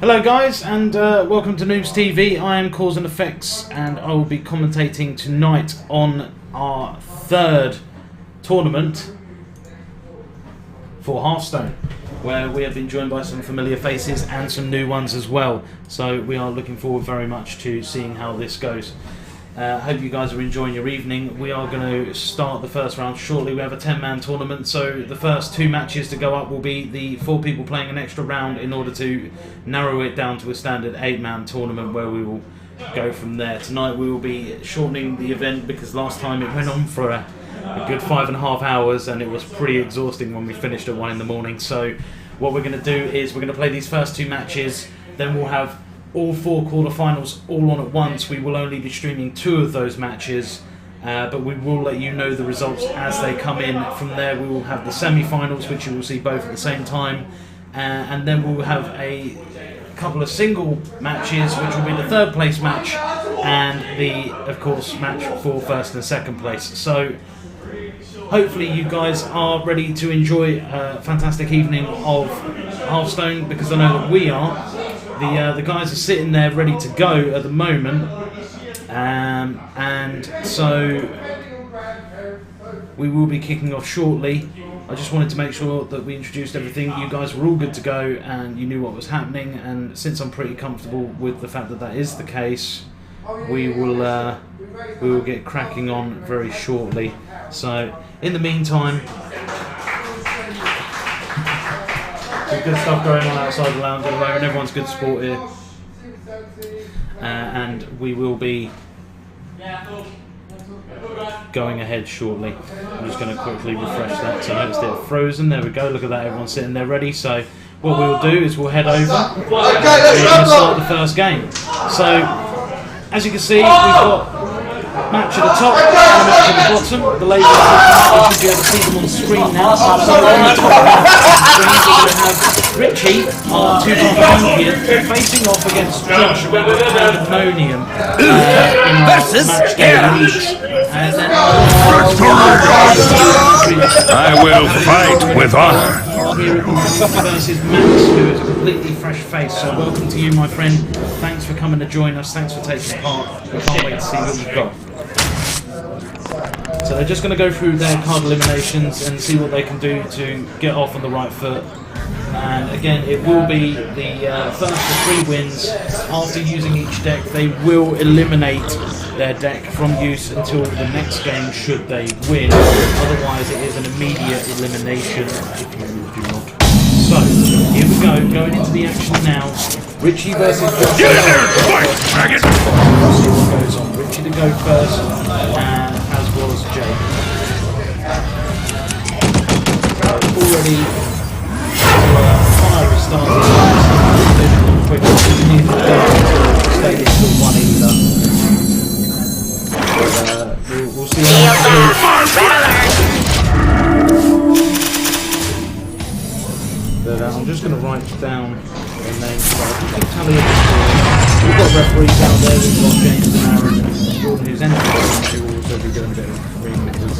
Hello guys, and welcome to Noobs TV. I am Cause and Effects, and I will be commentating tonight on our third tournament for Hearthstone, where we have been joined by some familiar faces and some new ones as well. So we are looking forward very much to seeing how this goes. Hope you guys are enjoying your evening. We are going to start the first round shortly. We have a 10-man tournament, so the first two matches to go up will be the 4 people playing an extra round in order to narrow it down to a standard 8-man tournament where we will go from there. Tonight we will be shortening the event because last time it went on for a good 5.5 hours and it was pretty exhausting when we finished at 1 in the morning. So what we're going to do is we're going to play these first 2 matches, then we'll have all 4 quarterfinals all on at once. We will only be streaming 2 of those matches, but we will let you know the results as they come in. From there we will have the semi-finals, which you will see both at the same time, and then we'll have a couple of single matches, which will be the 3rd place match and the, of course, match for 1st and 2nd place. So hopefully you guys are ready to enjoy a fantastic evening of Hearthstone, because I know that we are. The guys are sitting there ready to go at the moment, and so we will be kicking off shortly. I just wanted to make sure that we introduced everything. You guys were all good to go and you knew what was happening, and since I'm pretty comfortable with the fact that that is the case, we will get cracking on very shortly. So in the meantime, some good stuff going on outside the lounge at the moment. Everyone's good sport here, and we will be going ahead shortly. I'm just going to quickly refresh that. So I noticed it frozen. There we go. Look at that. Everyone's sitting there ready. So what we'll do is we'll head over. We're going to start the first game. So as you can see, we've got match at the top and a match at the bottom. The ladies, you should be able to see them on the screen now. So on the top of the screen, we're going to have Richie, our 2-time champion, facing off against Josh with Pandemonium in our match day leagues. And then I will fight with honor. Here versus Max, who is a completely fresh face. So welcome to you, my friend. Thanks for coming to join us. Thanks for taking part. We can't wait to see what you've got. So they're just going to go through their card eliminations and see what they can do to get off on the right foot. And again, it will be the first to 3 wins. After using each deck, they will eliminate their deck from use until the next game should they win. Otherwise it is an immediate elimination if you do not. So, here we go, going into the action now. Richie versus Josh. Get in there and fight, faggot! Let's see what goes on. Richie to go first, and as well as Jake. Already fire is starting. Quick, stay into 1 either. We'll see what but I'm just going to write down the names so I can tally up the score. We've got referees out there. We've got James and Aaron and Jordan, who's entering, who will also be doing a bit of refereeing, because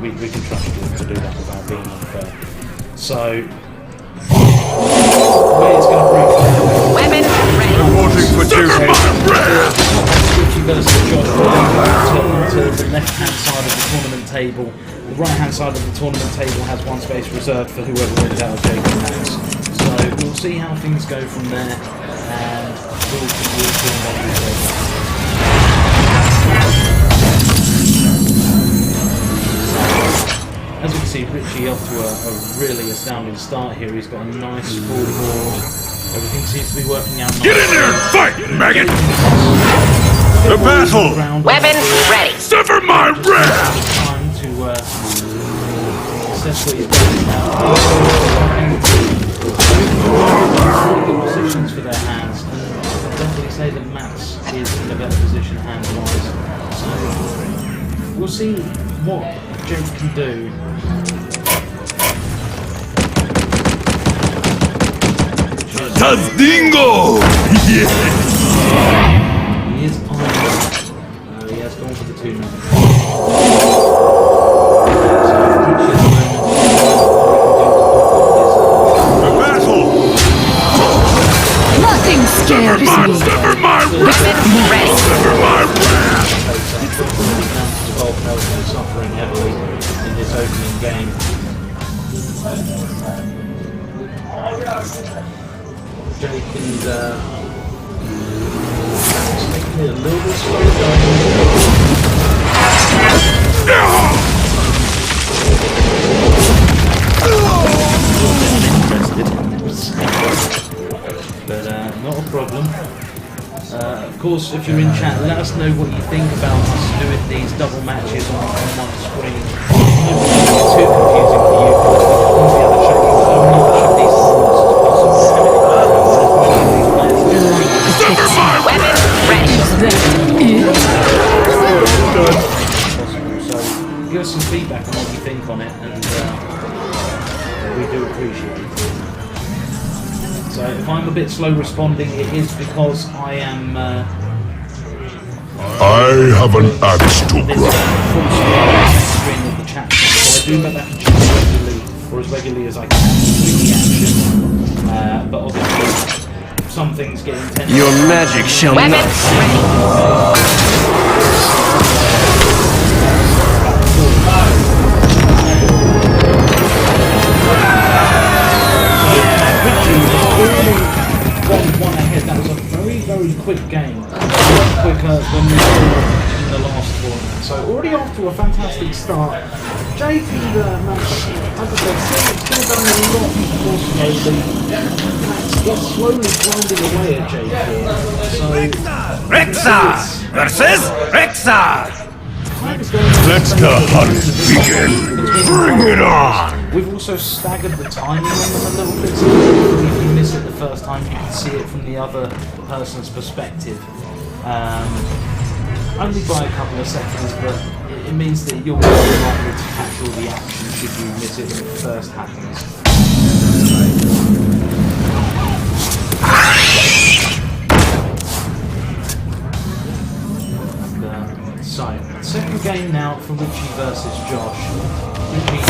we can trust you to do that without being unfair. So the way it's going to break down, weapon ready. Reporting for duty. Richie versus Josh will to the left-hand side of the tournament table. The right-hand side of the tournament table has 1 space reserved for whoever wins out of Jake and Max. So we'll see how things go from there, and we'll see what we do. As you can see, Richie off to a really astounding start here. He's got a nice full board. Everything seems to be working out nicely. Get in there and fight, maggot! The battle! Weapon ready. Sever my wrath! Time to assess what you're doing now. Really good positions for their hands, and I'll definitely say that Max is in a better position hand-wise. So we'll see what Jake can do. Tazdingo! Yes! He is on. He has gone for the 2 now. The battle! Look But not a problem. Of course, if you're in chat, let us know what you think about us doing these double matches on one screen. It might be too confusing for you, but on the other chat, so much of these things as possible. Weapons ready. So give us some feedback on what you think on it, and we do appreciate it. So if I'm a bit slow responding, it is because I am. I have an axe to grind. Of the chat, so I do go back and check regularly, or as regularly as I can, with the action. But obviously, some things get intense. Your magic shall not. One ahead. That was a very, very quick game. Quicker than we saw in the last tournament. So already off to a fantastic start. Jake and Max, like I said, still done a lot more slowly. Max is slowly grinding away at Jake here. So Rexa versus Rexa. Let the hunt begin. Bring it on. We've also staggered the timing on them a little bit, so if you miss it the first time, you can see it from the other person's perspective. Only by a couple of seconds, but it means that you're more likely to catch all the action should you miss it when it first happens. So, second game now for Richie versus Josh. Richie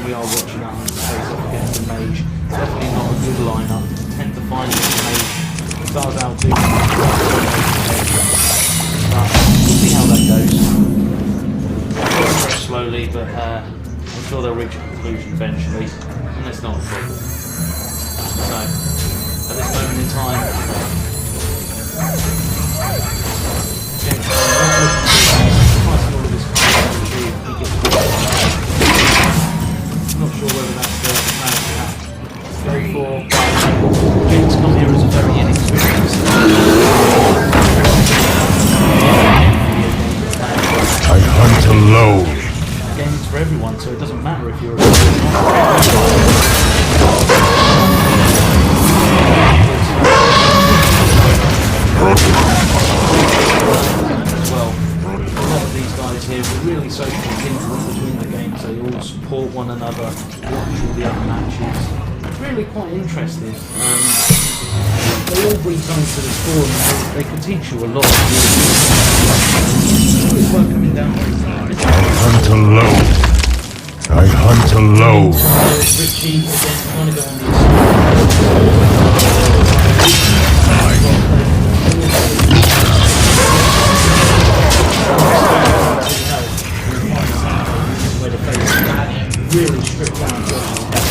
we are watching that on face off against the mage. Definitely not a good lineup. Tend to find that the mage starts out doing but we'll see how that goes. Very slowly, but I'm sure they'll reach a conclusion eventually, and that's not a problem. So, at this moment in time, James passing all of his cards to he gets not sure whether that's the plan to have. Go for James come here as a very inexperienced. I hunt alone. Again, it's for everyone, so it doesn't matter if you're a as well. A lot of these guys here are really social kindred between the games. They all support one another, watch all the other matches. It's really quite interesting. They all bring something to the forum. They can teach you a lot. It's worth coming down. I hunt alone. I hunt alone. Richie again trying to go on the where the face really stripped down Josh's head.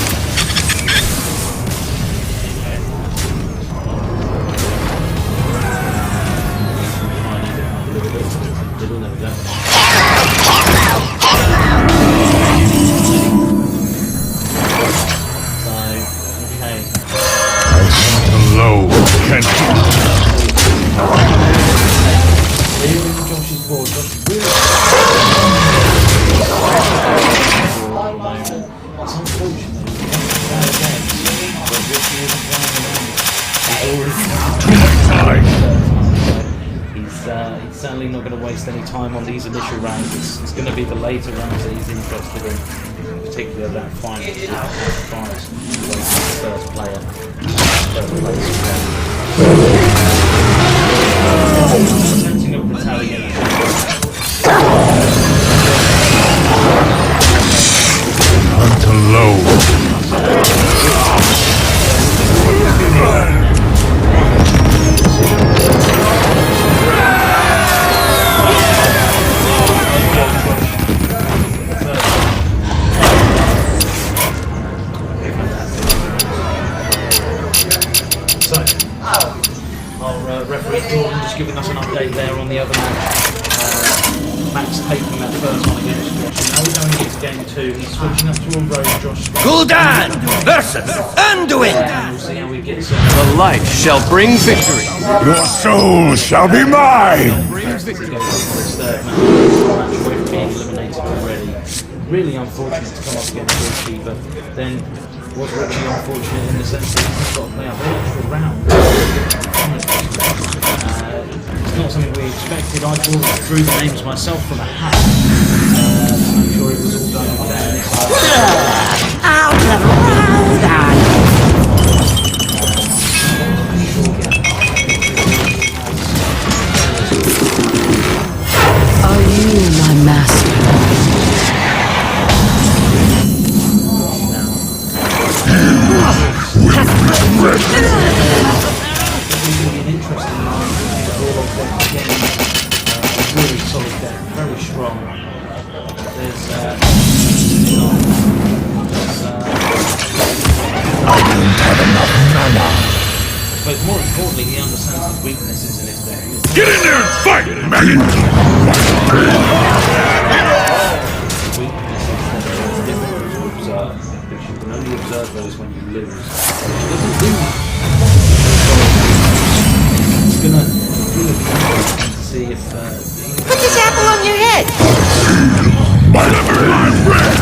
He's certainly not going to waste any time on these initial rounds. It's going to be the later rounds that he's interested in, particularly that final prize, first player, third place. Attempting a retaliation. Hunt alone. referee Jordan just giving us an update there on the other match. Max taking that first one against Josh. Now we're going into game 2. He's switching up to a road, Josh. Gul'dan versus Anduin. We'll see how he gets on. The light shall bring victory. Your soul shall be mine! First, he goes on for his third match away from being eliminated already. Really unfortunate to come up against Richie, but then was Richie unfortunate in the sense that he's got to play up an extra round. It's not something we expected. I brought through the names myself from a hat. I'm sure it was all done down this side. Out of Are you my master? An interesting line. Again, really solid deck, very strong. There's I don't have enough mana. but more importantly, he understands his weaknesses in his deck. Get in there and fight, maggot! Weaknesses that are difficult to observe, because you can only observe those when you lose. He doesn't do that. He's gonna do it to see if Put this apple on your head. My red!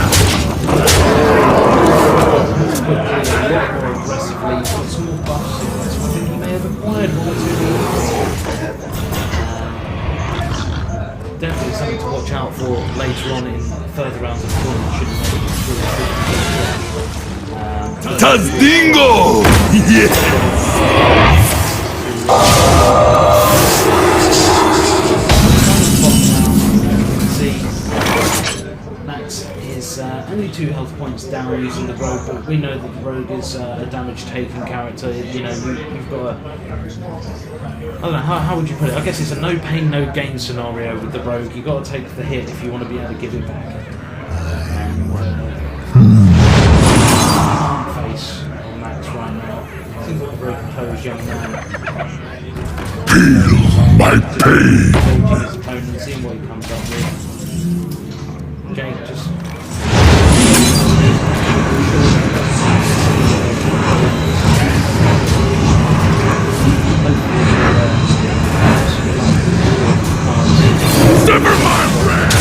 quickly, a lot more aggressively, put some more buffs in this. I think he may have acquired one or two leads. Definitely something to watch out for later on in further rounds of the tournament, should he make it through. Tazdingo! Yes! Max is only 2 health points down using the rogue, but we know that the rogue is a damage-taking character. You know, you've got a... I don't know, how would you put it? I guess it's a no pain, no gain scenario with the rogue. You've got to take the hit if you want to be able to give it back. And face on Max right now. Seems like a very composed young man. My pain! Coaching his opponent, seeing what he comes up with. Jake just... Sever my red!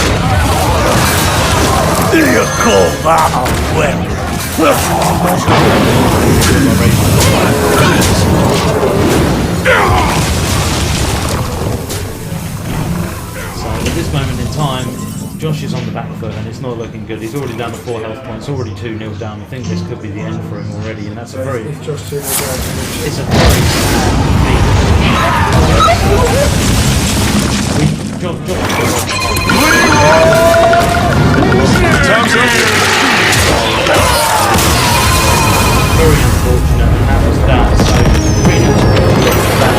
You call that a weapon? So at this moment in time, Josh is on the back foot and it's not looking good. He's already down to 4 health points, already 2-0 down. I think this could be the end for him already, and that's a very... It's a very very unfortunate, and that was that. So Reno's really looked bad.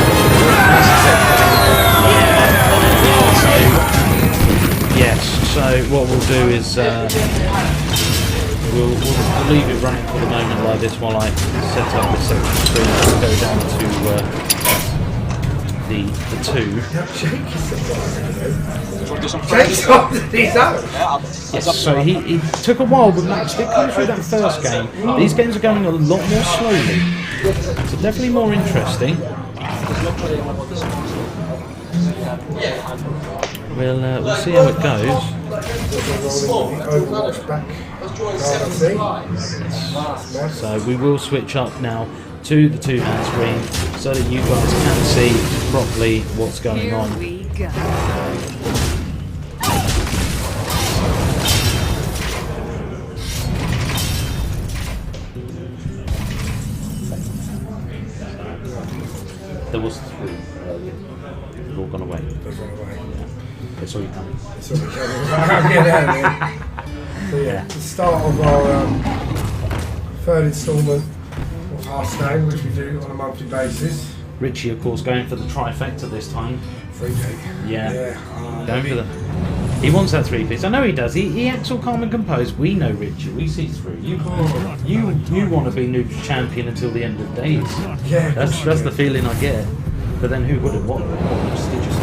Yes, so what we'll do is we'll leave it running for the moment like this while I set up the section screen and go down to the 2. Yes, so he took a while, but Max did come through that first game. These games are going a lot more slowly, so definitely more interesting. We'll see how it goes. So we will switch up now to the 2-man screen so that you guys can see properly what's going on. Here we go. There was 3 earlier. They've all gone away. They saw you coming. So yeah, the start of our 3rd instalment of Hearthstone, which we do on a monthly basis. Richie, of course, going for the trifecta this time. 3G. Yeah. Going for the... He wants that 3-piece. I know he does. He acts all calm and composed. We know Richie. We see through. You want to be new champion until the end of days. Yeah. That's the feeling I get. But then who wouldn't? What prestigious.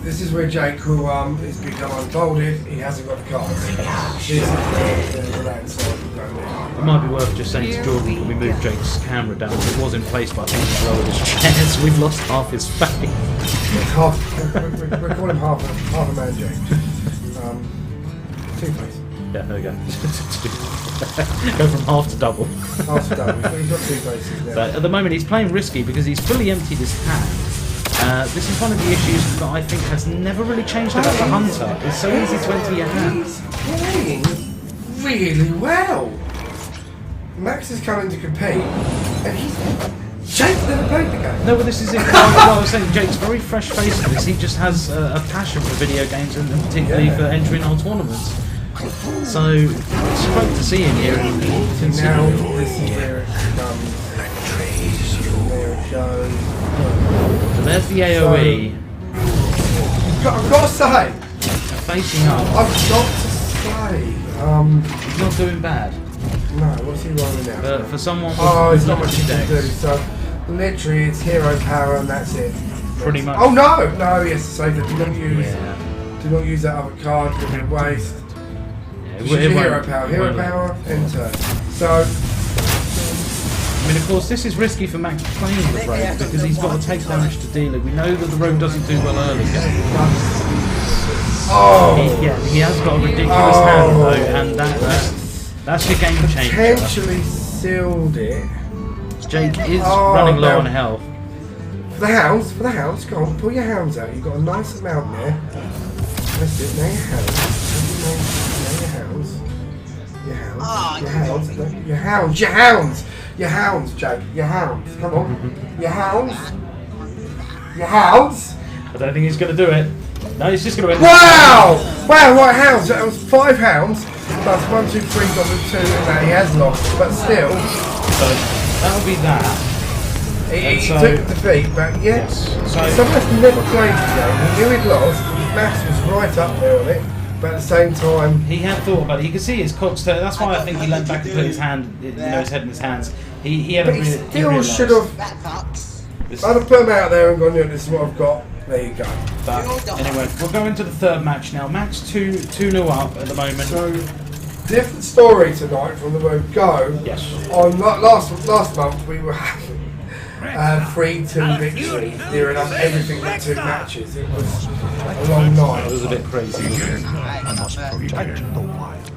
This is where Jake, who has become unfolded, he hasn't got the cards. It might be worth just saying to Jordan, can we move Jake's camera down? It was in place, but I think he's lowered his chair, so we've lost half his face. We're calling him half a man, Jake. Two-face. Yeah, there we go. Go from half to double. Half to double. He's got two faces now. So at the moment he's playing risky because he's fully emptied his hand. This is one of the issues that I think has never really changed about the Hunter. It's so easy to empty your hand. He's playing really well. Max is coming to compete, and Jake's never played the game. No, but this is it. What I was saying, Jake's very fresh face for this. He just has a passion for video games and particularly for entering our tournaments. So it's great to see him here. Now this is where it comes. There it goes. So there's the AOE. I've got to say, Facing up. I've got to say, He's not doing bad. no, what's he rolling now? But for someone with It's not much you can do. decks, So literally, it's hero power, and that's it. pretty much. Oh no, he has to save it. Do not use that other card. It'll be a waste. Yeah, Just use hero power. Hero power, enter. So. I mean, of course, this is risky for Max playing with Rogue because he's got to take damage to deal it. We know that the Rogue doesn't do well early. Oh! He has got a ridiculous hand though, and that's your game changer. Potentially sealed it. Jake is running low no. on health. For the hounds, go on, pull your hounds out. You've got a nice amount there. That's it, now your hounds. Your hounds, Jake. Your hounds. Come on. Your hounds. I don't think he's going to do it. No, he's just going to end Wow! Wow, right, hounds. That was 5 hounds. Plus 1, 2, 3, got the 2, and that he has lost. But still. So that'll be that. He so, took the defeat, but yes. So, someone that's never played the game. He knew he'd lost. Max was right up there on it. But at the same time, he had thought about it. You can see his cogs turn. That's why I think he leant back to put his hand, his head in his hands. He had but a he really. still should have. I'd have put him out there and gone, this is what I've got. There you go. But anyway, we'll go into the third match now. Max 2-0 up at the moment. So different story tonight from the word go. Yes. On last month we were having 3-2 victory, clearing up everything in 2 matches. It was a long night. It was a bit crazy, wasn't it? I must protect the wild.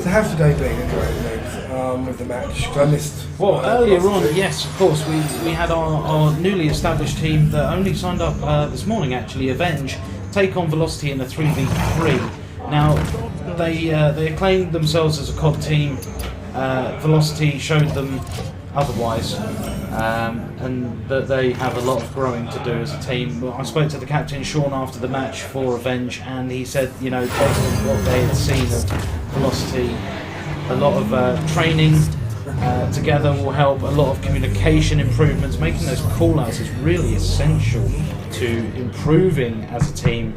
So how's today been anyway, with the match? I missed. Well, earlier on, yes, of course, we had our newly established team that only signed up this morning, actually, Avenge, take on Velocity in a 3v3. Now, they acclaimed themselves as a COD team. Velocity showed them otherwise, and that they have a lot of growing to do as a team. I spoke to the captain Sean after the match for Avenge, and he said, based on what they had seen of Velocity, a lot of training together will help. A lot of communication improvements, making those call-outs is really essential to improving as a team.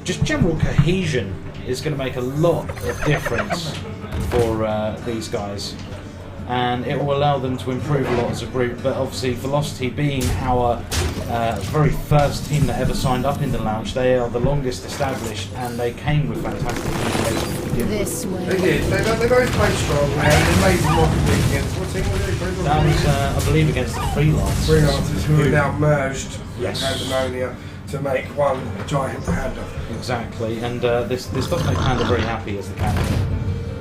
Just general cohesion is going to make a lot of difference for these guys, and it will allow them to improve a lot as a group. But obviously Velocity being our very first team that ever signed up in the lounge, they are the longest established, and they came with fantastic communication. This way. They did. They both played strong, and they made them more complete against what team were they? That was, I believe, against the Freelancers. Who are now merged Yes. in Pandemonia to make one giant panda. Exactly, and this does make Panda very happy as the captain.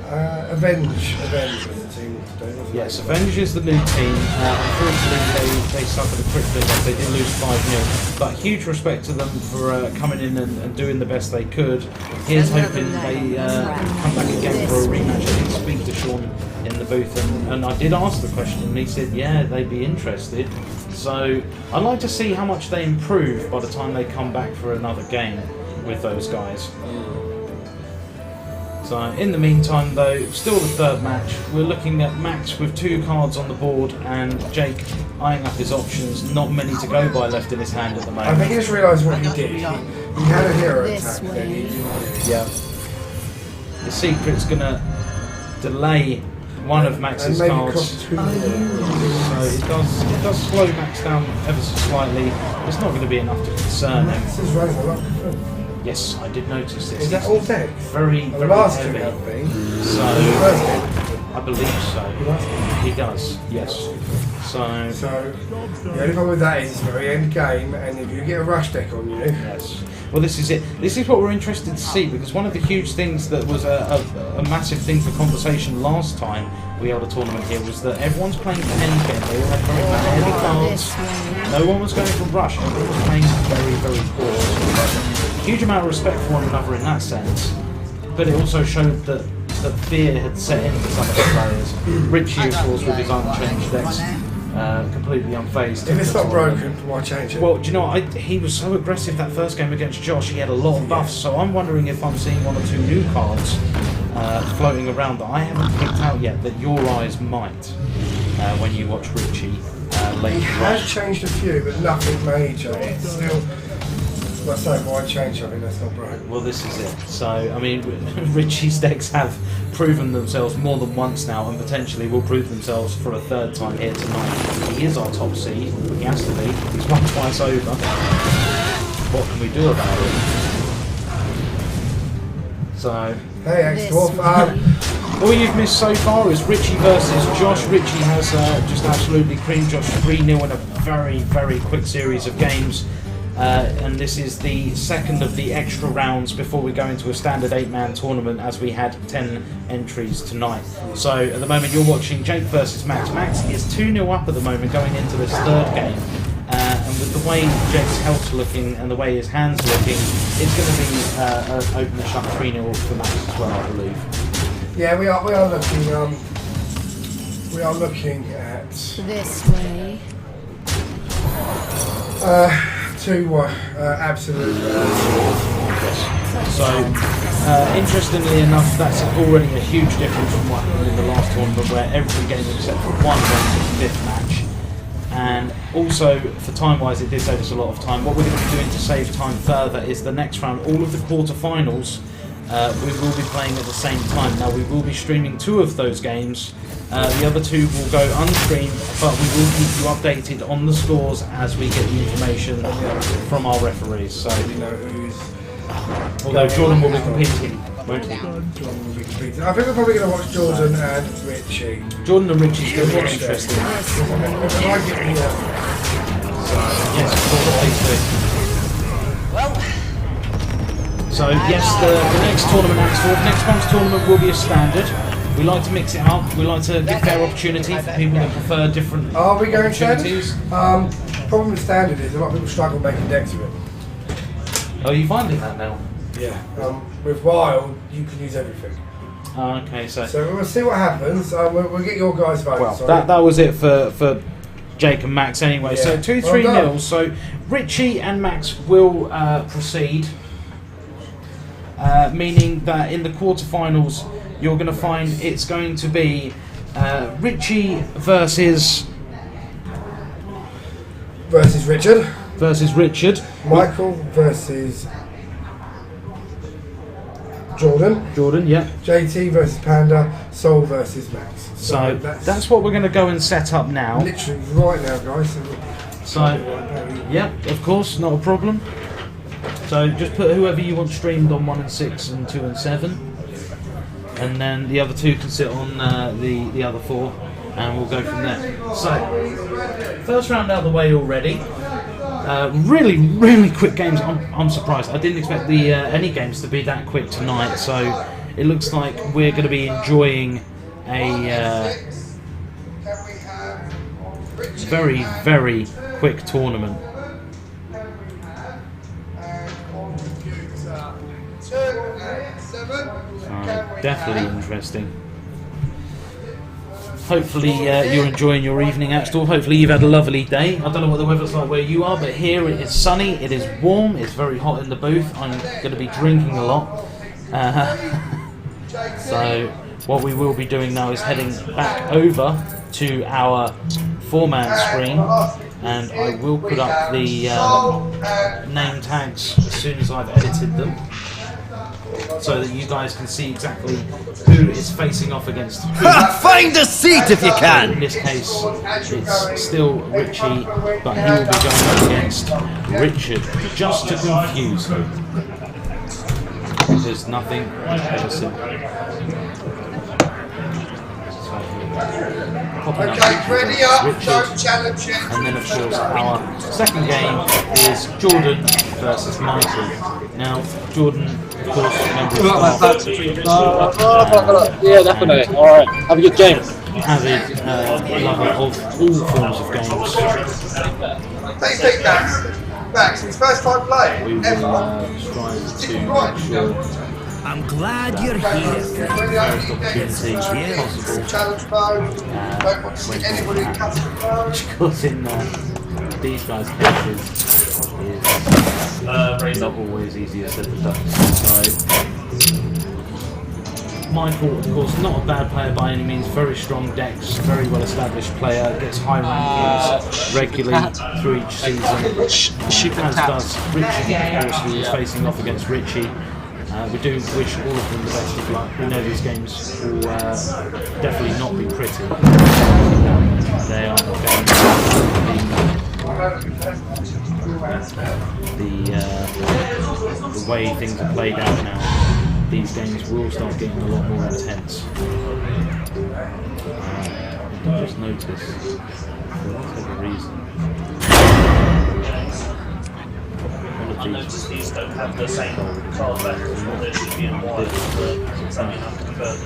Avenge was the team today, wasn't it? Yes, Avenge is the new team. Unfortunately, they suffered a crippling loss. They did lose 5-0, but huge respect to them for coming in and doing the best they could. Here's hoping they come back again for a rematch. I did speak to Sean in the booth, and I did ask the question, and he said, yeah, they'd be interested. So I'd like to see how much they improve by the time they come back for another game with those guys. So in the meantime though, still the third match, we're looking at Max with 2 cards on the board and Jake eyeing up his options. Not many to go by left in his hand at the I moment. think he just realised what he did. He had a hero attack then he didn't do it. Yeah. The secret's gonna delay one of Max's maybe cards. cost 2 more. So it does slow Max down ever so slightly. It's not going to be enough to concern him. This is running a lot. Yes, I did notice this. Is that all dex? Very, The very last two heavy. have been. So First game. I believe so. He does, yes. So So the only problem with that is it's very end game, and if you get a rush deck on you, yes. Well, this is it. This is what we're interested to see, because one of the huge things that was a massive thing for conversation last time we held a tournament here was that everyone's playing for end game. They all had very heavy cards. No one was going for rush. Everyone was playing very, very poor. Huge amount of respect for one another in that sense, but it also showed that fear had set in for some of the players. Richie, of course, with his unchanged decks, completely unfazed. if it's not broken, why change it? Well, do you know what? He was so aggressive that first game against Josh. He had a lot of buffs, so I'm wondering if I'm seeing one or two new cards floating around that I haven't picked out yet that your eyes might when you watch Richie later. He has changed a few, but nothing major. It's still. Well, so why change something that's not broken? Well, this is it. So, I mean, Richie's decks have proven themselves more than once now, and potentially will prove themselves for a third time here tonight. He is our top seed. He has to be. He's won twice over. What can we do about it? So, Hey, X-Dwarf. all you've missed so far is Richie versus Josh. Richie has just absolutely creamed Josh 3-0 in a very, very quick series of games. And this is the second of the extra rounds before we go into a standard 8-man tournament, as we had 10 entries tonight. So at the moment you're watching Jake versus Max. Max is 2-0 up at the moment going into this third game. And with the way Jake's health's looking and the way his hand's looking, it's going to be an open and shut 3-0 for Max as well, I believe. Yeah, we are looking at This way. two absolute. So, interestingly enough, that's already a huge difference from what happened in the last tournament, where every game except for one went to the fifth match. And also, for time-wise, it did save us a lot of time. What we're going to be doing to save time further is the next round, all of the quarter-finals, we will be playing at the same time. Now, we will be streaming 2 of those games. The other 2 will go unstreamed, but we will keep you updated on the scores as we get the information from our referees. So, although Jordan will be competing, won't he? Jordan will be competing. I think we're probably going to watch Jordan and Richie. Jordan and Richie's going to be interesting. Yes, of course, please do. So yes, the next tournament, next month's tournament will be a standard. We like to mix it up. We like to give fair opportunity for people that prefer different Are we going opportunities. standard? Problem with standard is a lot of people struggle making decks with it. Oh, you finding that now? Yeah. With Wild, you can use everything. Okay, so we'll see what happens. We'll get your guys' votes. well, that was it for Jake and Max anyway. Yeah. So 2-3 Well done. 0. So Richie and Max will proceed. Meaning that in the quarterfinals you're going to find it's going to be Richie versus Richard, Michael versus Jordan, yeah. JT versus Panda, Soul versus Max. So that's what we're going to go and set up now. Literally right now, guys. So yeah, of course, not a problem. So just put whoever you want streamed on 1 and 6 and 2 and 7, and then the other 2 can sit on the other 4, and we'll go from there. So first round out of the way already. Really, really quick games. I'm surprised. I didn't expect the any games to be that quick tonight. So it looks like we're going to be enjoying a very, very quick tournament. Definitely interesting. Hopefully you're enjoying your evening at store. Hopefully you've had a lovely day. I don't know what the weather's like where you are, but here it is sunny, it is warm, it's very hot in the booth. I'm going to be drinking a lot. So what we will be doing now is heading back over to our 4-man screen, and I will put up the name tags as soon as I've edited them. so that you guys can see exactly who is facing off against who. Find a seat if you In can! this case, it's still Richie, but he will be going up against Richard, just to confuse him. There's nothing ever simple. Okay, ready up, Richard. don't challenge it. And then of course our second game is Jordan versus Michael. Now Jordan, of course, member of staff, Yeah, definitely. Alright, have a good game. avid lover of all forms of games. Take take Max. Max, it's first time We playing, will ever. strive to make sure I'm glad you're Okay, here. first opportunity possible. challenge mode. Don't want to see anybody in custom mode. Because in these guys' cases is not always easier said than done. So Michael, of course, not a bad player by any means, very strong decks, very well established player, gets high rankings regularly through each season, as does Richie, of course, who is facing off against Richie. We do wish all of them the best of luck. We know these games will definitely not be pretty. They are not going to be the way things are played out now. These games will start getting a lot more intense. I just noticed, for whatever reason, These don't have the same card backers, or there should be in white, something have to convert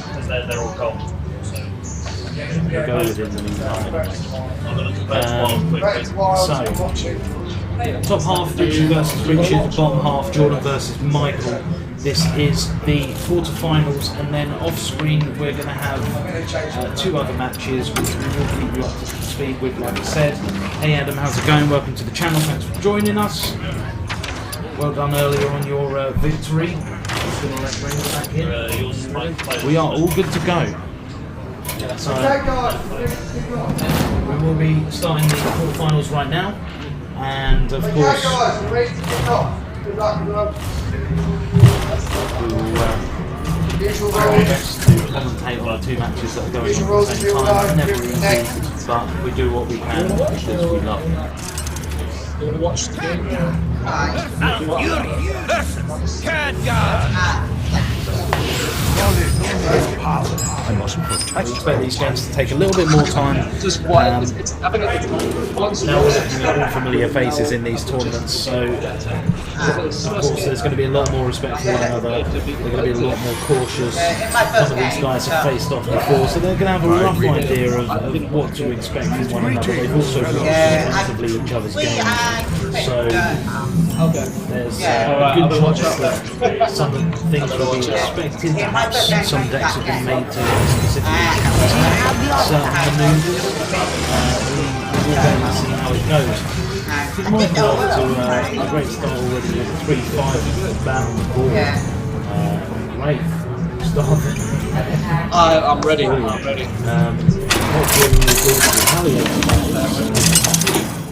because they're all gold. we'll go with it in the meantime. I'm going to convert one quickly. Top half Richard versus Richard, bottom half Jordan versus Michael. This is the quarterfinals, and then off screen we're going to have two other matches which we will keep you up to speed with, like I said. Hey Adam, how's it going? Welcome to the channel, thanks for joining us. Well done earlier on your victory. Just going to let Brenda back in. We are all good to go. So we will be starting the quarterfinals right now, and of course we will try our best to commentate on the two matches that are going on at the same time. It's never easy, but we do what we can because we love it. You want to watch the game? I must I protect. expect these games to take a little bit more time. Just what? Um, I think it's once Now we're looking at all familiar faces in these tournaments, so of course there's going to be a lot more respect for one another. They're going to be a lot more cautious. Some of these guys have faced off before, so they're going to have a rough idea of what to expect from one another. They've also watched intensively each other's games, so there's a good chance that some things will be expected. Perhaps some decks have been made to specifically counter certain manoeuvres. We'll wait and see how it goes. Michael off to a great start already with 3-5 bound ball. Great start. I'm ready. I'm ready. Not really good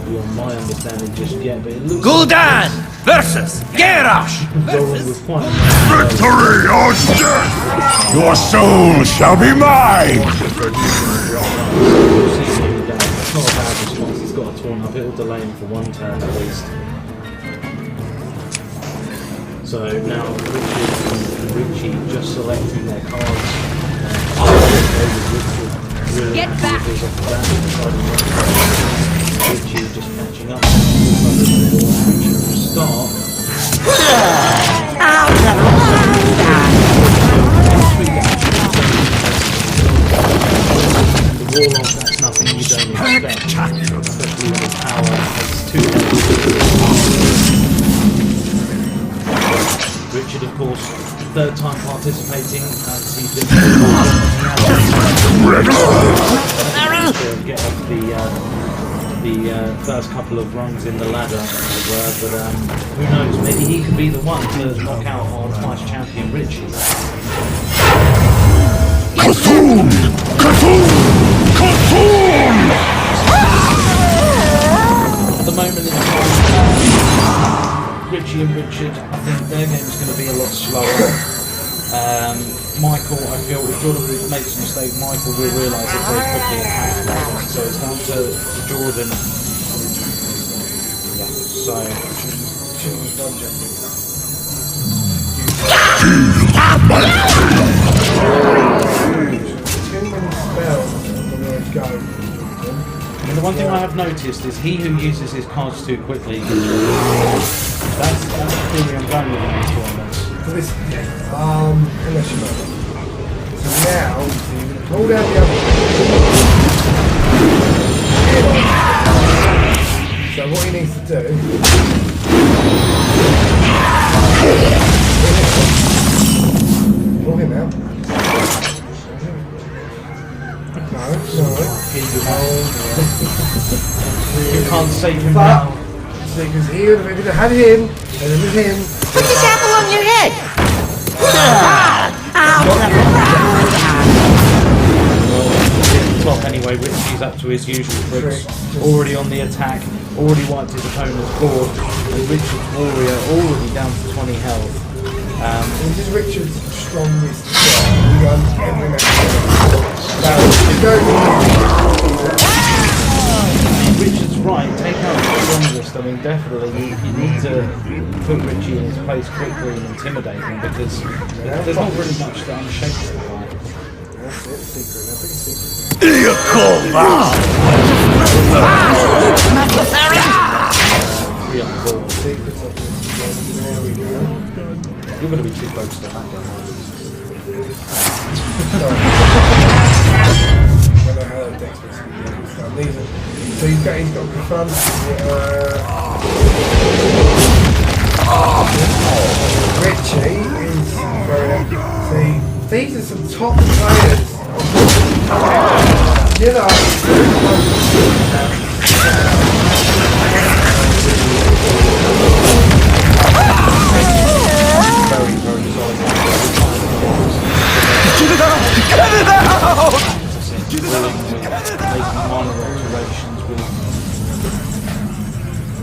beyond my understanding just yet, but it looks Gul'dan versus Garrosh. going with quite a Victory or death! Your soul shall be mine! It's not a bad response, he's got a torn up, it'll delay him for one turn at least. So now Richie just selecting their cards. Get back! Richie just catching up. Start. The Warlock, that's nothing you don't expect, especially when his power is too heavy. Richard, of course, third time participating as he's been to get off the first couple of rungs in the ladder, as it were, but who knows, maybe he could be the one to knock out our twice champion Richie. Cthulhu! Cthulhu! Cthulhu! At the moment in time, Richie and Richard, I think their game is going to be a lot slower. Michael, I feel if Jordan makes a mistake, Michael will realise it very quickly and have to make it. So it's down to Jordan. Yeah, so. And the one thing I have noticed is he who uses his cards too quickly. That's the theory I'm going with in these tournaments. Unless you know. So now, so you're going to pull down the other one. So what he needs to do. Pull him out. No. You can't save him But, now. see, because he would have had him, and then with him. Put this apple on your head. Top anyway, Richie's up to his usual tricks. Already on the attack, already wiped his opponent's board, and Richard's warrior already down to 20 health. This is Richard's strongest shot. He runs every match. Richard's right, take out the strongest. I mean, definitely you need to put Richie in his place quickly and intimidate him because there's not really much to unshake the guy. That's it, secret. That's pretty secret. Three on the board. Secrets of this. There we go. You're going to be too close to that game. Sorry. When I heard Dex was these are, so he's got confront. Richie is very. See, these are some top players. You know. Very, very solid. Get it out! Get it out! Making minor alterations with.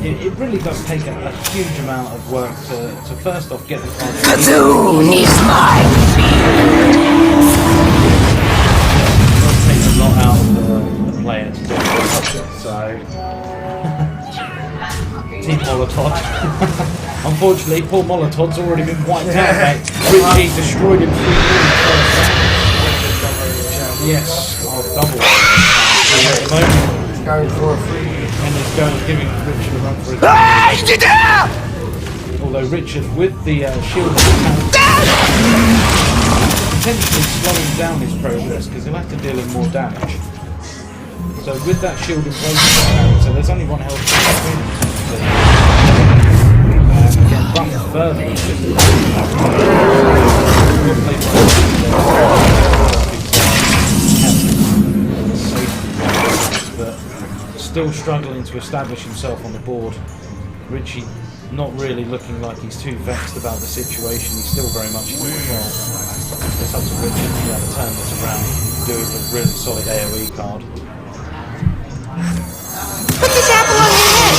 It really does take a huge amount of work to first off get the card. Platoon is mine. It does take a lot out of the player to do it. So. Team Molotov. Unfortunately, poor Molotov's already been wiped out, mate. Richie destroyed him 3 Yes, double. At the moment, He's going for a free. and he's going giving Richard a run for his although Richard with the shield potentially slowing down his progress because he'll have to deal him more damage. So with that shield in place, so there's only one health again, bump further. It's just but still struggling to establish himself on the board. Richie not really looking like he's too vexed about the situation. He's still very much in control. It's up to Richie to be able to turn this around, do it with a really solid AoE card. Put this apple on your head.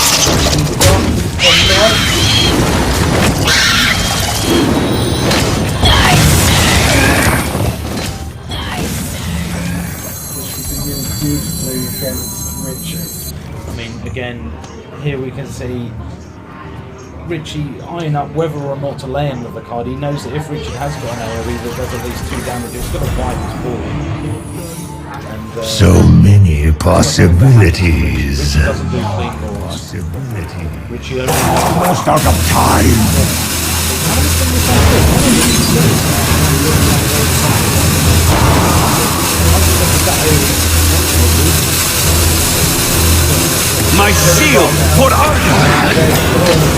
Beautifully against Richard. I mean, again, here we can see Richie eyeing up whether or not to lay him with the card. He knows that if Richard has got an AoE that does at least 2 damage, it's going to wipe his board. And, So many possibilities. Richie doesn't do clean balls. Richie only Almost out of time. My shield for armor!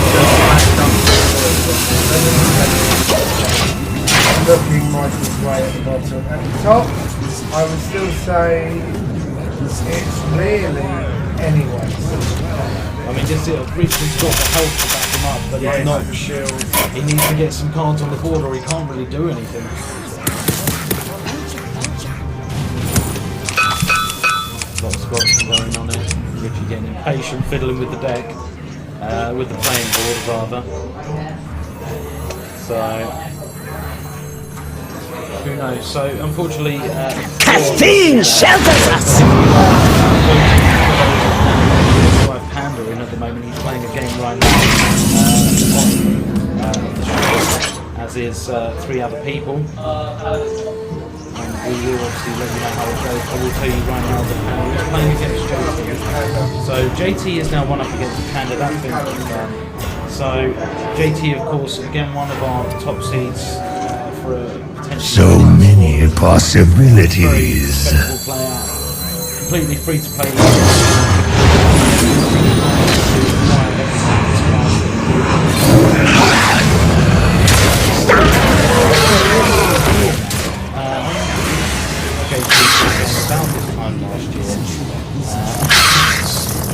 Looking Michael's way at the bottom. At the top, I would still say it's really anyway. I mean, just Richard's got the health to back him up, but he's not. Shield. He needs to get some cards on the board or he can't really do anything. Lots of options going on here. Richie getting impatient, fiddling with the deck. with the playing board rather. So who knows? So unfortunately, Caffeine shelters us! Panda in at the moment. He's playing a game right now on the stream, as is 3 other people. And we will obviously let you know how it goes. I will tell you right now that he's playing against JT. So JT is now 1 up against Panda. That's been confirmed. So JT, of course, again one of our top seeds for a potential. So many very possibilities. respectable player. Completely free to play. About this time last year,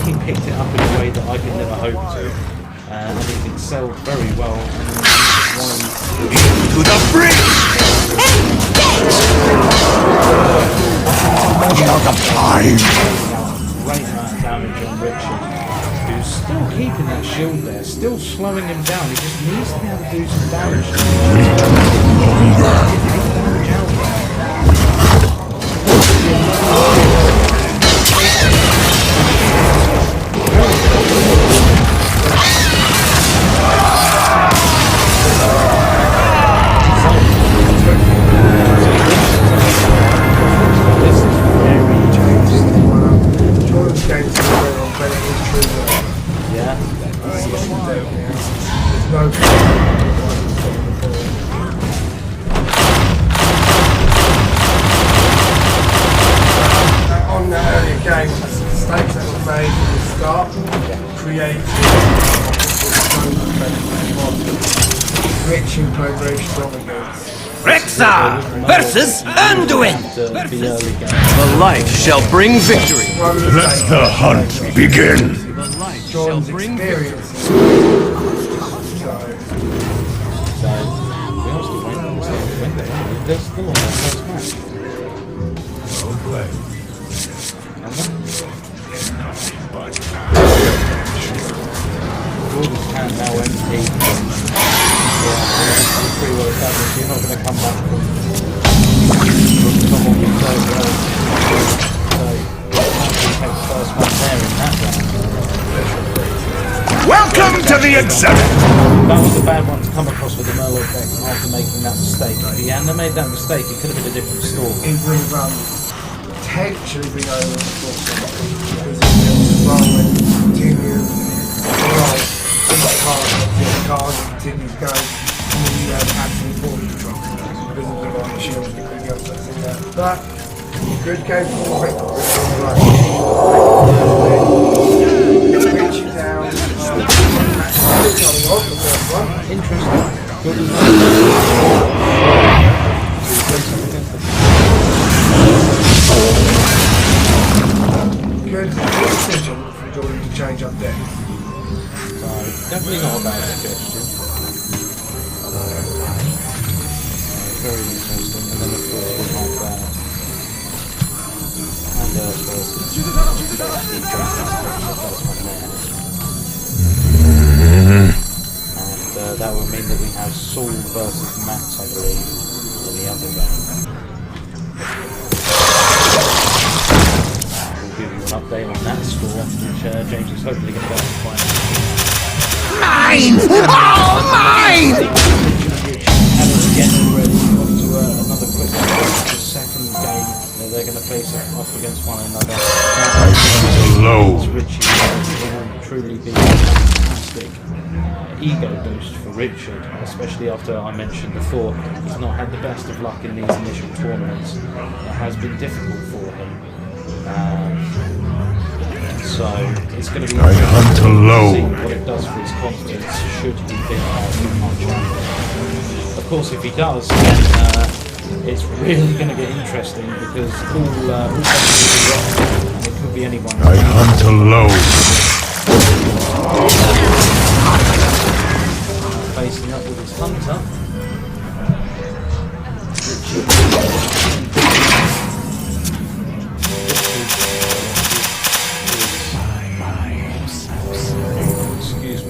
he picked it up in a way that I could never hope to, and it excelled very well. To the bridge! Great amount of damage on Richard, who's still keeping that shield there, still slowing him down. He just needs to be able to do some damage. Rexa versus Anduin! The light shall bring victory. Let the hunt begin. The light shall bring victory. There's still on that first match. Gordon's hand now empty. Pretty well established. You're not going to come back from someone with so well. So, actually take the first one there in that round. Welcome to the exhibit. That was a bad one to come across with the Merlot deck after making that mistake. If he hadn't made that mistake, it could have been a different story. It would have potentially been over the course of the because it was when continue roll, each card continues going, and then you have actually body control because of the right shield and everything else that's in there. But good game for Rick. Reach it down. Coming on the first one. Interesting. Good decision from Jordan to change up there. So, definitely not a bad suggestion. Very interesting. And then of course we'll have that. And versus the first one there. And that would mean that we have Saul versus Max, I believe, in the other game. We'll give you an update on that score, which James is hopefully going to go and find out. Mine! All mine! Having to get already onto another quick the second game. They're going to face off against one another. Low. Richie will truly be a fantastic ego boost for Richard, especially after I mentioned before he's not had the best of luck in these initial tournaments. It has been difficult for him. So it's going to be hunt interesting to low. see what it does for his confidence should he beat out our champion. Of course, if he does, then it's really going to get interesting because all possibilities are wrong, and it could be anyone. I hunt alone. Facing up with his hunter. Excuse me.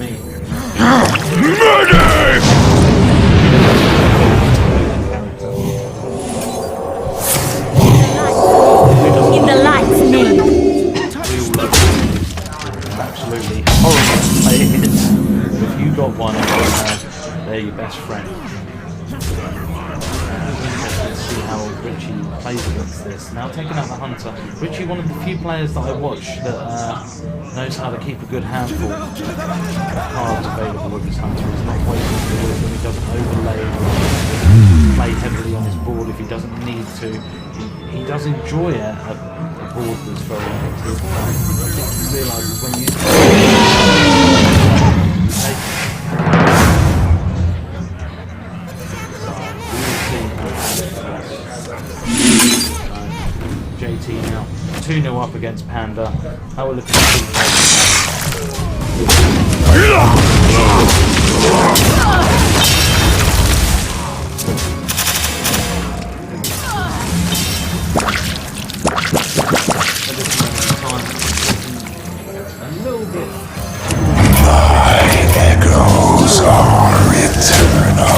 your best friend. Let's see how Richie plays against this. Now taking out the Hunter. Richie, one of the few players that I watch that knows how to keep a good handful of cards available with his Hunter. He's not waiting for the wisdom, he doesn't overlay or play heavily on his board if he doesn't need to. He does enjoy a board that's very active. I think he realises when you JT now 2-0 up against Panda. How we're looking at a little bit. My echoes are eternal.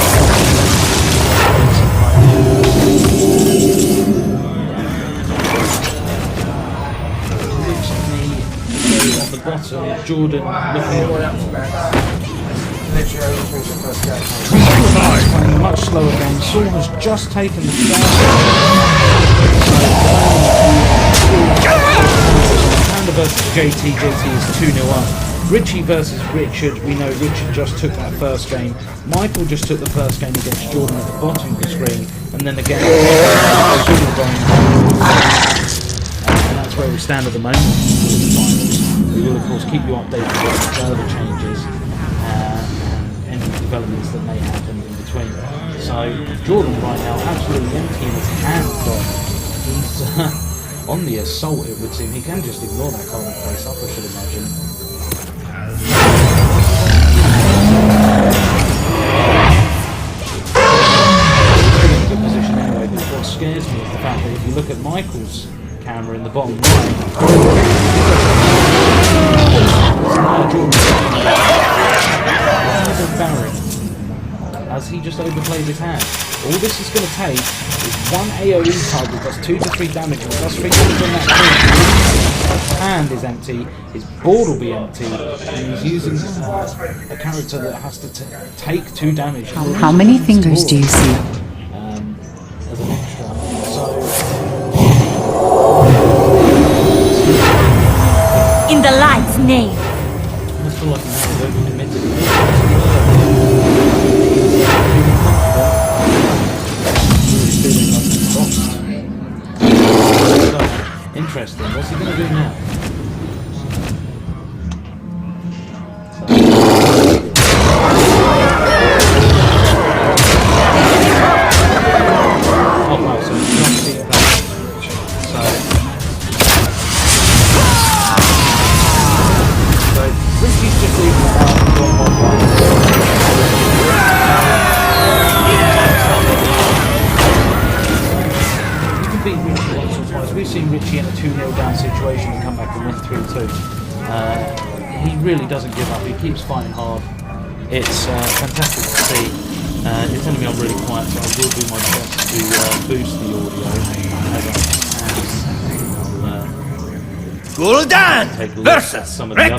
On the bottom, Jordan looking playing a much slower game. Saul has just taken the start. Panda versus JT. JT is 2-0 up. Richie versus Richard. We know Richard just took that first game. Michael just took the first game against Jordan at the bottom of the screen, and then again. And that's where we stand at the moment. We will of course keep you updated with further changes and any developments that may happen in between. So Jordan right now absolutely empty in his hand, but he's on the assault, it would seem. He can just ignore that card and face up, I should imagine. He's in a good position anyway, but what scares me is the fact that if you look at Michael's camera in the bottom right, Baron, as he just overplayed his hand. All this is going to take is one AoE card that does 2 to 3 damage and does 3 damage on that thing. His hand is empty, his board will be empty, and he's using a character that has to take 2 damage. How many fingers do you see? As an extra. So in the light's name. I feel like he's very committed. Interesting. What's he going to do now? Oh wow, so he's not seeing that. So Richie's just leaving the house and going on one. You can beat Richie once or twice. We've seen Richie in a 2-0 down situation and come back and win 3-2. He really doesn't give up. He keeps fighting hard. It's fantastic to see. You're telling me I'm really quiet, so I will do my best to boost the audio as I Gul'dan take a look at versus some of the other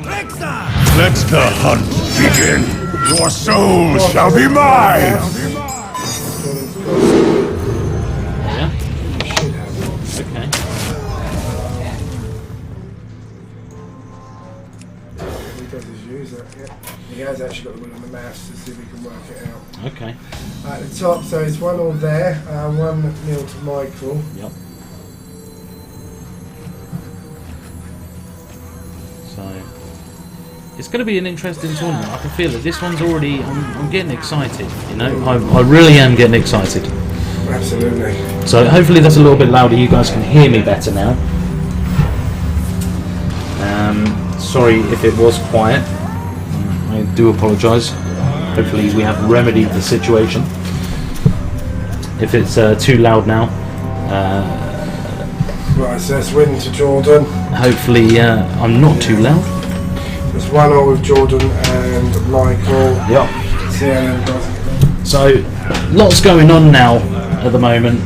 Rexxar. Let the hunt begin. Your soul shall be mine. Yeah? Okay. He does his user, yeah. He has actually got the wheel on the mouse to see if we can work it out. Okay. At the top, so it's 1-1 there, 1-0 to Michael. Yep. So it's going to be an interesting tournament. I can feel it. This one's already. I'm getting excited. You know, I really am getting excited. Absolutely. So hopefully that's a little bit louder. You guys can hear me better now. Sorry if it was quiet. I do apologise. Hopefully we have remedied the situation. If it's too loud now, Right, so it's win to Jordan. hopefully I'm not too loud. It's 1-0 with Jordan and Michael. Yep. See how them does. So lots going on now at the moment.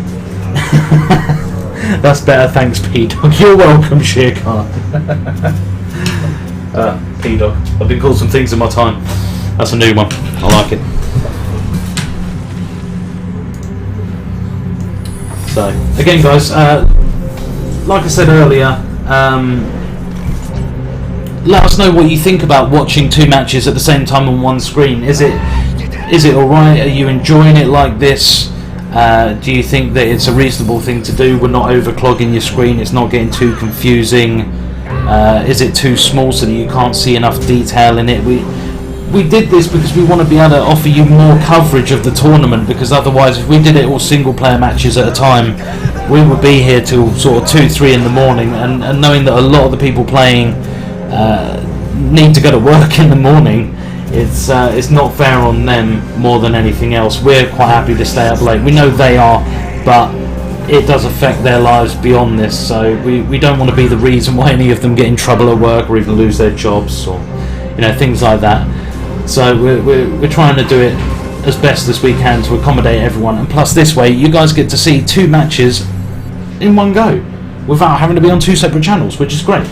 That's better, thanks P-Dog. You're welcome, Sheerkhan. P-Dog. I've been called some things in my time. That's a new one. I like it. So again, guys, like I said earlier, let us know what you think about watching two matches at the same time on one screen. Is it alright? Are you enjoying it like this? Do you think that it's a reasonable thing to do? We're not overclogging your screen, it's not getting too confusing. Is it too small so that you can't see enough detail in it? We did this because we want to be able to offer you more coverage of the tournament, because otherwise if we did it all single player matches at a time, we would be here till sort of 2-3 in the morning, and knowing that a lot of the people playing need to go to work in the morning, it's not fair on them more than anything else. We're quite happy to stay up late. We know they are, but it does affect their lives beyond this, so we don't want to be the reason why any of them get in trouble at work or even lose their jobs, or things like that. So we're trying to do it as best as we can to accommodate everyone, and plus this way you guys get to see two matches in one go without having to be on two separate channels, which is great.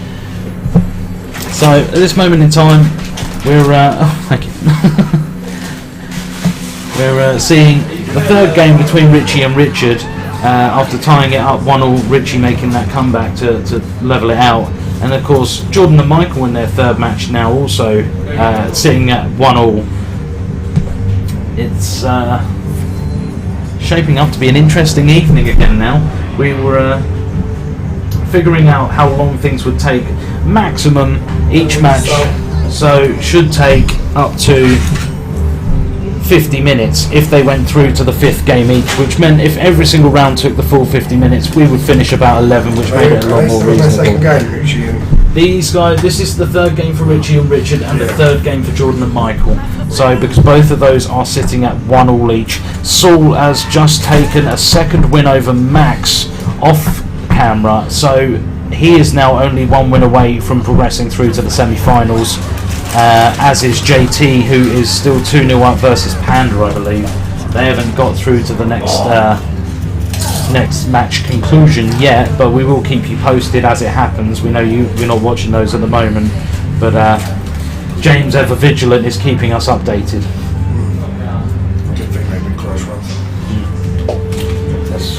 So at this moment in time, we're thank you. We're seeing the third game between Richie and Richard. After tying it up 1-1, Richie making that comeback to level it out, and of course Jordan and Michael in their third match now also sitting at 1-1. It's shaping up to be an interesting evening again now. We were figuring out how long things would take maximum each match, so should take up to 50 minutes if they went through to the fifth game each, which meant if every single round took the full 50 minutes, we would finish about 11, which made it a lot more reasonable. These guys, this is the third game for Richie and Richard, and the third game for Jordan and Michael. So because both of those are sitting at 1-1 each, Saul has just taken a second win over Max off camera, so he is now only one win away from progressing through to the semi-finals. As is JT, who is still 2-0 up versus Panda, I believe. They haven't got through to the next match conclusion yet, but we will keep you posted as it happens. We know you're not watching those at the moment, but James, ever vigilant, is keeping us updated. I did think they'd be close ones. Yes.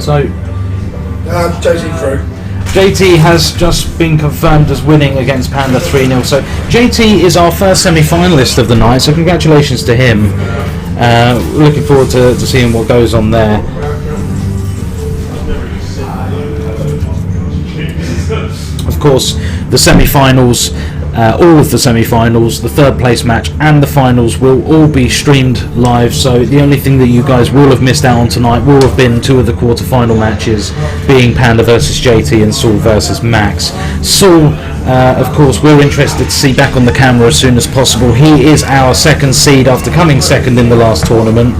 So JT through. JT has just been confirmed as winning against Panda 3-0. So JT is our first semi-finalist of the night, so congratulations to him. Looking forward to seeing what goes on there. Of course, the semi-finals, all of the semi-finals, the third place match and the finals will all be streamed live, so the only thing that you guys will have missed out on tonight will have been two of the quarter-final matches, being Panda versus JT and Saul versus Max. Saul, of course, we're interested to see back on the camera as soon as possible. He is our second seed after coming second in the last tournament.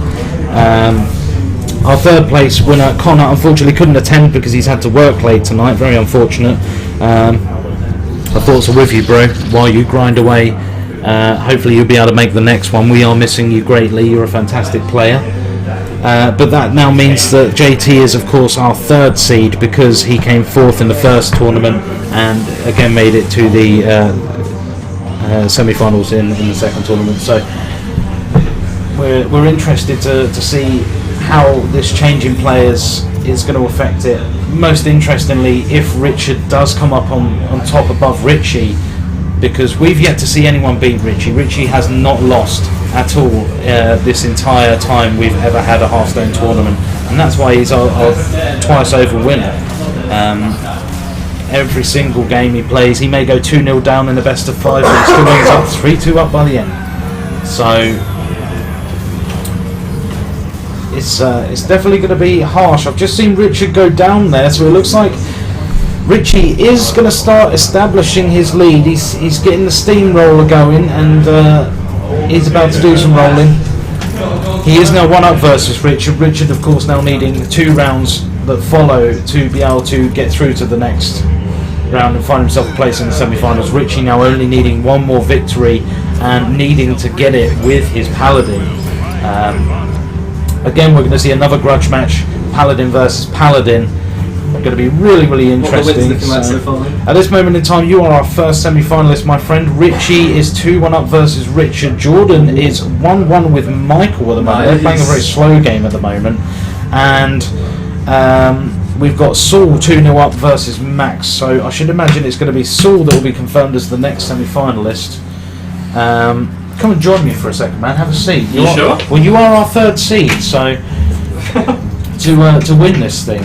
Our third place winner, Connor, unfortunately couldn't attend because he's had to work late tonight, very unfortunate. Our thoughts are with you, bro, while you grind away. Hopefully you'll be able to make the next one. We are missing you greatly. You're a fantastic player. But that now means that JT is, of course, our third seed because he came fourth in the first tournament and again made it to the semi-finals in the second tournament. So we're interested to see how this change in players is going to affect it. Most interestingly, if Richard does come up on top above Richie, because we've yet to see anyone beat Richie. Richie has not lost at all this entire time we've ever had a Hearthstone tournament, and that's why he's our twice over winner. Every single game he plays, he may go 2-0 down in the best of 5, but he still ends up 3-2 up by the end. So it's definitely going to be harsh. I've just seen Richard go down there, so it looks like Richie is going to start establishing his lead. He's getting the steamroller going, and he's about to do some rolling. He is now 1-up versus Richard. Richard, of course, now needing 2 rounds that follow to be able to get through to the next round and find himself a place in the semi-finals. Richie now only needing 1 more victory and needing to get it with his Paladin. Again, we're going to see another grudge match, Paladin versus Paladin. Going to be really, really interesting. So, at this moment in time, you are our first semi-finalist, my friend. Richie is 2-1 up versus Richard. Jordan is 1-1 with Michael at the moment. They're playing a very slow game at the moment. And we've got Saul 2-0 up versus Max. So I should imagine it's going to be Saul that will be confirmed as the next semi-finalist. Come and join me for a second, man. Have a seat. You sure? Well, you are our third seed, so to win this thing.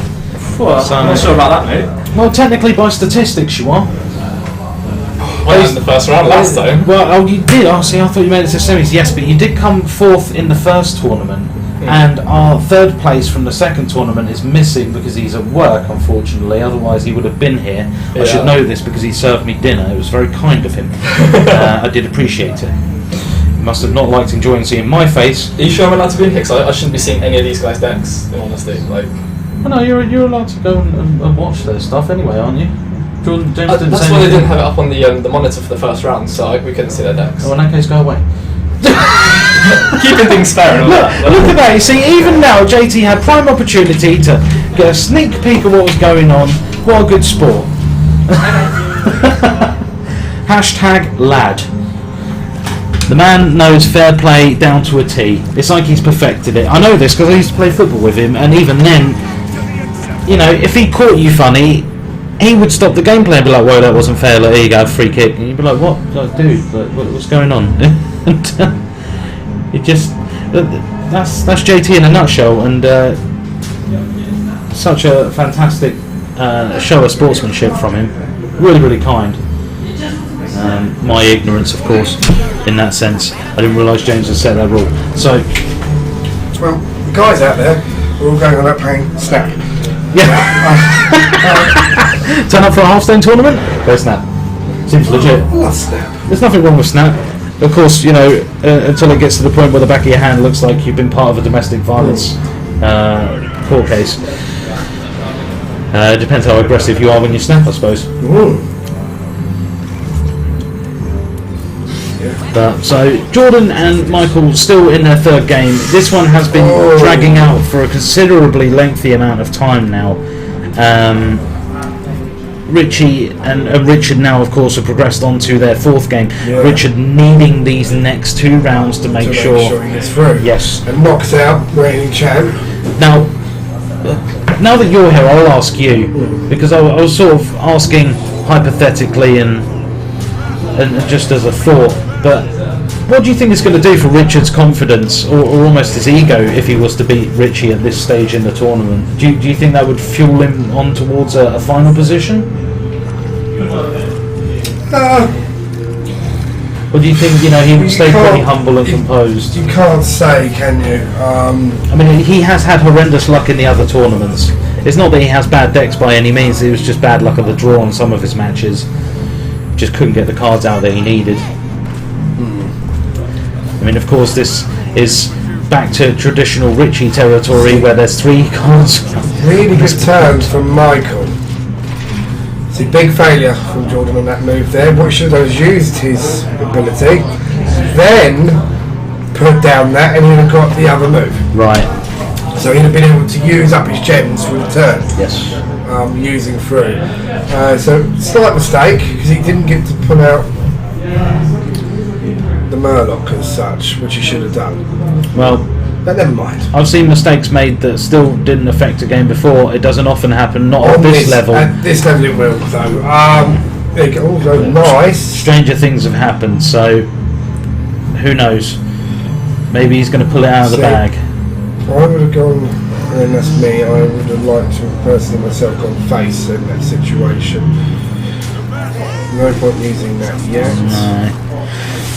Well, so, I'm not sure about that, mate. Well, technically, by statistics, you are. I was in the first round last time. Well, oh, you did. Oh, see, I thought you made it to semis. Yes, but you did come 4th in the first tournament, and our 3rd place from the second tournament is missing because he's at work, unfortunately. Otherwise, he would have been here. Yeah. I should know this because he served me dinner. It was very kind of him. I did appreciate it. He must have not liked enjoying seeing my face. Are you sure I'm allowed to be in here? Because I shouldn't be seeing any of these guys' decks, in honesty. Like. Well, no, you're allowed to go and watch their stuff anyway, aren't you? Jordan, James didn't that's say why they anything. didn't have it up on the monitor for the first round, so we couldn't see their decks. Oh, in that case, go away. Keeping things fair and all that. Look at that, you see, even now JT had prime opportunity to get a sneak peek of what was going on. What a good sport. Hashtag lad. The man knows fair play down to a T. It's like he's perfected it. I know this because I used to play football with him, and even then, you know, if he caught you funny, he would stop the gameplay and be like, "Whoa, that wasn't fair. Like, here you go, free kick." And you'd be like, "What, like, dude? Like, what's going on?" And it just—that's JT in a nutshell, and such a fantastic show of sportsmanship from him. Really, really kind. My ignorance, of course, in that sense. I didn't realise James had set that rule. So, well, the guys out there are all going on that playing Snap. Yeah. Turn up for a Hearthstone Tournament? Go Snap. Seems legit. Love Snap. There's nothing wrong with Snap. Of course, you know, until it gets to the point where the back of your hand looks like you've been part of a domestic violence court case. It depends how aggressive you are when you snap, I suppose. But, so Jordan and Michael still in their 3rd game. This one has been dragging out for a considerably lengthy amount of time now. Richie and Richard now, of course, have progressed on to their 4th game. Yeah. Richard needing these next 2 rounds to make sure he gets through. Yes. And knocks out reigning champ. Now that you're here, I'll ask you, because I was sort of asking hypothetically and just as a thought, but what do you think it's going to do for Richard's confidence or almost his ego if he was to beat Richie at this stage in the tournament? Do you think that would fuel him on towards a final position? Or do you think, you know, he would stay pretty humble and composed? You can't say, can you? I mean, he has had horrendous luck in the other tournaments. It's not that he has bad decks by any means, it was just bad luck of the draw on some of his matches. Just couldn't get the cards out that he needed. I mean, of course, this is back to traditional Richie territory where there's 3 cards. Really good turn from Michael. See, big failure from Jordan on that move there. What he should have done is used his ability, then put down that, and he'd have got the other move. Right. So he'd have been able to use up his gems for the turn. Yes. Using through. So slight mistake because he didn't get to pull out the Murloc as such, which he should have done. Well, but never mind. I've seen mistakes made that still didn't affect a game before. It doesn't often happen, not On at this level. At this level it will, though. There you go. Also nice. Stranger things have happened, so who knows? Maybe he's going to pull it out of the bag. I would have gone, and that's me, I would have liked to have personally myself gone face in that situation. No point using that yet. No.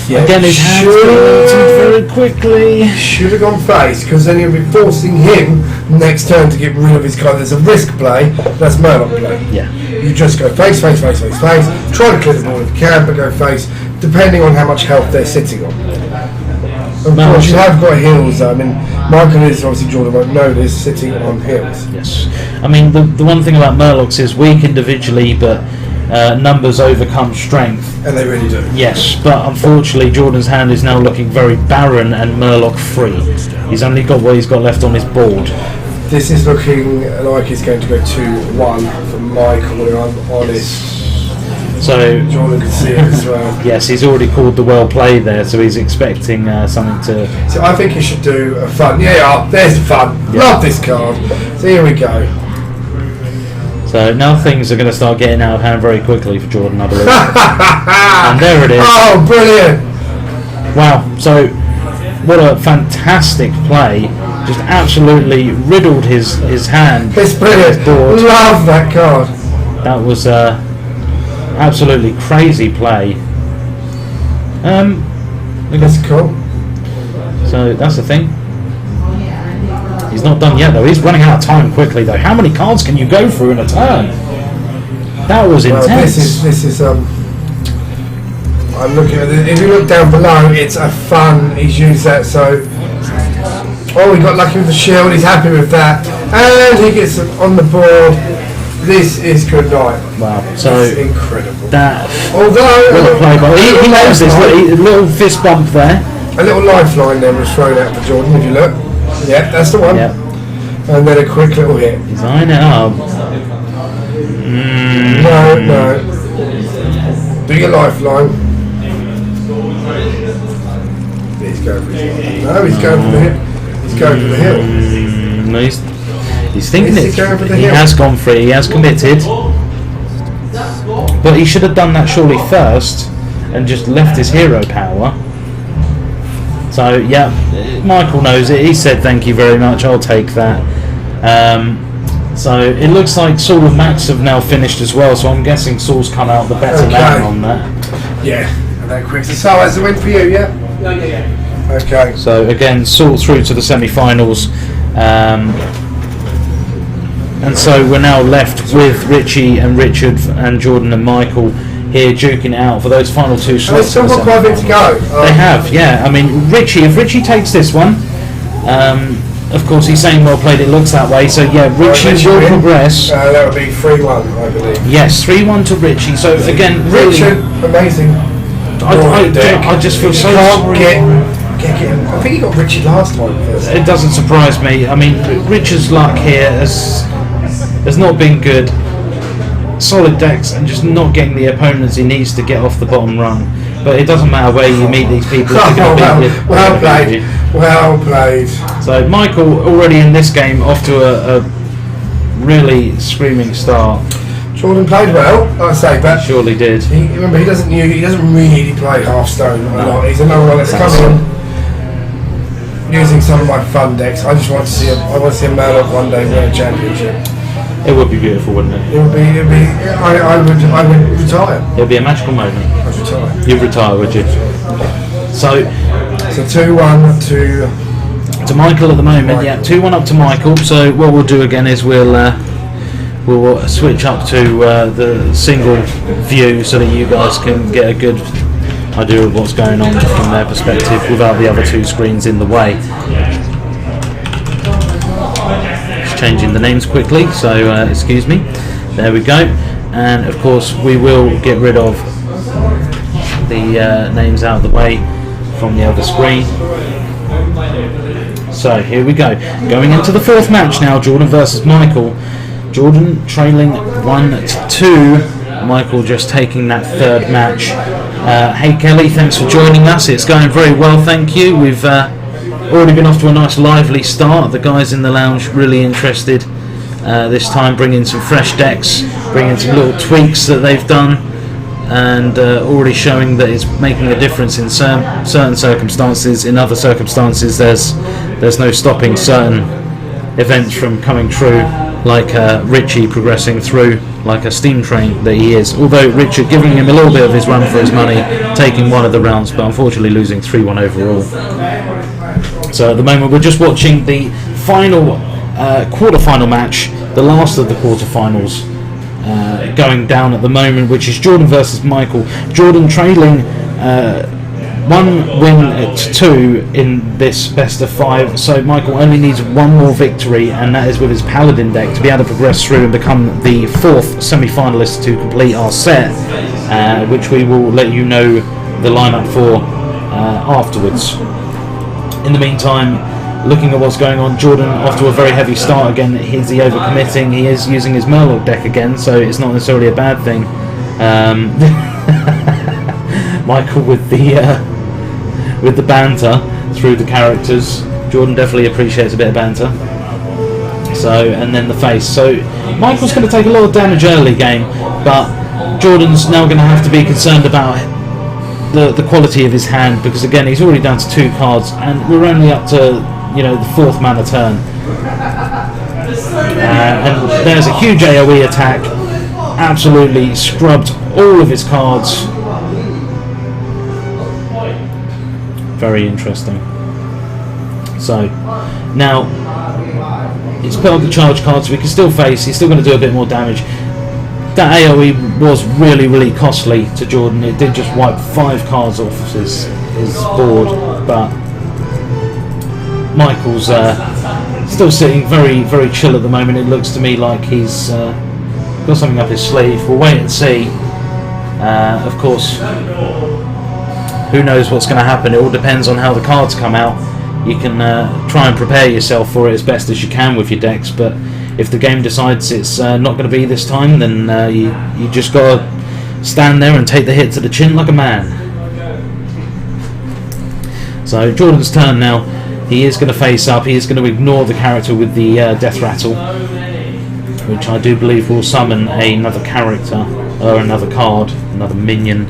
Yeah, again, his hands very quickly. Should have gone face, because then you'll be forcing him next turn to get rid of his card. There's a risk play, that's Murloc play. Yeah. You just go face, face, face, face, face. Try to clear the ball if you can, but go face, depending on how much health they're sitting on. Of course, you have got heals. I mean, Michael is obviously, Jordan won't know this, sitting on heals. Yes. I mean, the one thing about Murlocs is weak individually, but numbers overcome strength. And they really do. Yes, but unfortunately Jordan's hand is now looking very barren and Murloc free. He's only got what he's got left on his board. This is looking like it's going to go 2-1 for Michael, if I'm honest. So Jordan can see it as well. yes, he's already called the well play there, so he's expecting something to. So I think he should do a fun. Yeah, there's the fun. Yeah. Love this card. So here we go. So now things are going to start getting out of hand very quickly for Jordan, I believe. And there it is. Oh, brilliant! Wow. So what a fantastic play! Just absolutely riddled his hand. It's brilliant. Board. Love that card. That was absolutely crazy play. That's cool. So that's the thing. He's not done yet though. He's running out of time quickly though. How many cards can you go through in a turn? That was intense. Well, this is I'm looking at it. If you look down below, it's a fun. He's used that so. Oh, he got lucky with the shield. He's happy with that, and he gets on the board. This is good night. Wow. So it's incredible. That. Although What a play, but he knows this. A little fist bump there. A little lifeline then was thrown out for Jordan. If you look, yeah, that's the one. Yep. And then a quick little hit. He's eyeing it up. No. Do your lifeline. He's going for his No, he's going for the hit. He's going for the hill. No, he's thinking Is he going for the He hill? has gone for it. He has committed. But he should have done that surely first and just left his hero power. So yeah, Michael knows it. He said thank you very much. I'll take that. So it looks like Saul and Max have now finished as well. So I'm guessing Saul's come out the better man on that. Yeah, and that quick. So as a win for you, yeah? Yeah. Okay. So again, Saul through to the semi-finals. And so we're now left with Richie and Richard and Jordan and Michael here duking it out for those final two They've slots. still got quite a bit to go. They have, yeah. I mean, if Richie takes this one, of course he's saying well played, it looks that way. So yeah, Richie will progress. That would be 3-1, I believe. Yes, 3-1 to Richie. So again, really, Richard, amazing. I just feel so sorry. I think he got Richie last time. It doesn't surprise me. I mean, Richard's luck here has not been good. Solid decks and just not getting the opponents he needs to get off the bottom rung. But it doesn't matter where you meet these people. Well played. Well played. So Michael already in this game off to a really screaming start. Jordan played well, like I say, but surely did. Remember, he doesn't really play Hearthstone a lot. He's another one that's coming in using some of my fun decks. I just want to see I want to see a Murloc one day win a championship. It would be beautiful, wouldn't it? It would be. I would retire. It would be a magical moment. I'd retire. You'd retire, would you? So 2-1 to Michael at the moment. Yeah, 2-1 up to Michael. So what we'll do again is we'll switch up to the single view so that you guys can get a good idea of what's going on from their perspective without the other two screens in the way. Just changing the names quickly, so excuse me. There we go. And of course we will get rid of the names out of the way from the other screen. So here we go. Going into the fourth match now, Jordan versus Michael. Jordan trailing 1-2. Michael just taking that third match. Hey Kelly, thanks for joining us. It's going very well, thank you. We've already been off to a nice lively start. The guys in the lounge really interested this time, bringing some fresh decks, bringing some little tweaks that they've done, and already showing that it's making a difference in certain circumstances. In other circumstances, there's no stopping certain events from coming true, like Richie progressing through like a steam train that he is. Although Richard giving him a little bit of his run for his money, taking one of the rounds, but unfortunately losing 3-1 overall. So at the moment we're just watching the final quarter-final match, the last of the quarter-finals going down at the moment, which is Jordan versus Michael. Jordan trailing 1 win to 2 in this best of 5, so Michael only needs one more victory, and that is with his Paladin deck to be able to progress through and become the fourth semi-finalist to complete our set, which we will let you know the lineup for afterwards. In the meantime, looking at what's going on, Jordan off to a very heavy start again. Is he overcommitting? He is using his Murloc deck again, so it's not necessarily a bad thing. Michael with the banter through the characters. Jordan definitely appreciates a bit of banter. So, and then the face. So Michael's going to take a lot of damage early game, but Jordan's now going to have to be concerned about the quality of his hand, because again he's already down to 2 cards, and we're only up to the 4th mana turn. And there's a huge AoE attack. Absolutely scrubbed all of his cards. Very interesting. So now he's put up the charge cards, so we can still face. He's still going to do a bit more damage. That AoE was really, really costly to Jordan. It did just wipe 5 cards off his board, but Michael's still sitting very, very chill at the moment. It looks to me like he's got something up his sleeve. We'll wait and see. Of course, who knows what's going to happen. It all depends on how the cards come out. You can try and prepare yourself for it as best as you can with your decks, but if the game decides it's not going to be this time, then you just got to stand there and take the hit to the chin like a man. So Jordan's turn now. He is going to face up. He is going to ignore the character with the Death Rattle, which I do believe will summon another character, or another card, another minion.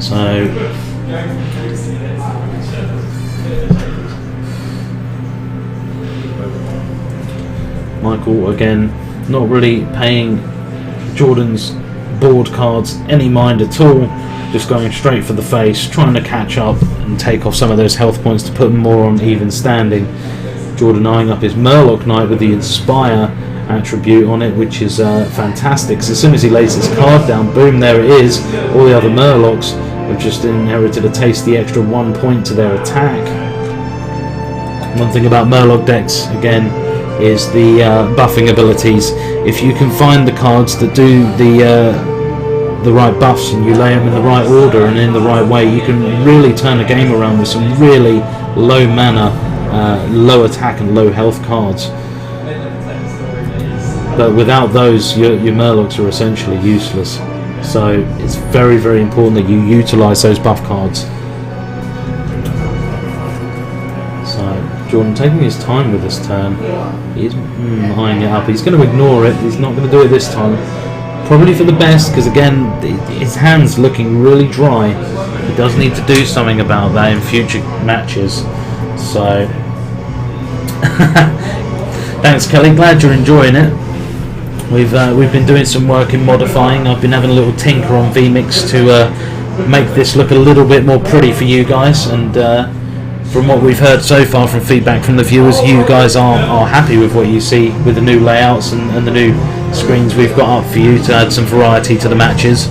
So Michael again not really paying Jordan's board cards any mind at all, just going straight for the face, trying to catch up and take off some of those health points to put them more on even standing. Jordan eyeing up his Murloc Knight with the Inspire attribute on it, which is fantastic. So as soon as he lays his card down, boom, there it is. All the other Murlocs have just inherited a tasty extra 1 point to their attack. One thing about Murloc decks, again, is the buffing abilities. If you can find the cards that do the right buffs and you lay them in the right order and in the right way, you can really turn a game around with some really low mana, low attack and low health cards. But without those, your Murlocs are essentially useless. So it's very, very important that you utilise those buff cards. So Jordan taking his time with this turn. He is eyeing it up. He's going to ignore it. He's not going to do it this time. Probably for the best, because again, his hand's looking really dry. He does need to do something about that in future matches. So thanks, Kelly. Glad you're enjoying it. We've been doing some work in modifying. I've been having a little tinker on vMix to make this look a little bit more pretty for you guys, and from what we've heard so far from feedback from the viewers, you guys are happy with what you see with the new layouts and the new screens we've got up for you to add some variety to the matches.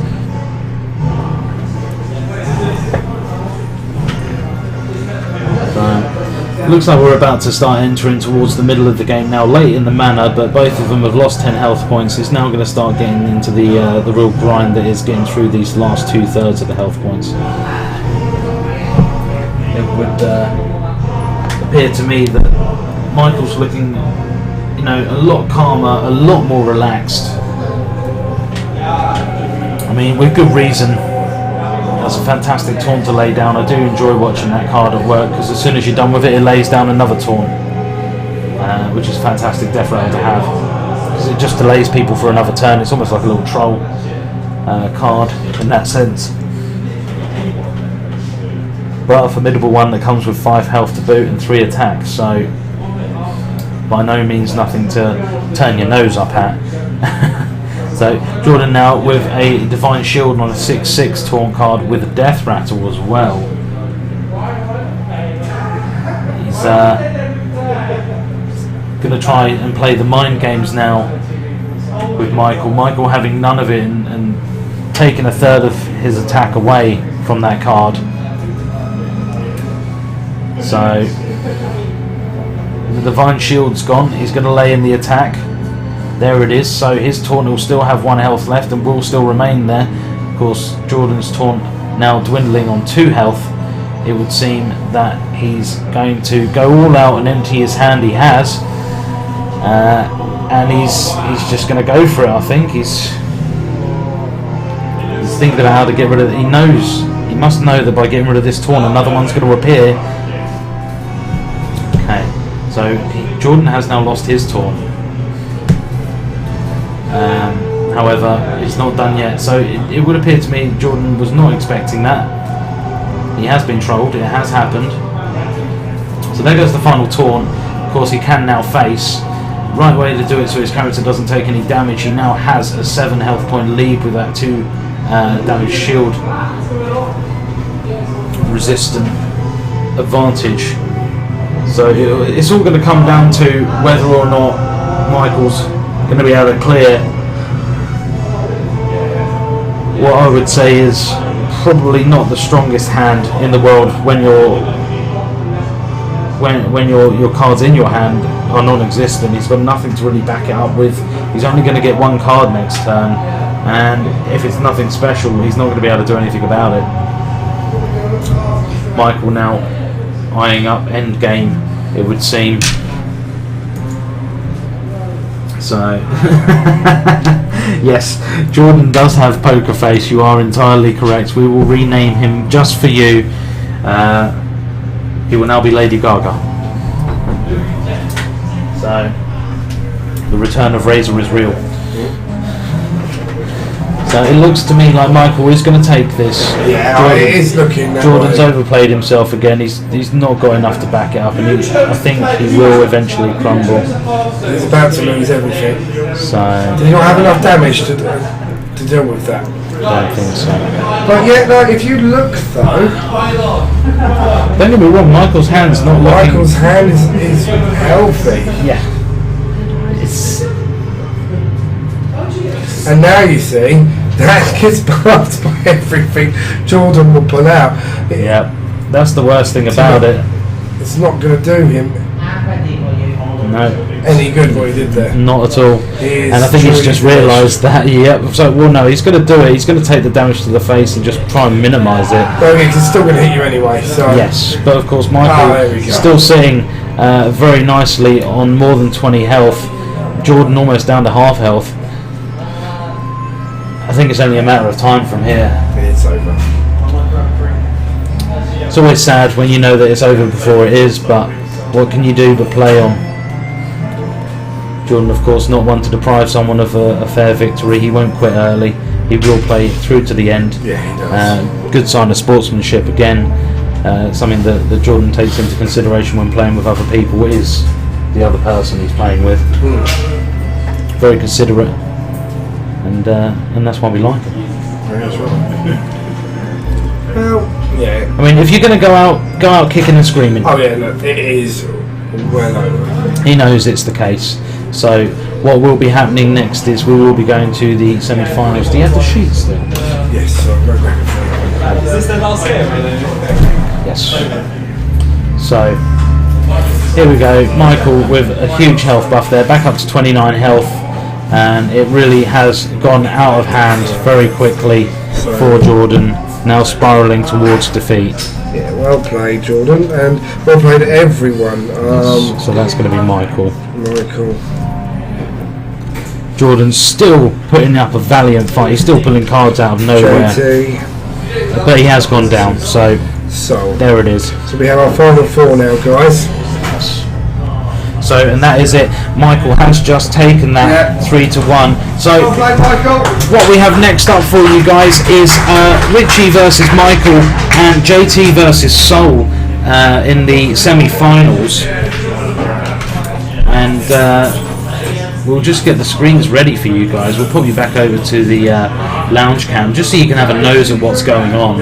Looks like we're about to start entering towards the middle of the game now, late in the manner, but both of them have lost 10 health points. It's now going to start getting into the real grind that is getting through these last 2/3 of the health points. It would appear to me that Michael's looking, a lot calmer, a lot more relaxed. I mean, with good reason. That's a fantastic taunt to lay down. I do enjoy watching that card at work, because as soon as you're done with it, it lays down another taunt, which is a fantastic death rattle to have, because it just delays people for another turn. It's almost like a little troll card in that sense, but a formidable one that comes with 5 health to boot and 3 attacks, so by no means nothing to turn your nose up at. So Jordan now with a Divine Shield on a 6/6 taunt card with a Death Rattle as well. He's going to try and play the mind games now with Michael. Michael having none of it and taking 1/3 of his attack away from that card. So the Divine Shield's gone. He's going to lay in the attack. There it is. So his taunt will still have 1 health left and will still remain there. Of course, Jordan's taunt now dwindling on 2 health it would seem that he's going to go all out and empty his hand. He has, and he's just going to go for it. I think he's thinking about how to get rid of it. He must know that by getting rid of this taunt, another one's going to appear. Okay, so Jordan has now lost his taunt. However, it's not done yet, so it would appear to me Jordan was not expecting that. He has been trolled, it has happened. So there goes the final taunt. Of course, he can now face. Right way to do it so his character doesn't take any damage. He now has a 7 health point lead with that 2 damage shield resistant advantage. So it's all going to come down to whether or not Michael's going to be able to clear what I would say is probably not the strongest hand in the world when your cards in your hand are non-existent. He's got nothing to really back it up with. He's only going to get 1 card next turn, and if it's nothing special, he's not going to be able to do anything about it. Michael now eyeing up end game, it would seem. So yes, Jordan does have poker face. You are entirely correct. We will rename him just for you. He will now be Lady Gaga. So the return of Razor is real. So it looks to me like Michael is going to take this. Yeah, it is looking that Jordan's way. overplayed himself again. He's not got enough to back it up, and I think he will eventually crumble. He's about to lose everything. So did he not have enough damage to deal with that? I don't think so. But yeah, no, if you look though, don't get me wrong, Michael's hand's not looking. Michael's hand is healthy. Yeah. It's. And now you see, that gets blocked by everything Jordan will pull out. Yeah, that's the worst thing about it. It's not going to do him any good what he did there. Not at all. And I think he's just realised that. Yep. So well, no, he's going to do it. He's going to take the damage to the face and just try and minimise it. Well, he's still going to hit you anyway. So yes, but of course Michael still sitting very nicely on more than 20 health. Jordan almost down to half health. I think it's only a matter of time from here. It's over. It's always sad when you know that it's over before it is, but what can you do but play on? Jordan, of course, not one to deprive someone of a fair victory. He won't quit early. He will play through to the end. Yeah, he does. Good sign of sportsmanship again. Something that Jordan takes into consideration when playing with other people is the other person he's playing with. Very considerate. And that's why we like him. Well, yeah. I mean, if you're going to go out kicking and screaming. Oh yeah, look, it is well over. He knows it's the case. So what will be happening next is we will be going to the semi-finals. Do you have the sheets there? Yes, I'll go back and Is this the last game? Yes. So here we go. Michael with a huge health buff there, back up to 29 health. And it really has gone out of hand very quickly for Jordan, now spiralling towards defeat. Yeah, well played, Jordan, and well played, everyone. So that's going to be Michael. Michael. Jordan's still putting up a valiant fight. He's still pulling cards out of nowhere. JT. But he has gone down, so there it is. So we have our final 4 now, guys. So, and that is it. Michael has just taken that 3-1. So, what we have next up for you guys is Richie versus Michael and JT versus Soul in the semi-finals. And we'll just get the screens ready for you guys. We'll put you back over to the lounge cam just so you can have a nose at what's going on.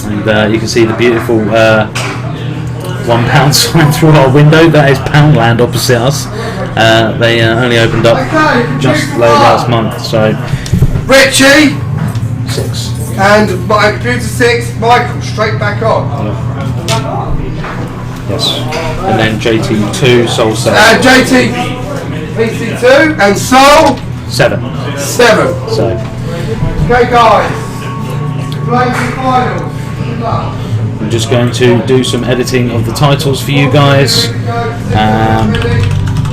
And you can see the beautiful £1 sign through our window. That is Poundland opposite us. They only opened up just late last month. So Richie 6 and my computer 6. Michael straight back on. Yes. And then JT 2, Soul 7. JT PC 2 and Soul 7. So okay, guys, playing the finals. I'm just going to do some editing of the titles for you guys.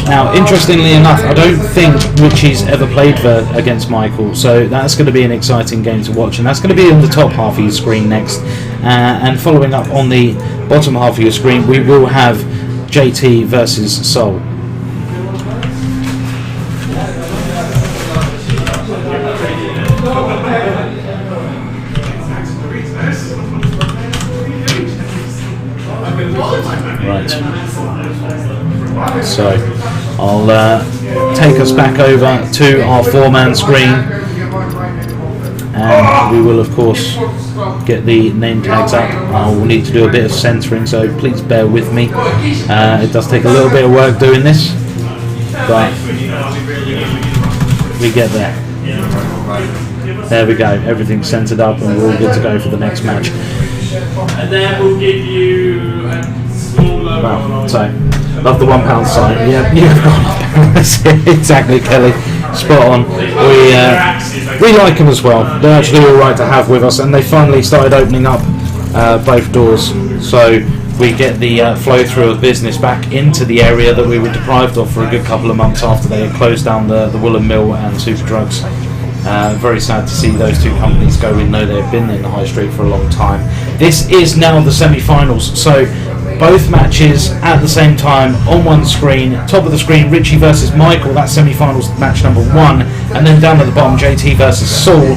Now, interestingly enough, I don't think Richie's ever played against Michael, so that's going to be an exciting game to watch, and that's going to be on the top half of your screen next. And following up on the bottom half of your screen, we will have JT versus Soul. Right. So I'll take us back over to our 4-man screen, and we will of course get the name tags up. I will need to do a bit of censoring, so please bear with me. It does take a little bit of work doing this, but we get there. There we go, everything's centered up and we're all good to go for the next match. And then we'll give you a small logo. Wow, so love the £1 sign. Yeah, you've got exactly, Kelly. Spot on. We like them as well. They're actually all right to have with us, and they finally started opening up both doors, so we get the flow through of business back into the area that we were deprived of for a good couple of months after they had closed down the Woolen Mill and Super Drugs. Very sad to see those two companies go, even though they've been in the high street for a long time. This is now the semi-finals, so both matches at the same time on one screen. Top of the screen, Richie versus Michael, that's semi-finals match number 1, and then down at the bottom, JT versus Saul.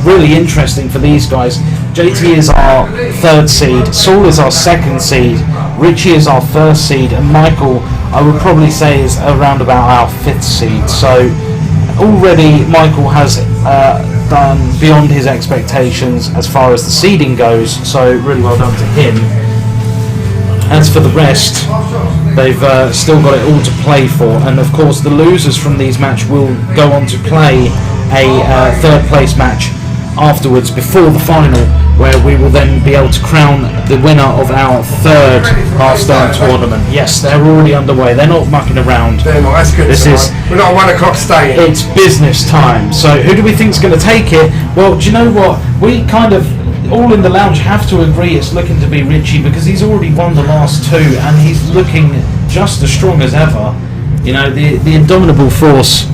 Really interesting for these guys. JT is our 3rd seed, Saul is our 2nd seed, Richie is our 1st seed, and Michael, I would probably say, is around about our 5th seed. So already Michael has done beyond his expectations as far as the seeding goes, so really well done to him. As for the rest, they've still got it all to play for, and of course the losers from these matches will go on to play a 3rd place match afterwards before the final, where we will then be able to crown the winner of our 3rd Hearthstone Tournament. Yes, they're already underway. They're not mucking around. They're not. That's good. We're not 1 o'clock staying. It's business time. So who do we think's going to take it? Well, do you know what? We kind of all in the lounge have to agree it's looking to be Richie, because he's already won the last 2 and he's looking just as strong as ever. You know, the indomitable force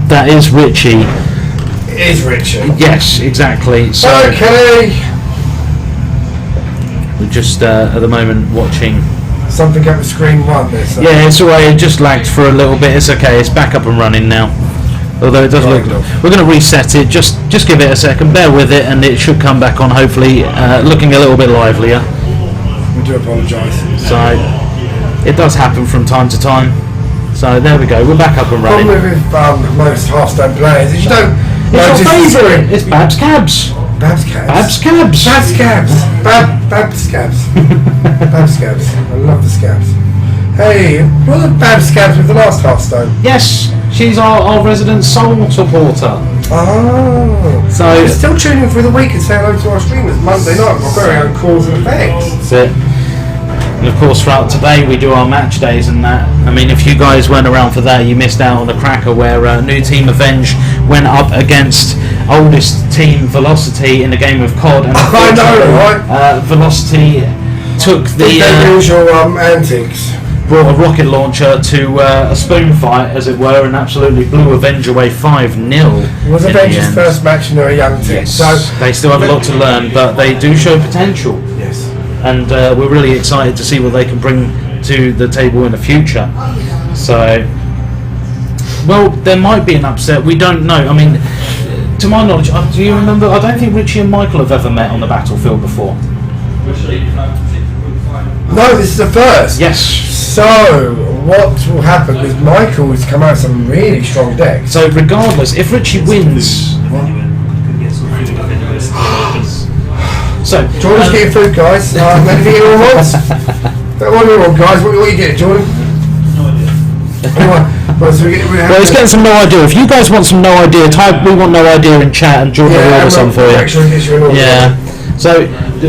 that is Richie. Is Richie. Yes, exactly. So okay. We're just at the moment watching. Something up the screen 1 there. So. Yeah, it's alright. It just lagged for a little bit. It's okay. It's back up and running now. Although it does look. We're going to reset it. Just give it a second. Bear with it, and it should come back on. Hopefully, looking a little bit livelier. We do apologise. So it does happen from time to time. So there we go. We're back up and running. The problem with most Hearthstone players is you don't. It's your favourite. It's Babs Cabs. Babs Cabs. Babs Cabs. Babs Cabs. Babs Cabs. Babs Cabs. I love the Scabs. Hey, what are Babs Scabs with the last Hearthstone? Yes, she's our resident soul supporter. Oh. So you're still tuning through the week and say hello to our streamers Monday night. We're very own cause and effects. That's it. And of course, throughout today we do our match days and that. I mean, if you guys weren't around for that, you missed out on the cracker where new team Avenge went up against oldest team Velocity in a game of COD. And I know, right? Velocity took the usual antics. Brought a rocket launcher to a spoon fight, as it were, and absolutely blew Avenge away 5-0. It was Avenge's first match and they're a young team. Yes. So they still have a lot to learn, but they do show potential. Yes. And we're really excited to see what they can bring to the table in the future. So, well, there might be an upset. We don't know. I mean, to my knowledge, do you remember? I don't think Richie and Michael have ever met on the battlefield before. No, this is the first. Yes. So, what will happen is Michael has come out with some really strong decks. So, regardless, if Richie wins. So, Jordan's getting food, guys. Anything anyone wants? What do you want, guys? What are you getting, Jordan? No idea. Well, it's getting some no idea. If you guys want some no idea, type "we want no idea" in chat, and Jordan will order some for you. Yeah. So,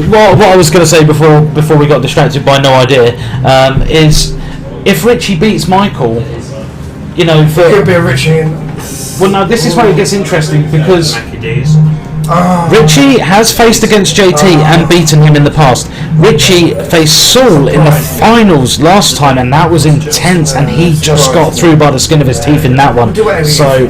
what I was going to say before we got distracted by no idea is, if Richie beats Michael, you know, it could be a Richie. Well, no, this is where it gets interesting, because Richie has faced against JT and beaten him in the past. Richie faced Saul in the finals last time, and that was intense, and he just got through by the skin of his teeth in that one. So,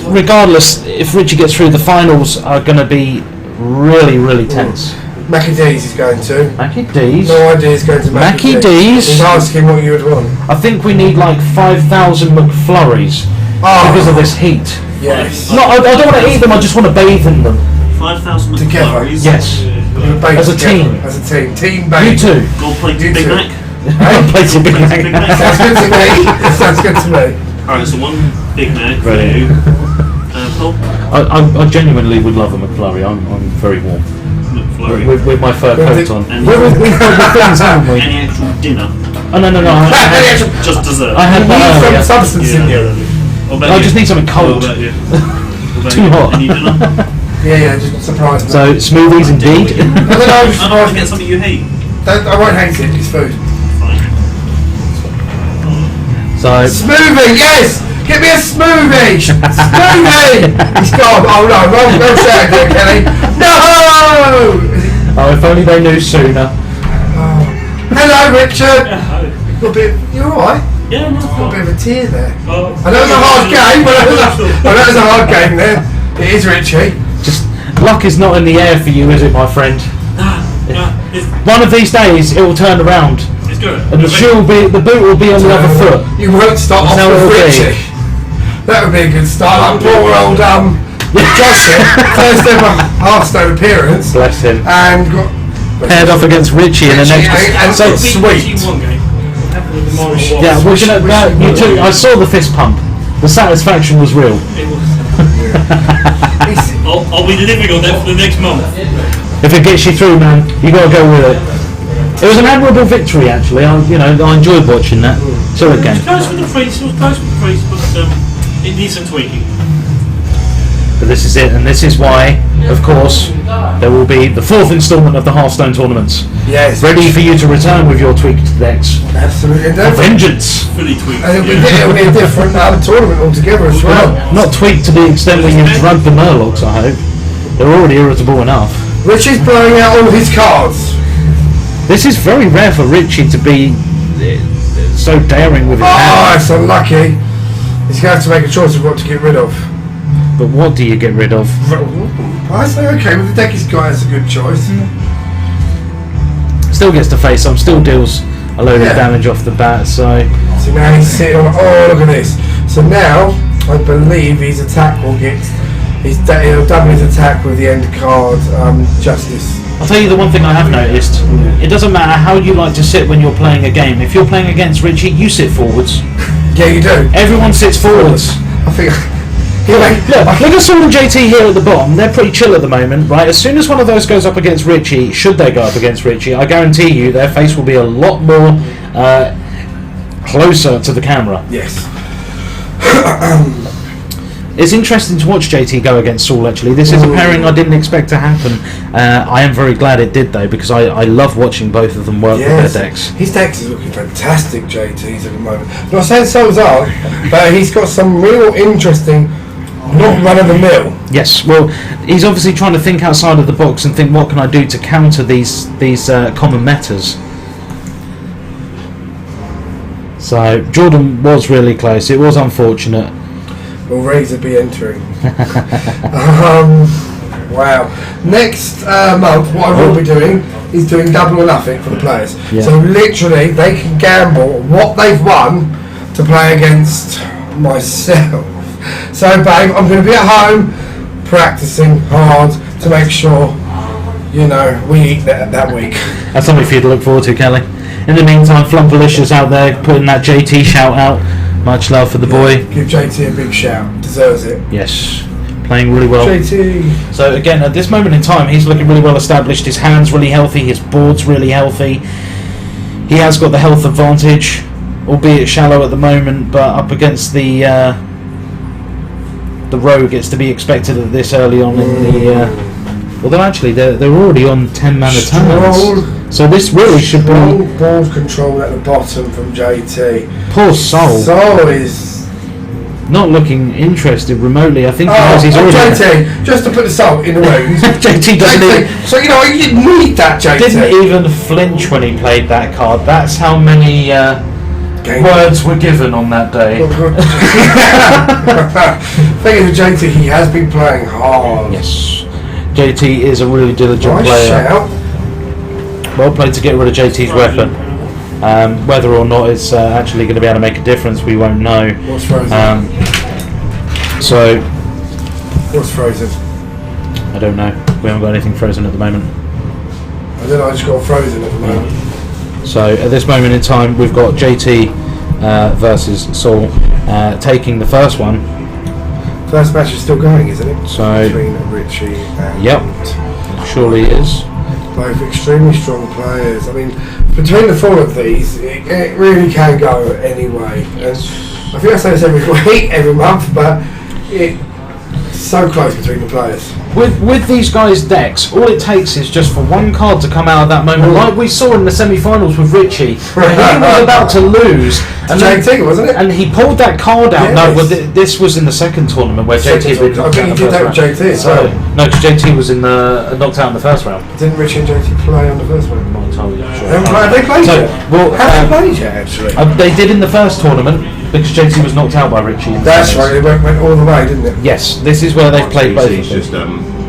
regardless, if Richie gets through, the finals are going to be really, really tense. Mackie D's is going to. Mackie D's? No idea he's going to Mackie D's. He's asking what you would want. I think we need like 5,000 McFlurries because of this heat. Yes. No, I don't want to eat them, I just want to bathe in them. 5,000 Together? McFlurries. Yes. As a team. As a team. Team bake. You too. Gold plated Big Mac. Plates of Big Mac. Sounds good to me. Sounds good to me. Alright, so one Big Mac for Right. you. Paul? I genuinely would love a McFlurry. I'm very warm. McFlurry. With my fur coat on. And We've things, haven't we? any actual dinner? Oh no. Just dessert. I had You need earlier. some substance in you. What about I you? just need something cold. What about you? What about Too you? hot. Any dinner? Yeah, just surprise me. So smoothies indeed. I don't know, I don't want to get something you hate. I won't hate it, it's food. Fine. So Smoothie, yes! Get me a smoothie! Smoothie! He's gone. Oh no, don't shout there, Kelly. No! if only they knew sooner. Hello, Richard. Hello. Got a bit, you alright? Yeah, no, Got a bit of a tear there. Oh. I know it's a hard game, but I know it's a hard game there. It is Richie. Just luck is not in the air for you, is it, my friend? One of these days it will turn around, It's good. and the boot will be on the other foot. You won't start off That's how with it will be. Richie. That would be a good start. Like poor old Josh here, first ever Hearthstone appearance, Bless him. and got Paired off against Richie in the Richie, next. and So sweet. yeah, we're gonna. You two, I saw the fist pump. The satisfaction was real. I'll be living on that for the next month. If it gets you through, man, you got to go with it. It was an admirable victory, actually. I enjoyed watching that. So again. It was close with the freeze, but it needs some tweaking. But this is it, and this is why, of course, there will be the 4th instalment of the Hearthstone tournaments. Yes. Ready for you to return with your tweaked decks. Absolutely. A vengeance! Fully tweaked. And it'll be a different tournament altogether as well. Not tweaked to the extent where you've drugged the Murlocs, I hope. They're already irritable enough. Richie's blowing out all his cards. This is very rare for Richie to be so daring with his Oh, hand. it's unlucky. He's going to have to make a choice of what to get rid of. But what do you get rid of? I say okay, with the deck he's got, that's a good choice. Still gets to face some, still deals a load of damage off the bat, so... So now he's sitting on, oh look at this. So now, I believe his attack will get, he'll double his attack with the end card, Justice. I'll tell you the one thing I have noticed. It doesn't matter how you like to sit when you're playing a game. If you're playing against Richie, you sit forwards. Yeah, you do. Everyone sits forwards. I think... Look at Saul and JT here at the bottom. They're pretty chill at the moment, right? As soon as one of those goes up against Richie, should they go up against Richie, I guarantee you their face will be a lot more closer to the camera. Yes. It's interesting to watch JT go against Saul, actually. This is a pairing I didn't expect to happen. I am very glad it did, though, because I love watching both of them work with their decks. His decks is looking fantastic, JT's at the moment. I'm not saying so's ours, but he's got some real interesting, not run-of-the-mill. Yes, well, he's obviously trying to think outside of the box and think, what can I do to counter these common metas? So, Jordan was really close. It was unfortunate. Will Razor be entering? Wow. Next month, what I will be doing is doing double or nothing for the players. Yeah. So literally, they can gamble what they've won to play against myself. So, babe, I'm going to be at home practicing hard to make sure, we eat that week. That's something for you to look forward to, Kelly. In the meantime, Flumperlicious out there putting that JT shout out. Much love for the boy. Give JT a big shout. Deserves it. Yes. Playing really well. JT. So again, at this moment in time, he's looking really well established. His hand's really healthy. His board's really healthy. He has got the health advantage, albeit shallow at the moment, but up against the rogue, it's to be expected at this early on in the... although actually, they're already on 10 mana turns. So this really should be... Ball control at the bottom from JT. Poor Soul. Soul is... not looking interested remotely. I think because he's already... JT, just to put the salt in the wounds. JT doesn't even... So, you know, you didn't need that, JT. Didn't even flinch when he played that card. That's how many words were given on that day. Thing is with JT, he has been playing hard. Yes. JT is a really diligent player. Shout. Well played to get rid of JT's weapon. Whether or not it's actually going to be able to make a difference, we won't know. What's frozen? What's frozen? I don't know. We haven't got anything frozen at the moment. I don't know, I just got frozen at the moment. So at this moment in time, we've got JT versus Saul taking the first one. First match is still going, isn't it? So between Richie and... Yep, surely is. Both extremely strong players. I mean, between the four of these, it really can go any way. And I think I say this every week, every month, but it's so close between the players. With these guys' decks, all it takes is just for one card to come out at that moment, like we saw in the semi-finals with Richie. He was about to lose, and JT, wasn't it? And he pulled that card out. Yes. No, well, this was in the second tournament where JT had been knocked out in the first round. I think he did that with JT as well. No, because JT was knocked out in the first round. Didn't Richie and JT play on the first one? I'm not entirely sure. Have they played yet? Well, have they played yet, actually? They did in the first tournament because JT was knocked out by Richie. That's right, it went all the way, didn't it? Yes, this is where they've played both of them. He's just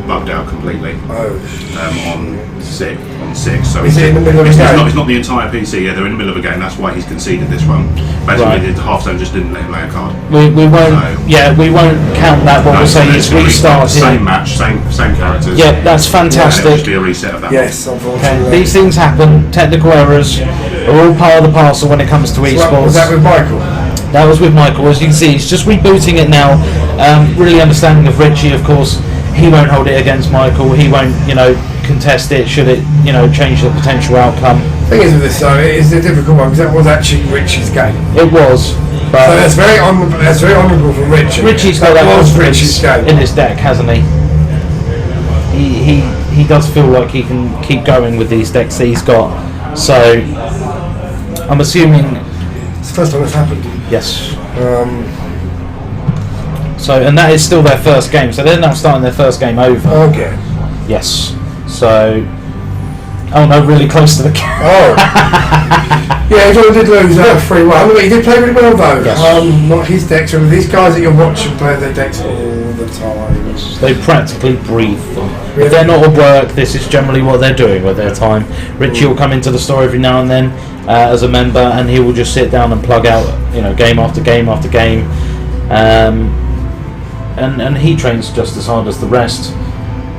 bugged out completely on 6. So is it in the middle of a game? It's not the entire PC. Yeah, they're in the middle of a game. That's why he's conceded this one. Basically, the Hearthstone just didn't let him lay a card. We won't. We won't count that. What we'll say is restart. Same match, same characters. Yeah, that's fantastic. Yeah, just be a reset of that. Yes, unfortunately. These things happen. Technical errors are all part of the parcel when it comes to esports. Was that with Michael? That was with Michael. As you can see, he's just rebooting it now. Really understanding of Richie, of course. He won't hold it against Michael. He won't, contest it should it, change the potential outcome. The thing is with this, though, it is a difficult one because that was actually Richie's game. It was. But so that's very honourable for Richie. Richie's got that was Richie's game in his deck, hasn't he? He does feel like he can keep going with these decks that he's got. So I'm assuming it's the first time it's happened. Yes. And that is still their first game, so they're now starting their first game over. Okay. Yes. So. Oh no, really close to the game. Oh. Yeah, John did lose 3-1, but he did play really well though. Yes. Not his decks, but these guys that you're watching play their decks all the time. They practically breathe them. If they're not at work, this is generally what they're doing with their time. Richie will come into the store every now and then as a member, and he will just sit down and plug out, game after game after game. And he trains just as hard as the rest.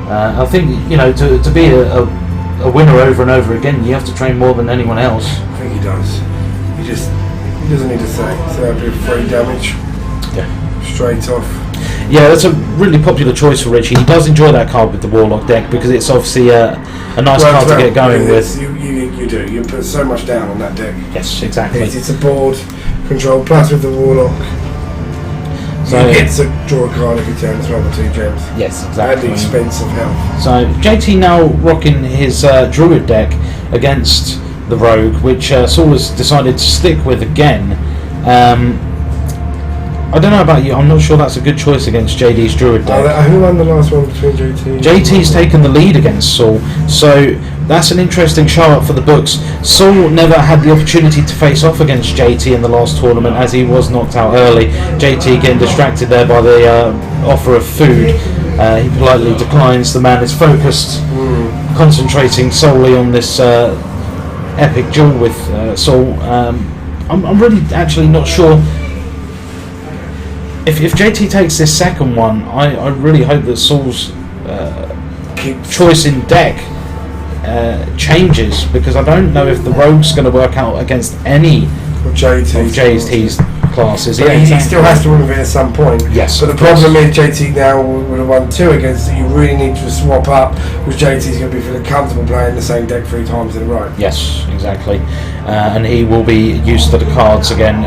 I think to be a winner over and over again, you have to train more than anyone else. I think he does. He doesn't need to say. So that'd be 3 damage. Yeah. Straight off. Yeah, that's a really popular choice for Richie. He does enjoy that card with the Warlock deck because it's obviously a nice card to get going with. You do. You put so much down on that deck. Yes, exactly. It's a board control plus with the Warlock. So he gets to draw a card every turn as well with 2 gems. Yes, exactly. At the expense of health. So JT now rocking his Druid deck against the Rogue, which Saul has decided to stick with again. I don't know about you, I'm not sure that's a good choice against JD's Druid deck. Who won the last one between JT and JT's taken the lead against Saul, so that's an interesting show up for the books. Saul never had the opportunity to face off against JT in the last tournament as he was knocked out early. JT getting distracted there by the offer of food. He politely declines. The man is focused, concentrating solely on this epic duel with Saul. I'm really actually not sure. If JT takes this second one, I really hope that Saul's choice in deck changes, because I don't know if the Rogue's going to work out against any of JT's classes. But he still has to win with it at some point. Yes. But the problem is JT now would have won 2 against it. You really need to swap up, which JT's going to be feeling comfortable playing the same deck 3 times in a row. Yes, exactly. And he will be used to the cards again.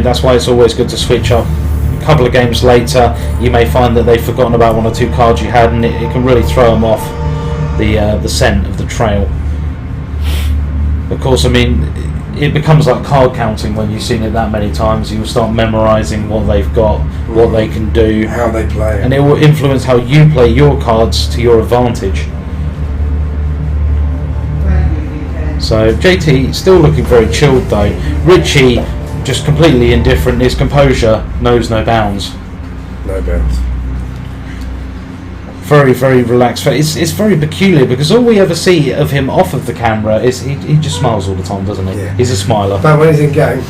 That's why it's always good to switch up. A couple of games later, you may find that they've forgotten about 1 or 2 cards you had, and it can really throw them off the scent of the trail. Of course, I mean, it becomes like card counting when you've seen it that many times. You'll start memorising what they've got, what they can do, how they play, and it will influence how you play your cards to your advantage. So JT still looking very chilled though. Richie just completely indifferent. His composure knows no bounds. No bounds. Very, very relaxed. It's very peculiar because all we ever see of him off of the camera is he just smiles all the time, doesn't he? Yeah. He's a smiler. But when he's in game,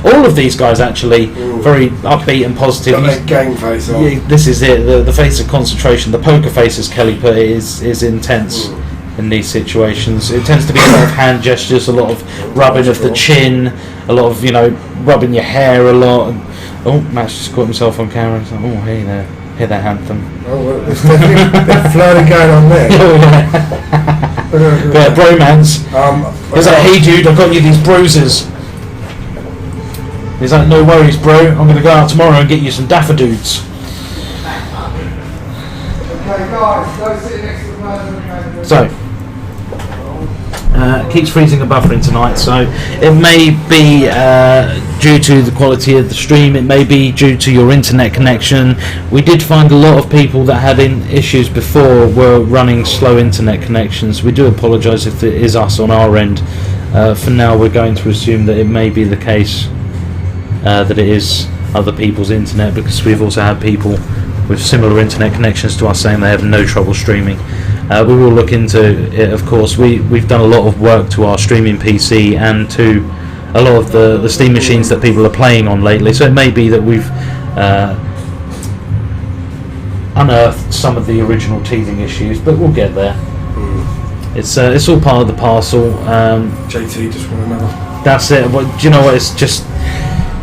all of these guys actually very upbeat and positive. got that game face on. Yeah, this is it. The face of concentration, the poker face, as Kelly put it, is intense in these situations. It tends to be a lot of hand gestures, a lot of rubbing of the chin, a lot of rubbing your hair a lot. And, Matt's just caught himself on camera. He's like, oh, hey there. Hear that anthem. Oh, well, there's definitely a bit of flirting going on there. Bit of bromance. He's like, hey dude, I've got you these bruises. He's like, no worries bro, I'm going to go out tomorrow and get you some daffodoods. Okay guys, go sit next to the person. So, keeps freezing and buffering tonight, so it may be due to the quality of the stream, it may be due to your internet connection. We did find a lot of people that had issues before were running slow internet connections. We do apologise if it is us on our end. For now we're going to assume that it may be the case that it is other people's internet, because we've also had people with similar internet connections to us saying they have no trouble streaming. We will look into it, of course. We've done a lot of work to our streaming PC and to a lot of the Steam machines that people are playing on lately, so it may be that we've unearthed some of the original teething issues, but we'll get there. It's all part of the parcel. JT just want another. That's it. But do you know what? It's just,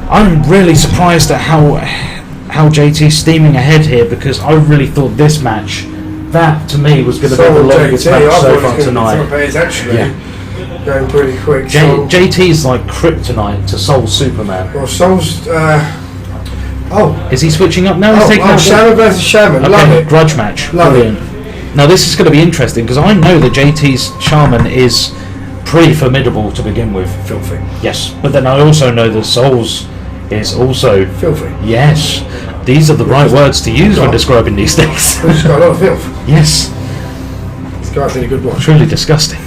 I'm really surprised at how JT's steaming ahead here, because I really thought this match, that to me was going to be the longest match so far tonight. It's actually going pretty quick. JT's like kryptonite to Soul Superman. Well, Soul's. Is he switching up now? He's taking out Shaman versus Shaman. Okay, Love it. grudge match. Love Brilliant. Now this is going to be interesting because I know that JT's Shaman is pretty formidable to begin with. Filthy. Yes, but then I also know that Soul's is also filthy. Yes, these are the right words to use when describing these things. He's got a lot of filth. Yes. This guy's really good watch. Truly disgusting.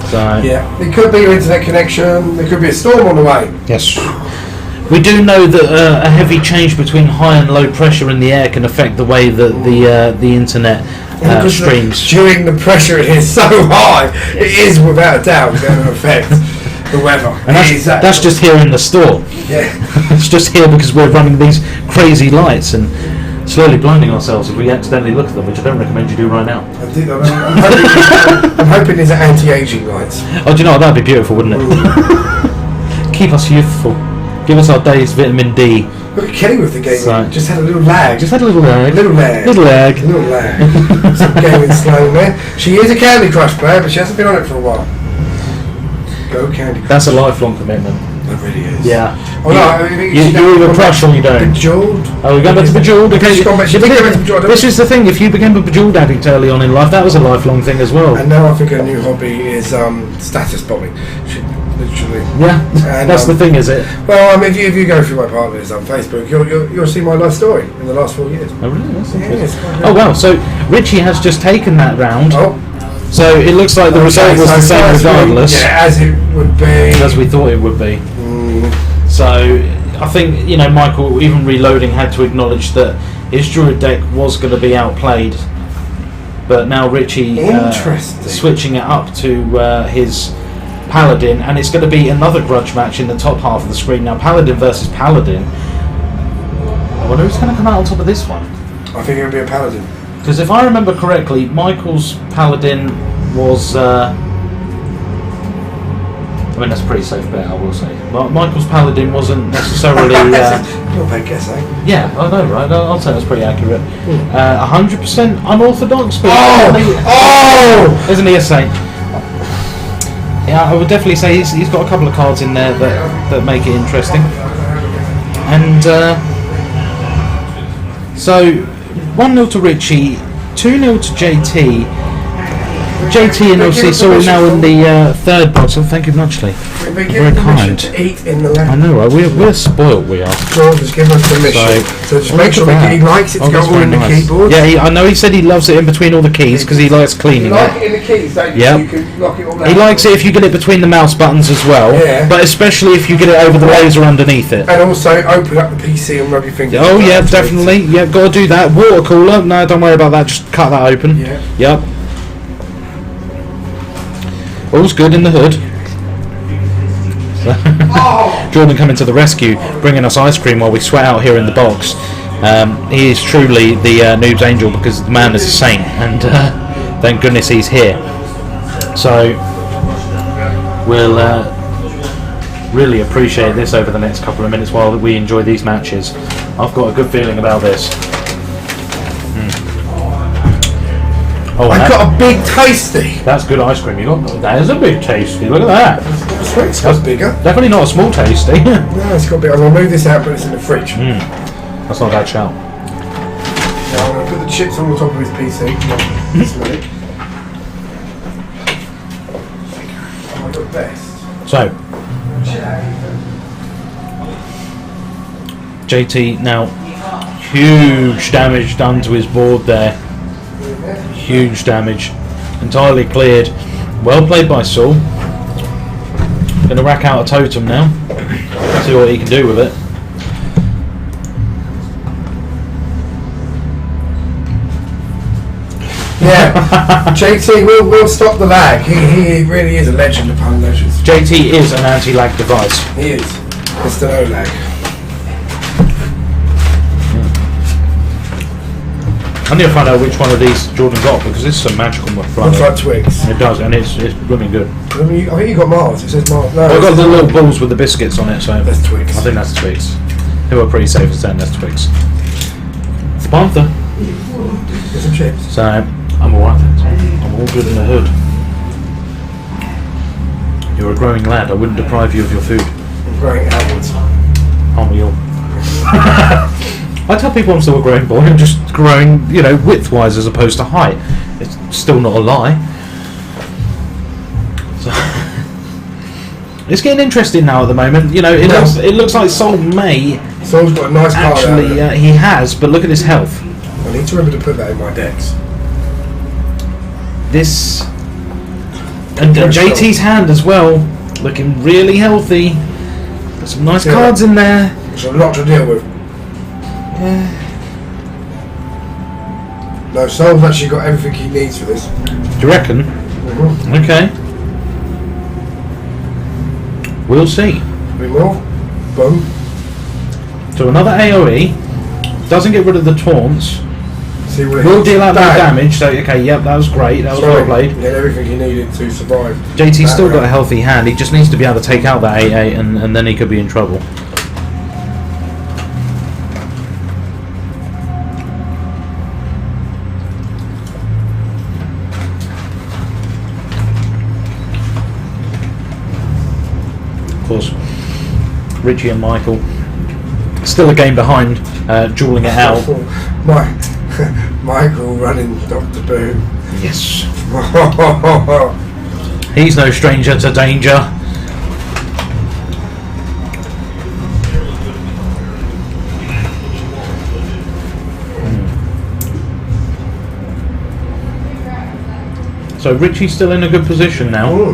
So, yeah, it could be your internet connection. There could be a storm on the way. Yes. We do know that a heavy change between high and low pressure in the air can affect the way that the internet streams. During the pressure it is so high, it is without a doubt going to affect the weather. And that's just here in the store. Yeah. It's just here because we're running these crazy lights and slowly blinding ourselves if we accidentally look at them, which I don't recommend you do right now. I'm hoping these are anti-aging lights. Oh, do you know what? That'd be beautiful, wouldn't it? Keep us youthful. Give us our day's vitamin D. Look at Kelly with the game. So, just had a little lag. Little lag. Some gaming slow there. She is a Candy Crush player, but she hasn't been on it for a while. Go Candy Crush. That's a lifelong commitment. It really is. Yeah. Oh, no, you either crush or you don't. Bejeweled. Oh, we go back to Bejeweled. Okay. This is the thing. If you became a Bejeweled addict early on in life, that was a lifelong thing as well. And now I think her new hobby is status bombing. Literally. Yeah. And, that's the thing, is it? Well, if you go through my partners on Facebook, you'll see my life story in the last 4 years. Oh, really? That's interesting. Oh, wow. So Richie has just taken that round. Oh. So it looks like the result was the same regardless. Yeah, as it would be. As we thought it would be. So I think, Michael, even reloading, had to acknowledge that his Druid deck was going to be outplayed. But now Richie switching it up to his Paladin, and it's going to be another grudge match in the top half of the screen. Now Paladin versus Paladin. I wonder who's going to come out on top of this one. I think it would be a Paladin. Because if I remember correctly, Michael's Paladin was... that's a pretty safe bet, I will say. But Michael's Paladin wasn't necessarily... Your bet guess, eh? Yeah, I know, right? I'll say that's pretty accurate. 100% unorthodox, but isn't he a saint? Yeah, I would definitely say he's got a couple of cards in there that make it interesting. And so 1-0 to Richie, 2-0 to JT. JT and obviously Saul now in the third box. Oh, thank you muchly. We've been Very given permission kind. to eat in the I left. know, right? We're spoiled. We are. George has given us permission. So just make sure he likes it to go that's all very in the nice. keyboard. Yeah, I know he said he loves it in between all the keys because he likes You cleaning like it. it in the keys, don't you? Yep. You can lock it all He down. likes it if you get it between the mouse buttons as well, Yeah. but especially if you get it over the laser underneath it. And also open up the PC and rub your fingers. Oh yeah, Afterwards. definitely. Yeah, got to do that. Water cooler. No, don't worry about that. Just cut that open. Yeah. Yep. All's good in the hood. Jordan coming to the rescue, bringing us ice cream while we sweat out here in the box. He is truly the noob's angel because the man is a saint, and thank goodness he's here. So we'll really appreciate this over the next couple of minutes while we enjoy these matches. I've got a good feeling about this. Oh, I got a big tasty. that's good ice cream you got. That is a big tasty. Look at that. The sweet's got bigger. Definitely not a small tasty. No, it's got big. I'm going to move this out, but it's in the fridge. That's not a bad shout. Now I'm going to put the chips on the top of his PC. Smell it. Oh, the best. So, JT now, huge damage done to his board there. Huge damage. Entirely cleared. Well played by Saul. Going to rack out a totem now. See what he can do with it. Yeah, JT, we'll stop the lag. He really is a legend upon legends. JT is an anti-lag device. He is. Mr. No lag. I need to find out which one of these Jordan got because this is some magical fun. Looks like twigs. It does, and it's running good. I think you got Mars. It says Mars. No, I've got it the says- little balls with the biscuits on it, so That's twigs. I think that's Twigs. Who are pretty safe as saying that's Twigs. It's Panther. Get some chips. So I'm alright. I'm all good in the hood. You're a growing lad. I wouldn't deprive you of your food. I'm growing outwards. Aren't we all? I tell people I'm still a growing boy. I'm just growing, width-wise as opposed to height. It's still not a lie. So it's getting interesting now at the moment. It looks like Sol may. Sol's got a nice card Actually, out there. he has, but look at his health. I need to remember to put that in my decks. This and JT's hand as well, looking really healthy. Got some nice cards in there. There's a lot to deal with. No, Sol's actually got everything he needs for this. Do you reckon? Mm-hmm. Okay. We'll see. Bit more. Boom. So another AoE. Doesn't get rid of the taunts. See what it Will hits. deal out more Bang. damage. So okay, yep, that was great. That was well played. He had everything he needed to survive. JT's still got a round. healthy hand. He just needs to be able to take out that AA, and then he could be in trouble. Of course, Richie and Michael still a game behind, dueling it out. Michael running Dr. Boom. Yes. He's no stranger to danger. So Richie's still in a good position now,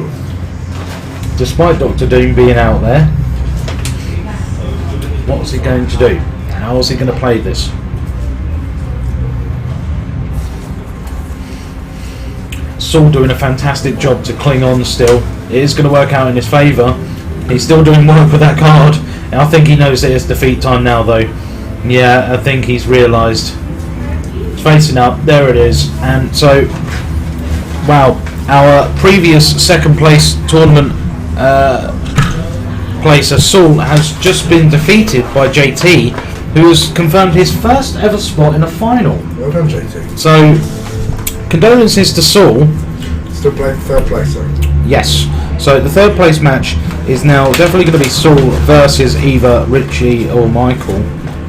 despite Dr. Doom being out there. What's he going to do? How is he going to play this? Saul doing a fantastic job to cling on still. It is going to work out in his favour. He's still doing work with that card. And I think he knows that it's defeat time now though. Yeah, I think he's realised. He's facing up. There it is. And so, wow, our previous second place tournament placer Saul has just been defeated by JT, who has confirmed his first ever spot in a final. Well done, JT. So, condolences to Saul. Still playing third place, sorry. Yes. So the third place match is now definitely going to be Saul versus either Richie or Michael.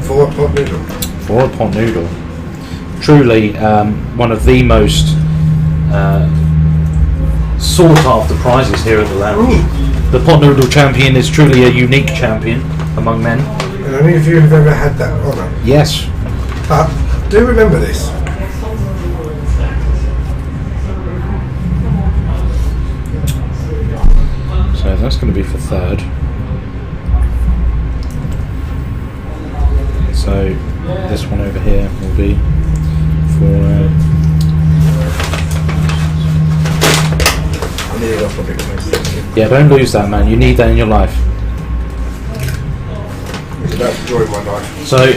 4-pot noodle. 4-pot noodle. Truly one of the most sought after prizes here at the lounge. The pot noodle champion is truly a unique champion among men. And only if you've ever had that honour. Yes. But do remember this. So that's going to be for third. So this one over here will be for. Yeah, don't lose that, man. You need that in your life. It's about to join my life. So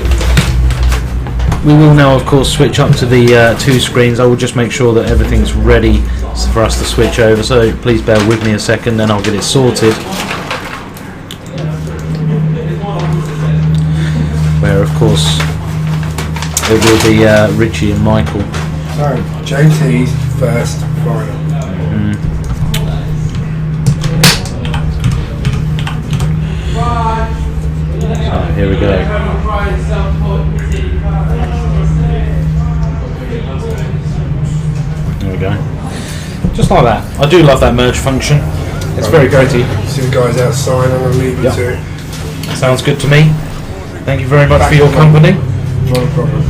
we will now, of course, switch up to the 2 screens. I will just make sure that everything's ready for us to switch over. So please bear with me a second, then I'll get it sorted. Where, of course, it will be Richie and Michael. So JT's first final. So here we go. There we go. Just like that. I do love that merge function. It's very pretty. See the guys outside, I'm going to leave you to it. Sounds good to me. Thank you very much for your company. Not a problem.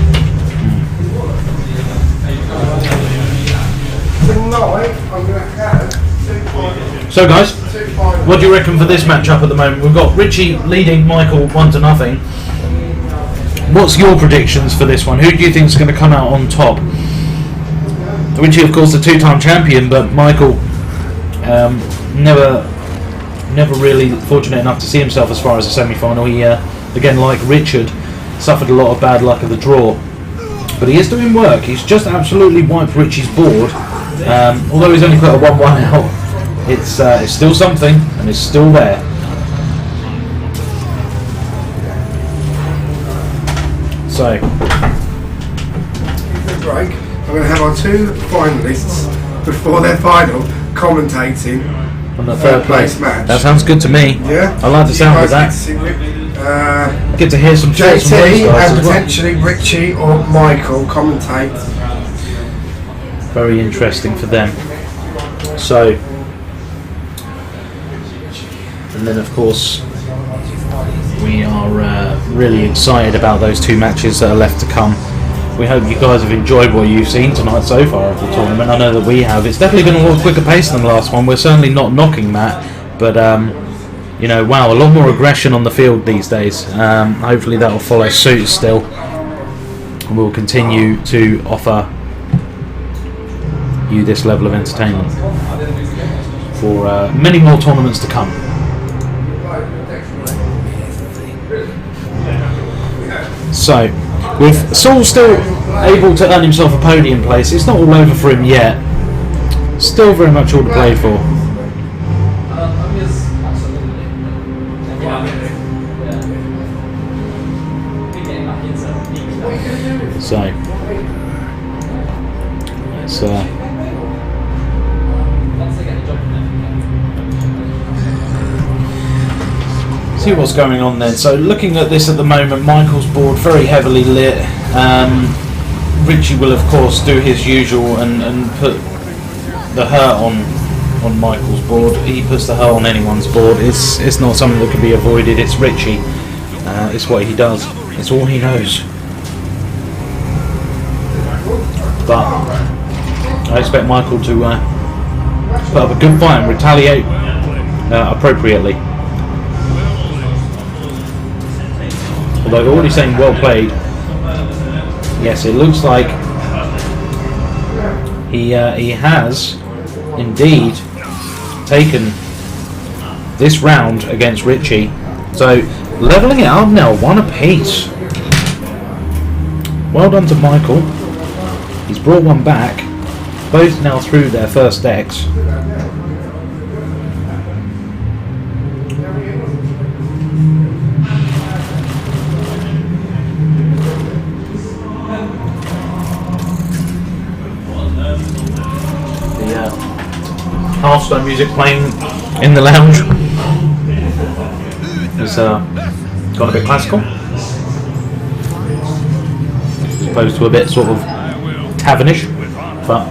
Tonight, I'm going to have 2 finals. So guys, 2 finals. what do you reckon for this matchup at the moment? We've got Richie leading Michael 1-0. What's your predictions for this one? Who do you think is going to come out on top? Richie, of course, the 2-time champion, but Michael never really fortunate enough to see himself as far as the semi-final. He, again, like Richard, suffered a lot of bad luck at the draw. But he is doing work. He's just absolutely wiped Richie's board. Although he's only put a 1-1 out, it's still something, and it's still there. So, break. I'm going to have our 2 finalists before their final commentating on the third place match. That sounds good to me. Yeah, I like the sound of that. Get to hear some thoughts from those JT guys and as well. potentially Richie or Michael commentate. Very interesting for them. So, and then of course we are really excited about those 2 matches that are left to come. We hope you guys have enjoyed what you've seen tonight so far of the tournament. I know that we have. It's definitely been a lot quicker pace than the last one. We're certainly not knocking that, but you know, wow, a lot more aggression on the field these days. Hopefully that will follow suit still, and we'll continue to offer you this level of entertainment for many more tournaments to come. So, with Saul still able to earn himself a podium place, it's not all over for him yet. Still very much all to play for. So, let's see what's going on then. So looking at this at the moment, Michael's board very heavily lit. Richie will of course do his usual and put the hurt on Michael's board. He puts the hurt on anyone's board. It's not something that can be avoided. It's Richie. It's what he does. It's all he knows. But I expect Michael to put up a good fight and retaliate appropriately. Although already saying well played, yes, it looks like he has indeed taken this round against Richie. So levelling it up now, 1 apiece. Well done to Michael. He's brought one back. Both now through their first decks. Hearthstone music playing in the lounge. It's gone a bit classical, as opposed to a bit sort of tavernish, but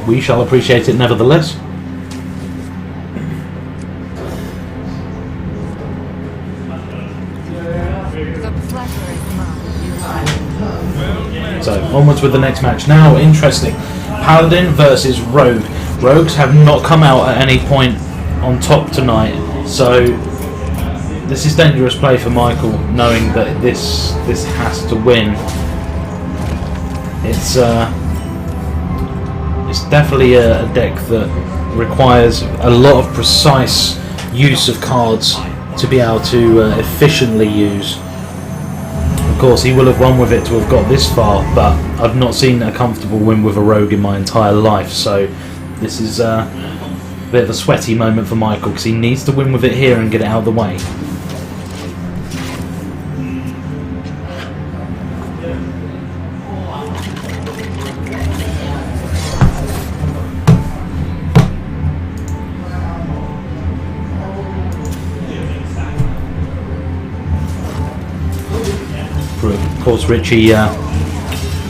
we shall appreciate it nevertheless. onwards with the next match. Now, interesting. Paladin versus Rogue. Rogues have not come out at any point on top tonight, so this is dangerous play for Michael, knowing that this has to win. It's definitely a deck that requires a lot of precise use of cards to be able to efficiently use. Of course, he will have won with it to have got this far, but I've not seen a comfortable win with a Rogue in my entire life, so this is a bit of a sweaty moment for Michael, because he needs to win with it here and get it out of the way. Of course, Richie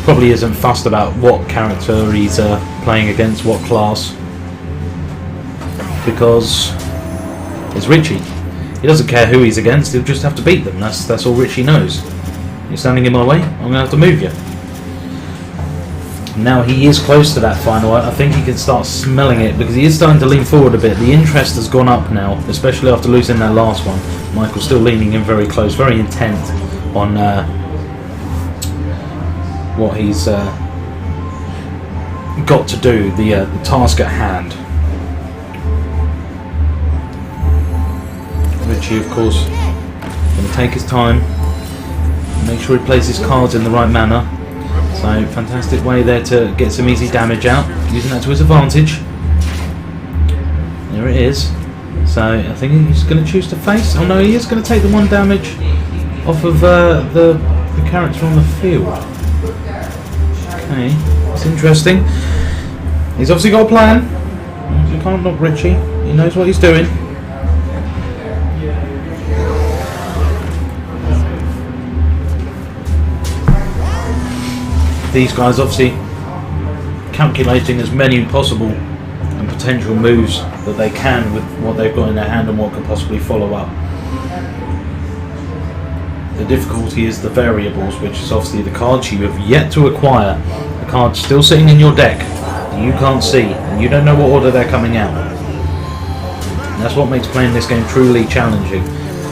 probably isn't fussed about what character he's playing against, what class, because it's Richie. He doesn't care who he's against, he'll just have to beat them. That's all Richie knows. You're standing in my way, I'm going to have to move you. Now he is close to that final. I think he can start smelling it, because he is starting to lean forward a bit. The interest has gone up now, especially after losing that last one. Michael's still leaning in very close, very intent on what he's got to do, the task at hand. Richie, of course, going to take his time, make sure he plays his cards in the right manner. So, fantastic way there to get some easy damage out, using that to his advantage. There it is. So, I think he's going to choose to face. Oh no, he is going to take the 1 damage off of the character on the field. Okay, it's interesting. He's obviously got a plan. You can't knock Richie. He knows what he's doing. These guys obviously calculating as many possible and potential moves that they can with what they've got in their hand and what could possibly follow up. The difficulty is the variables, which is obviously the cards you have yet to acquire. The cards still sitting in your deck that you can't see, and you don't know what order they're coming out. And that's what makes playing this game truly challenging.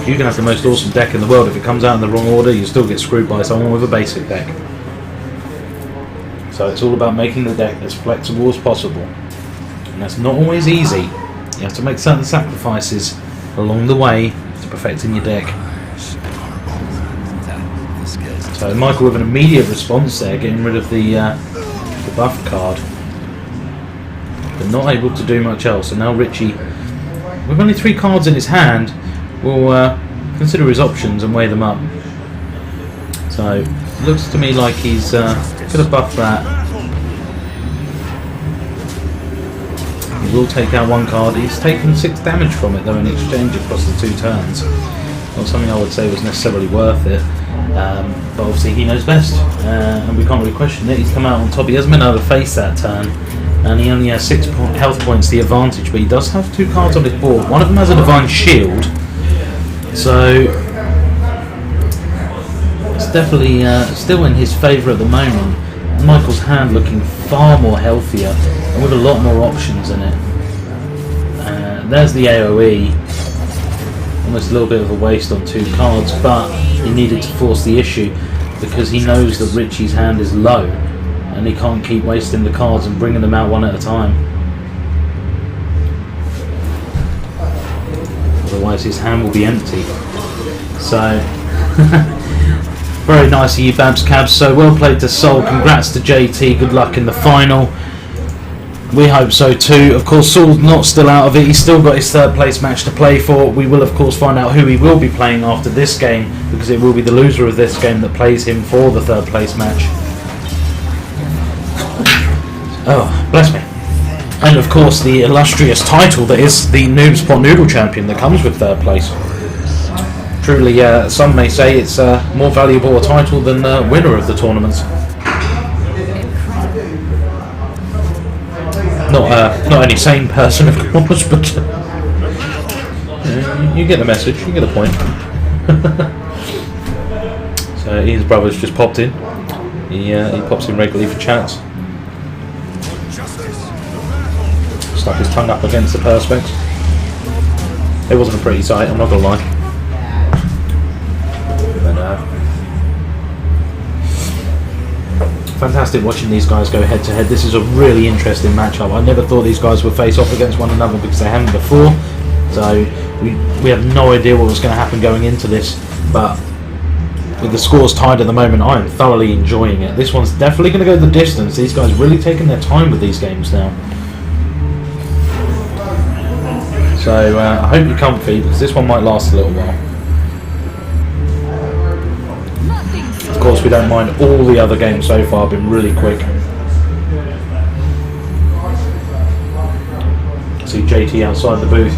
You can have the most awesome deck in the world. If it comes out in the wrong order, you still get screwed by someone with a basic deck. So it's all about making the deck as flexible as possible. And that's not always easy. You have to make certain sacrifices along the way to perfecting your deck. So Michael with an immediate response there, getting rid of the buff card, but not able to do much else. And now Richie, with only 3 cards in his hand, will consider his options and weigh them up. So it looks to me like he's going to buff that. He will take out 1 card. He's taken 6 damage from it though in exchange across the 2 turns. Not something I would say was necessarily worth it. But obviously he knows best, and we can't really question it. He's come out on top. He hasn't been able to face that turn, and he only has 6 health points the advantage, but he does have 2 cards on his board. One of them has a Divine Shield, so it's definitely still in his favour at the moment. Michael's hand looking far more healthier and with a lot more options in it. There's the AoE. Almost a little bit of a waste on 2 cards, but he needed to force the issue because he knows that Richie's hand is low and he can't keep wasting the cards and bringing them out one at a time. Otherwise his hand will be empty. So very nice of you, Babs Cabs. So well played to Sol. Congrats to JT. Good luck in the final. We hope so too. Of course, Saul's not still out of it. He's still got his 3rd place match to play for. We will of course find out who he will be playing after this game, because it will be the loser of this game that plays him for the 3rd place match. Oh, bless me. And of course the illustrious title that is the Noobs Pot Noodle Champion that comes with 3rd place. Truly, some may say it's more valuable a title than winner of the tournaments. Not any sane person, of course, but you get the message, you get the point. So Ian's brother's just popped in. He pops in regularly for chats. Stuck his tongue up against the perspex. It wasn't a pretty sight, I'm not gonna lie. But, fantastic watching these guys go head to head. This is a really interesting matchup. I never thought these guys would face off against one another because they haven't before. So we have no idea what was going to happen going into this. But with the scores tied at the moment, I am thoroughly enjoying it. This one's definitely going to go the distance. These guys really taking their time with these games now. So I hope you're comfy because this one might last a little while. Of course, we don't mind all the other games so far have been really quick. See JT outside the booth.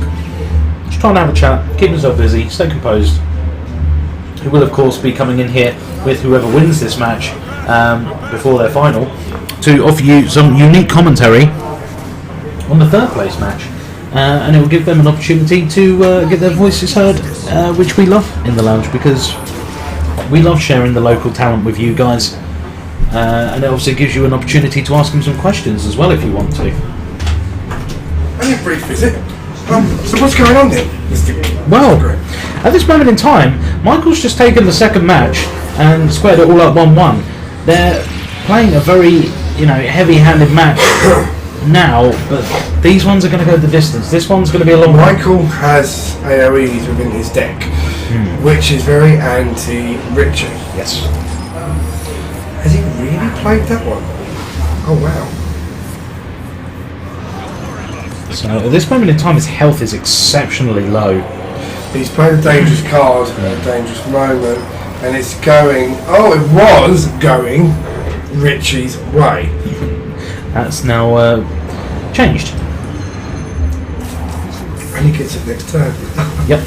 Just trying to have a chat, keep himself busy, stay composed. He will of course be coming in here with whoever wins this match before their final to offer you some unique commentary on the third place match. And it will give them an opportunity to get their voices heard, which we love in the lounge because we love sharing the local talent with you guys, and it also gives you an opportunity to ask them some questions as well if you want to. Only a brief visit. So what's going on then? Well, at this moment in time, Michael's just taken the second match and squared it all up 1-1. They're playing a very, heavy-handed match now, but these ones are going to go the distance. This one's going to be a long one. Michael has AoEs within his deck, which is very anti-Richie. Yes. Has he really played that one? Oh wow. So at this moment in time, his health is exceptionally low. He's played a dangerous card at a dangerous moment, and it's going. Oh, it was going Richie's way. That's now changed. And he gets it next turn. Yep.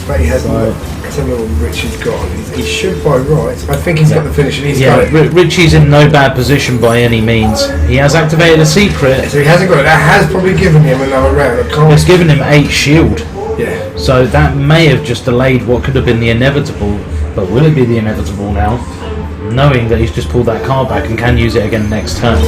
But he hasn't. Let's have a look what Richie's got. He should by right. I think he's got the finish and he's got it. Richie's in no bad position by any means. He has activated a secret. So he hasn't got it. That has probably given him another round. It's given him 8 shield. Yeah. So that may have just delayed what could have been the inevitable. But will it be the inevitable now? Knowing that he's just pulled that card back and can use it again next turn.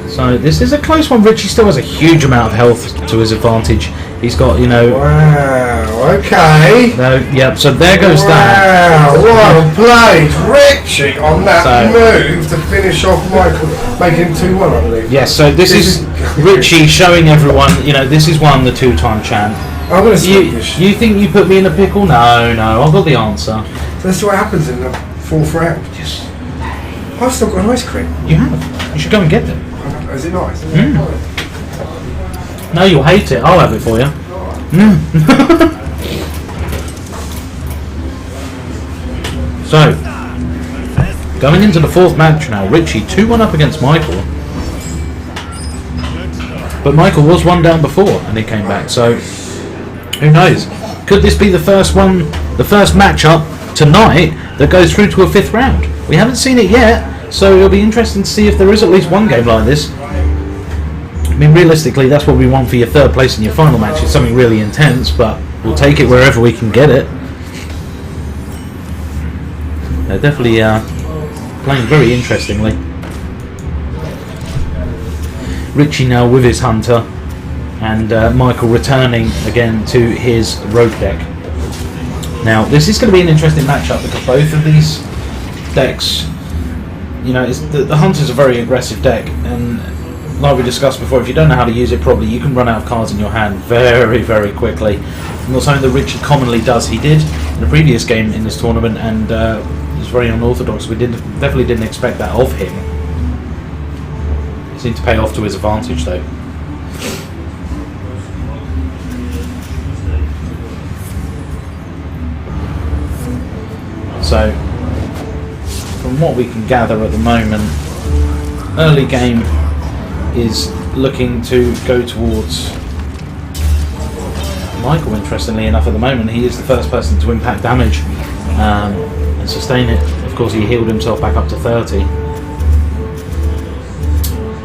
So this is a close one. Richie still has a huge amount of health to his advantage. He's got, Wow, okay. Yep, so there goes that. Wow, well played, Richie, on that move to finish off Michael, making him 2-1, I believe. Yes, so this is Richie showing everyone, this is one, the 2-time champ. I'm going to skip this. You think you put me in a pickle? No, I've got the answer. So that's what happens in the 4th round. Yes. I've still got an ice cream. You have. You should go and get them. Is it nice? No, you'll hate it. I'll have it for you. So, going into the 4th match now, Richie 2-1 up against Michael. But Michael was 1 down before and he came back, so who knows? Could this be the first matchup tonight that goes through to a 5th round? We haven't seen it yet, so it'll be interesting to see if there is at least one game like this. I mean, realistically, that's what we want for your 3rd place in your final match. It's something really intense, but we'll take it wherever we can get it. They're definitely playing very interestingly. Richie now with his Hunter, and Michael returning again to his Rogue deck. Now, this is going to be an interesting matchup because both of these decks, the Hunter's a very aggressive deck, and like we discussed before, if you don't know how to use it properly, you can run out of cards in your hand very, very quickly. Not something that Richie commonly does. He did in a previous game in this tournament, and it was very unorthodox. We definitely didn't expect that of him. It seemed to pay off to his advantage, though. So, from what we can gather at the moment, early game is looking to go towards Michael, interestingly enough. At the moment, he is the first person to impact damage and sustain it. Of course, he healed himself back up to 30.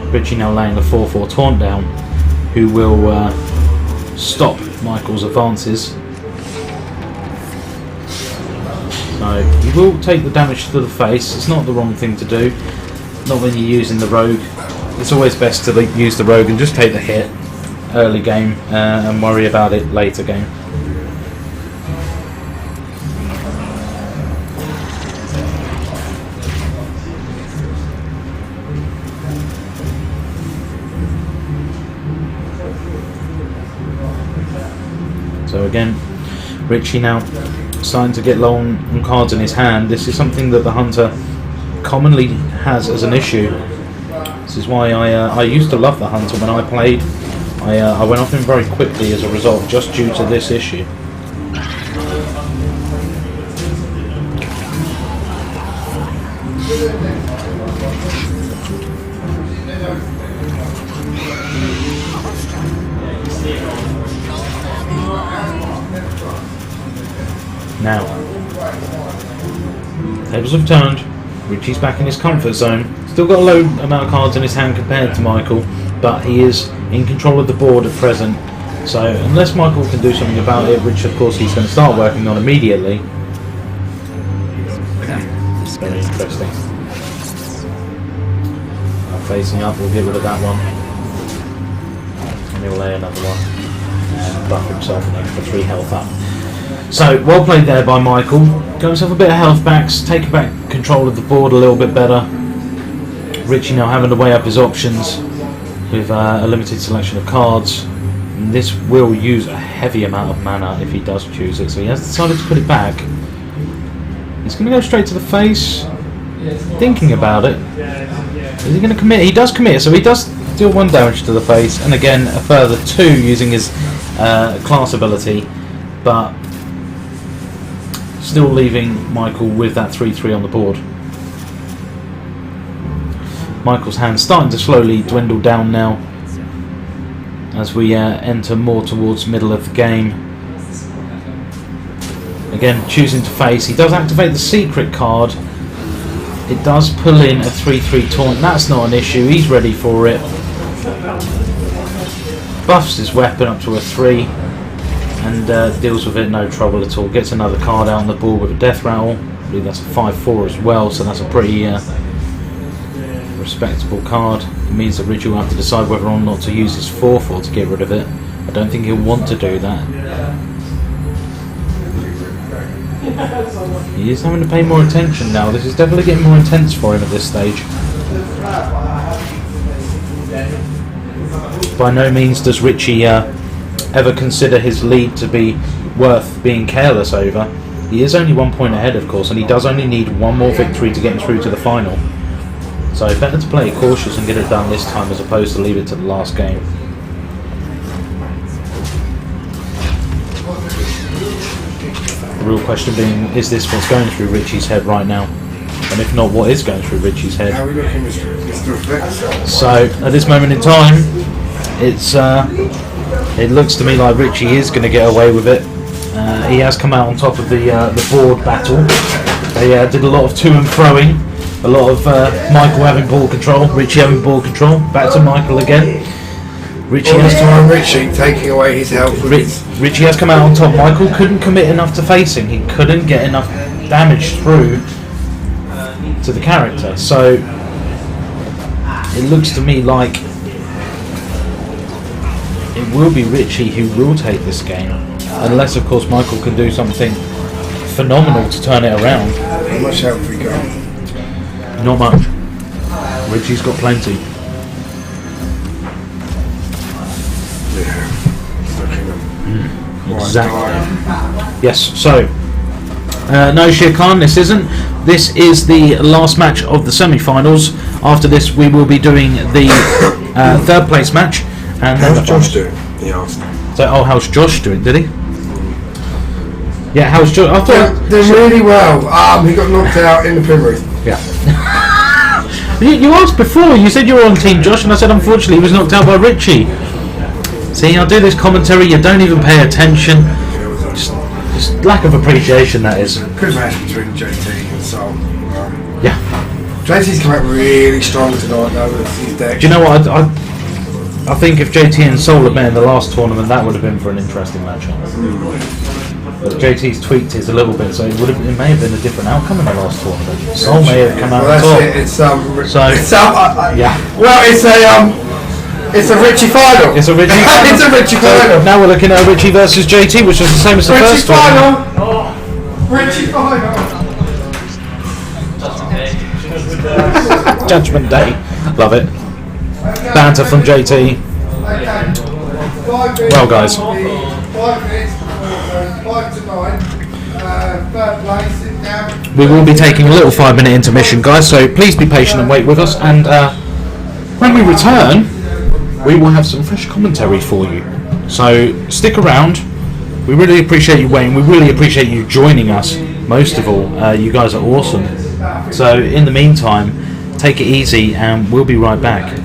Richie now laying a 4-4 taunt down, who will stop Michael's advances. So you will take the damage to the face. It's not the wrong thing to do. Not when you're using the rogue. It's always best to use the rogue and just take the hit early game and worry about it later game. So again, Richie now starting to get low on cards in his hand. This is something that the hunter commonly has as an issue. This is why I used to love the hunter when I played. I went off him very quickly as a result, just due to this issue. Now, tables have turned. Richie's back in his comfort zone. Still got a low amount of cards in his hand compared to Michael, but he is in control of the board at present. So unless Michael can do something about it, which of course he's going to start working on immediately. It's very interesting. Facing up, we'll get rid of that one. And he'll lay another one. And buff himself an extra 3 health up. So, well played there by Michael. Got himself a bit of health backs, taking back control of the board a little bit better. Richie now having to weigh up his options with a limited selection of cards. And this will use a heavy amount of mana if he does choose it, so he has decided to put it back. He's going to go straight to the face, thinking about it. Is he going to commit? He does commit, so he does deal 1 damage to the face, and again a further 2 using his class ability, but still leaving Michael with that 3-3 on the board. Michael's hand starting to slowly dwindle down now as we enter more towards middle of the game. Again, choosing to face. He does activate the secret card. It does pull in a 3-3 taunt. That's not an issue. He's ready for it. Buffs his weapon up to a 3 and deals with it no trouble at all. Gets another card out on the board with a death rattle. I believe that's a 5-4 as well, so that's a pretty respectable card. It means that Richie will have to decide whether or not to use his 4-4 to get rid of it. I don't think he'll want to do that. He is having to pay more attention now. This is definitely getting more intense for him at this stage. By no means does Richie ever consider his lead to be worth being careless over. He is only 1 point ahead, of course, and he does only need 1 more victory to get him through to the final. So better to play it cautious and get it done this time as opposed to leave it to the last game. The real question being, is this what's going through Richie's head right now? And if not, what is going through Richie's head? How are we looking, Mr. So at this moment in time, it looks to me like Richie is going to get away with it. He has come out on top of the board battle. They did a lot of to and froing, a lot of Michael having ball control, Richie having ball control. Back to Michael again. Richie taking away his health. Richie has come out on top. Michael couldn't commit enough to facing. He couldn't get enough damage through to the character. So it looks to me like it will be Richie who will take this game, unless of course Michael can do something phenomenal to turn it around. How much health we got? Not much. Richie's got plenty. Exactly. Yes, so no Shere Khan, this isn't. This is the last match of the semi-finals. After this we will be doing the 3rd place match. And how's Josh doing? He asked. So, oh, how's Josh doing, did he? Yeah, how's Josh? I thought doing really well. He got knocked out in the Primrose. Yeah. You asked before, you said you were on Team Josh, and I said unfortunately he was knocked out by Richie. See, I do this commentary, you don't even pay attention. Just lack of appreciation, that is. Good match between JT and Sol. Yeah. JT's come out really strong tonight, though, with his deck. Do you know what? I think if JT and Sol had met in the last tournament, that would have been for an interesting matchup. But JT's tweaked his a little bit, so it may have been a different outcome in the last tournament. Sol may have come out Well, on top. that's it. Yeah. Well, it's a Richie final. It's a Richie It's a Richie final. Now we're looking at Richie versus JT, which was the same as the Richie first one. final. Richie final. Judgment Day. Love it. Banter from JT. Well, guys. 5 minutes before 5 to 9. Third place, sit down. We will be taking a little 5-minute intermission, guys, so please be patient and wait with us. And when we return, we will have some fresh commentary for you. So stick around. We really appreciate you waiting. We really appreciate you joining us. Most of all, you guys are awesome. So in the meantime, take it easy and we'll be right back.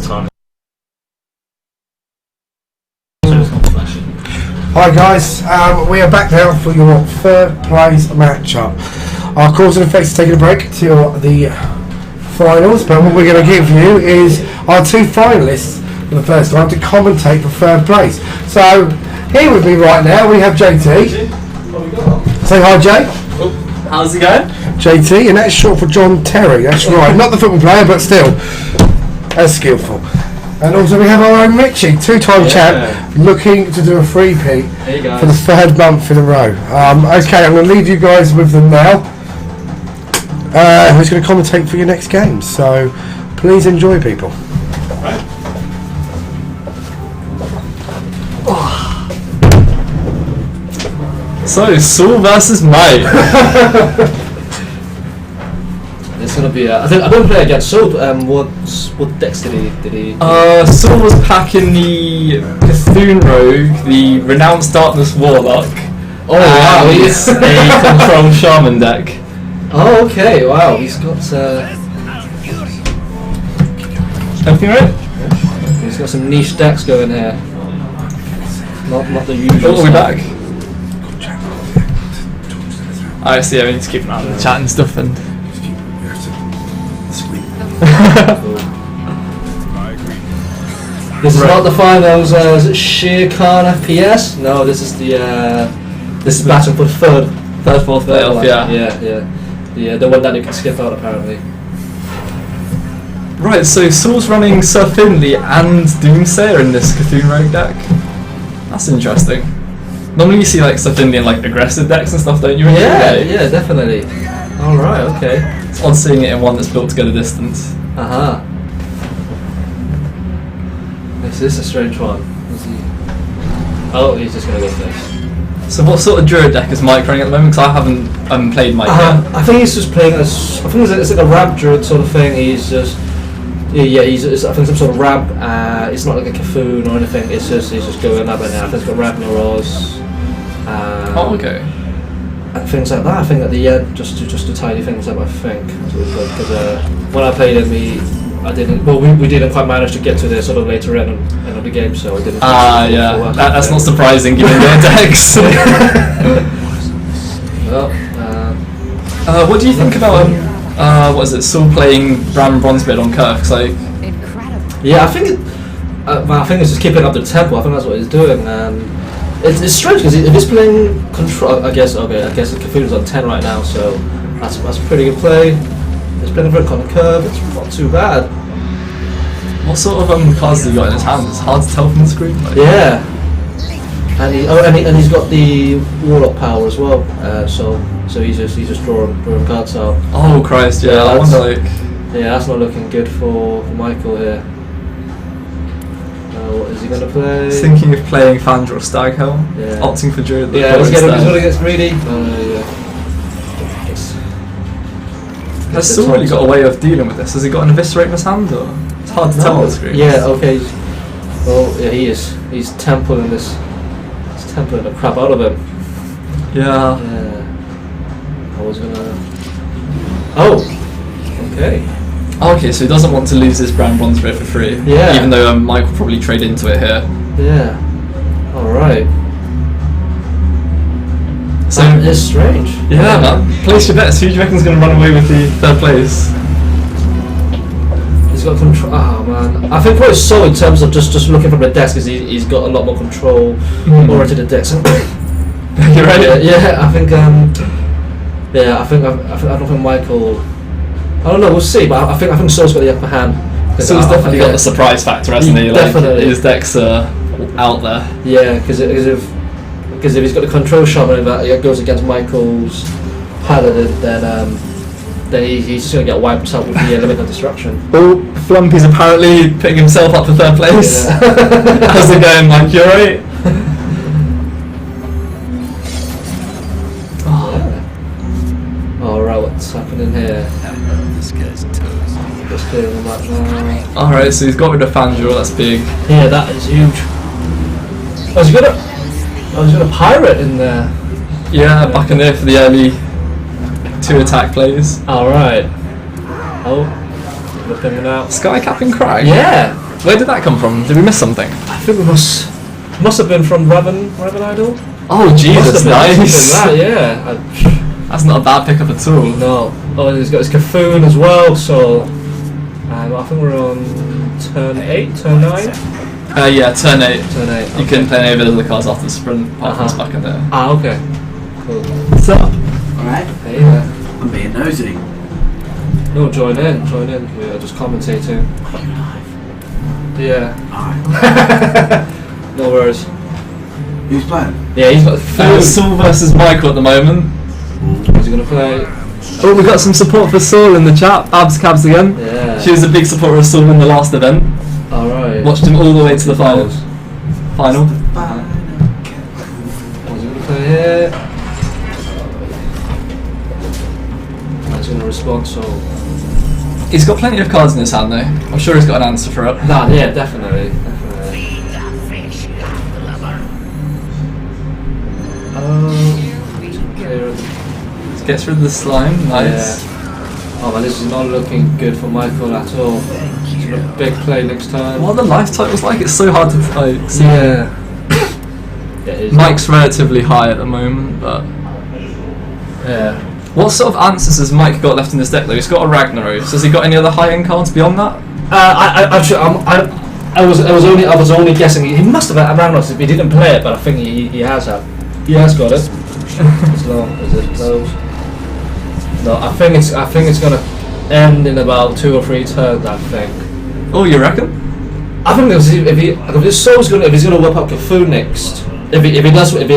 the time. Hi guys, we are back now for your third place matchup. Our cause and effects is taking a break till the finals, but what we're going to give you is our two finalists for the first time to commentate for third place. So here with me right now we have JT. Say hi, Jay. How's it going? JT, and that's short for John Terry. That's right, not the football player, but still as skillful. And also we have our own Richie, two-time champ, looking to do a three-peat for the third month in a row. Okay, I'm going to leave you guys with them now. Who's going to commentate for your next game? So please enjoy, people. So, Saul versus Mike. It's gonna be. I don't play against Saul. What decks did he? Saul was packing the Cthulhu Rogue, the Renounced Darkness Warlock. Oh wow, he's a Control Shaman deck. Oh okay, wow, he's got. Everything right? He's got some niche decks going here. Not the usual. Oh, we're back. I see. I need to keep an eye on the chat and stuff and. This is not the finals. Is it Sheer Khan FPS? No, this is the this is battle for third, fourth playoff. Yeah. The one that you can skip out apparently. Right, so Saul's running Sir Finley and Doomsayer in this Cthulhu Rogue deck. That's interesting. Normally you see like Sir Finley in like aggressive decks and stuff, don't you? Yeah, definitely. All right, okay. It's odd seeing it in one that's built to go the distance. This is a strange one. Oh, he's just gonna go first. So what sort of Druid deck is Mike running at the moment? Because I haven't played Mike yet. I think he's just playing as. I think it's like a Ramp Druid sort of thing. He's just. He's I think some sort of ramp. It's not like a Cthulhu or anything. It's just he's just going up and down. I think it's got Ragnaros. Okay. And things like that. I think at the end, just to tidy things up. I think because when I played him, I didn't. Well, we didn't quite manage to get to the sort of later end of the game, so I didn't. Yeah. That's not surprising given their decks. Well, what do you think about what is it? Saul playing Bram Bronzebeard on Kirk? Like, yeah, I think it's just keeping up the tempo. I think that's what he's doing. It's strange because if he's playing control, I guess Cthulhu's on 10 right now, so that's a pretty good play. He's playing for on the curve. It's not too bad. what sort of cards has he got in his hand? It's hard to tell from the screen. Like. Yeah, and he's got the Warlock power as well. So he's just drawing cards out. Oh Christ! Yeah, I wonder like. Yeah, that's not looking good for Michael here. What is he going to play? Thinking of playing Fandral Staghelm, opting for Druid. Yeah, he's going to get greedy. Has Saul really got a way of dealing with this? Has he got an Eviscerate in his hand, or it's hard to tell on the screen? Yeah, okay. Well, yeah, he is. He's templing this. He's templing the crap out of him. Yeah. I was gonna. Oh. Okay. Okay, so he doesn't want to lose his Brown Bronzebeard for free. Yeah. Even though Mike will probably trade into it here. Yeah. Alright. So it's strange. Yeah, man. Place your bets. Who do you reckon's going to run away with the third place? He's got control. Oh man. I think probably so in terms of just looking from the desk because he's got a lot more control oriented the desk. You're right. Yeah, I think. Yeah, I don't think Michael. I don't know. We'll see, but I think Saul's got the upper hand. Saul's definitely got the surprise factor, hasn't he? Like, definitely. His decks are out there. Yeah, because if he's got the control shaman that goes against Michael's paladin, then he's just going to get wiped out with the limit of destruction. Oh, Flumpy's apparently putting himself up for third place. Yeah. How's it going, Mike? You alright? Alright, what's happening here? This guy's toast. Just clearing them up now. Alright, so he's got rid of Fandral, that's big. Yeah, that is huge. Oh, he's got a pirate in there. Yeah, back in there for the early 2 attack plays. Alright. Oh, looking out. Sky Cap and Crag? Yeah! Where did that come from? Did we miss something? I think it must have been from Raven Idol. Oh Jesus, nice. Yeah. That's not a bad pickup at all. No. Oh, he's got his Cthulhu as well. So I think we're on turn 8, turn 9. Yeah, turn 8. Turn 8. You can play any of the cards after the sprint partner's back in there. Ah, okay. Cool. What's up? Alright. Hey there. I'm being nosy. No, join in. We're just commentating. Yeah. Alright. No worries. Who's playing? Yeah, he's got Cthulhu. Saul versus Michael at the moment. Who's he gonna play? Oh, we got some support for Saul in the chat. Abs Cabs again. Yeah. She was a big supporter of Saul in the last event. Alright. Watched him all the way to the finals. Final. Who's he gonna play here? He's gonna respond, so... He's got plenty of cards in his hand though. I'm sure he's got an answer for it. Nah, yeah, definitely. Gets rid of the slime, nice. Yeah. Oh man, this is not looking good for Michael at all. He's got a big play next time. What are the life titles like? It's so hard to see. Yeah. Mike's relatively high at the moment, but... Yeah. What sort of answers has Mike got left in this deck though? He's got a Ragnaros. Has he got any other high-end cards beyond that? I was only guessing. He must have had Ragnaros if he didn't play it, but I think he has had. He has got it. As long as it close. No, I think it's gonna end in about 2 or 3 turns. I think. Oh, you reckon? I think if he's gonna whip up Cthulhu next. If he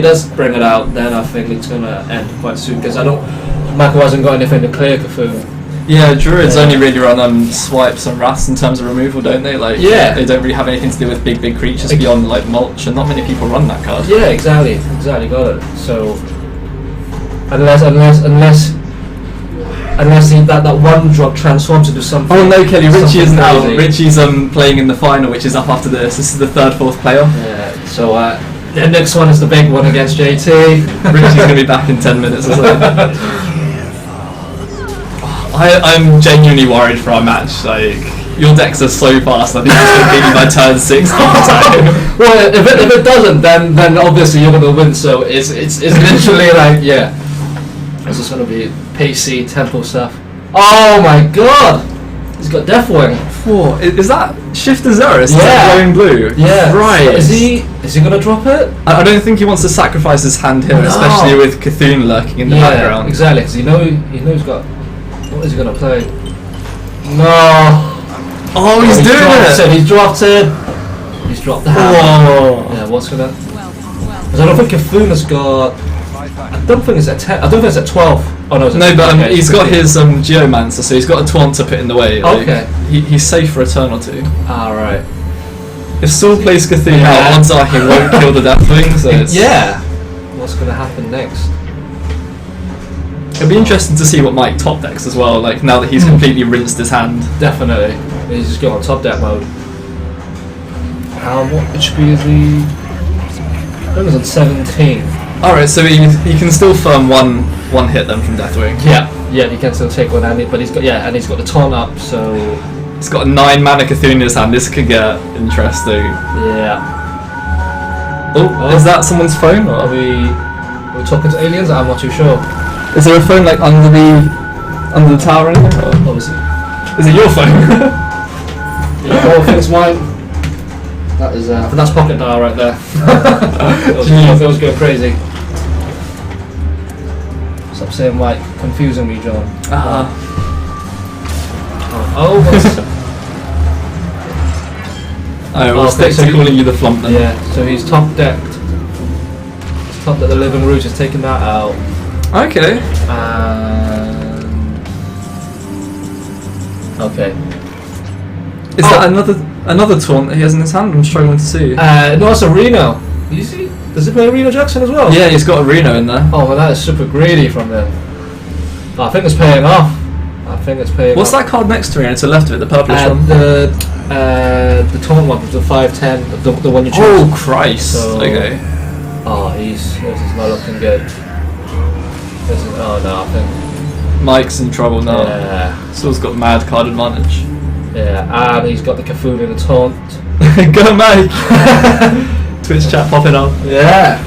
does bring it out, then I think it's gonna end quite soon because Michael hasn't got anything to clear Cthulhu. Yeah, Druids only really run swipes and wraths in terms of removal, don't they? Like, yeah, they don't really have anything to do with big creatures beyond like mulch, and not many people run that card. Yeah, exactly, got it. So unless that one drop transforms into something. Oh no, Kelly, Richie isn't out. Crazy. Richie's playing in the final, which is up after this. This is the 3rd, 4th player. Yeah. So the next one is the big one against JT. Richie's gonna be back in 10 minutes or so. I'm genuinely worried for our match. Like, your decks are so fast. I think it's going to beat me by turn 6 all the time. Well, if it doesn't, then obviously you're going to win. So it's literally like, yeah, it's just going to be pacey tempo stuff. Oh my god, he's got Deathwing. Whoa, is that Shifter Zerus? Yeah, glowing blue. Yeah, right. So is he going to drop it? I don't think he wants to sacrifice his hand here, especially with Cthulhu lurking in the background. Exactly, because he knows he's got. What is he gonna play? No! Oh, he's doing it! So he's dropped it. He's dropped the hand. Whoa! Yeah, what's gonna? Because I don't think Cthulhu's got. I don't think it's at 10. I don't think it's at 12. Oh no, no, but he's got his Geomancer, so he's got a taunt to put in the way. Like, okay. He's safe for a turn or 2. Alright. If Saul plays Cthulhu out, odds are he won't kill the Deathwing. So yeah. What's gonna happen next? It'll be interesting to see what Mike top decks as well, like now that he's completely rinsed his hand. Definitely. He's just going on top deck mode. What HP is he? I think he's on 17. Alright, so he can still firm one hit then from Deathwing. Yeah, he can still take one, but he's got he's got the taunt up, so he's got a 9 mana Cthulhu in his hand. This could get interesting. Yeah. Oh, is that someone's phone? Or? Are we talking to aliens? I'm not too sure. Is there a phone like under the tower or anything? Or? Obviously. Is it your phone? Yeah, I think it's mine. That is I think that's pocket dial right there. It was going crazy. Stop saying like confusing me, John. What's we'll stick to calling you the flump then. Yeah, so he's top decked. He's top decked the Living Root, has taken that out. Okay. Okay. Is that another taunt that he has in his hand? I'm struggling to see. No, it's a Reno. Does he play Reno Jackson as well? Yeah, he's got a Reno in there. Oh, well, that is super greedy from him. I think it's paying off. What's that card next to Reno, to the left of it, the purplish one? The taunt one, the 5/10, the one you choose. Oh, Christ. So, okay. Oh, this is not looking good. I think Mike's in trouble now. Yeah. Saul's got mad card advantage. Yeah, and he's got the Cthulhu in the taunt. Go Mike! Twitch chat popping up. Yeah.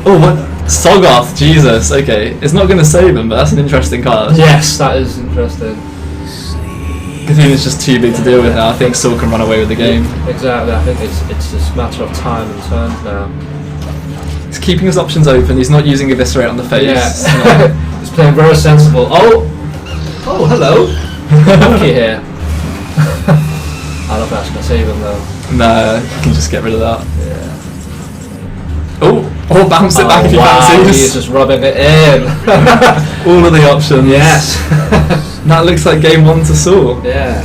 Oh, what? Soggoth, Jesus, okay. It's not going to save him, but that's an interesting card. Yes, that is interesting. Cthulhu's just too big to deal with now. I think Saul can run away with the game. Exactly, I think it's just a matter of time and turns now. He's keeping his options open, he's not using Eviscerate on the face. Yeah. He's playing very sensible. Oh, hello. Monkey here. I don't know if that's going to save him though. Nah, you can just get rid of that. Yeah. Or bounce it back if you fancy. He's just rubbing it in. All of the options. Yes. That looks like game 1 to Saul. Yeah.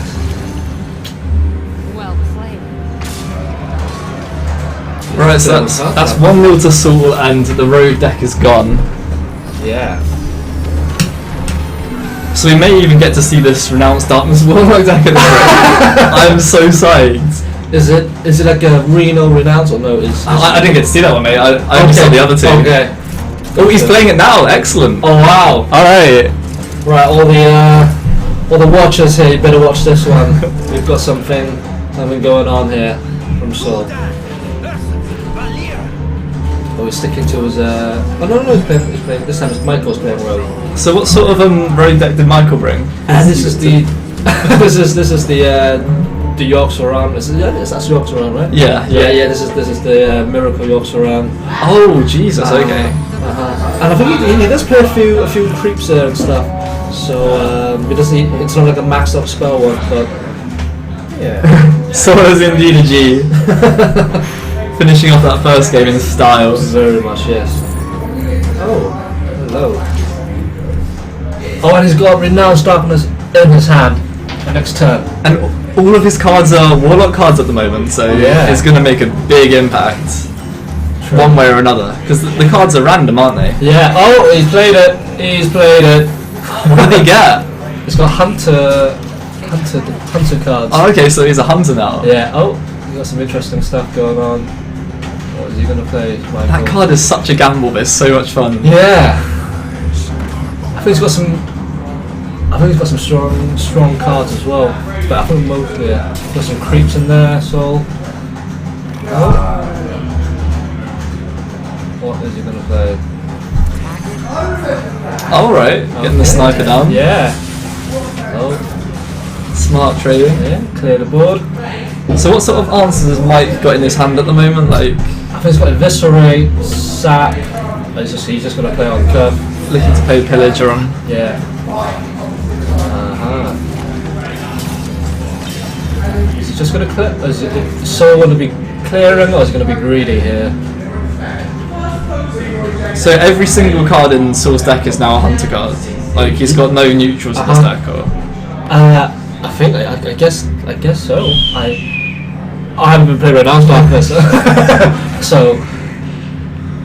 Well played. Right, so that's 1-0 to Saul, and the rogue deck is gone. Yeah. So we may even get to see this Renounced Darkness Warlock deck in this round. I'm so psyched. Is it like a Reno Renounce or no? I didn't get to see that one, mate. I only saw the other two. Okay. Oh, he's playing it now. Excellent. Oh wow. Alright. Right, all the watchers here, you better watch this one. We've got something going on here from Saul. Oh, he's sticking to his. Oh no, he's playing. This time it's Michael's playing rogue. So what sort of rogue deck did Michael bring? This is the. this is the Yorkshire Round. That's Yorkshire Round, right? Yeah. This is the Miracle Yorkshire Round. Oh Jesus, okay. And I think he does play a few creeps there and stuff. So it's not like a maxed up spell one, but yeah. So is indeed a G. Finishing off that first game in style. Very much, yes. Oh, hello. Oh, and he's got Renounced Darkness in his hand next turn. And all of his cards are Warlock cards at the moment, so yeah, it's going to make a big impact. True. One way or another. Because the cards are random, aren't they? Yeah. Oh, he's played it. What did he get? He's got Hunter cards. Oh, okay, so he's a hunter now. Yeah. Oh, he's got some interesting stuff going on. What is he going to play? Michael? That card is such a gamble, but it's so much fun. Yeah. I think he's got some strong cards as well. But I think mostly got some creeps in there, so. What is he going to play? Alright, getting the sniper down. Yeah. Oh. Smart trading. Yeah, clear the board. So what sort of answers has Mike got in his hand at the moment? Like, I think he's got Eviscerate, Sap. He's just going to play on curve. Looking to play Pillager on. Yeah. Is he just going to clear? Is Saul going to be clearing, or is he going to be greedy here? So every single card in Saul's deck is now a hunter card. Like he's got no neutrals in his deck, or? I think I guess so. I haven't been playing Renounced Darkness, so.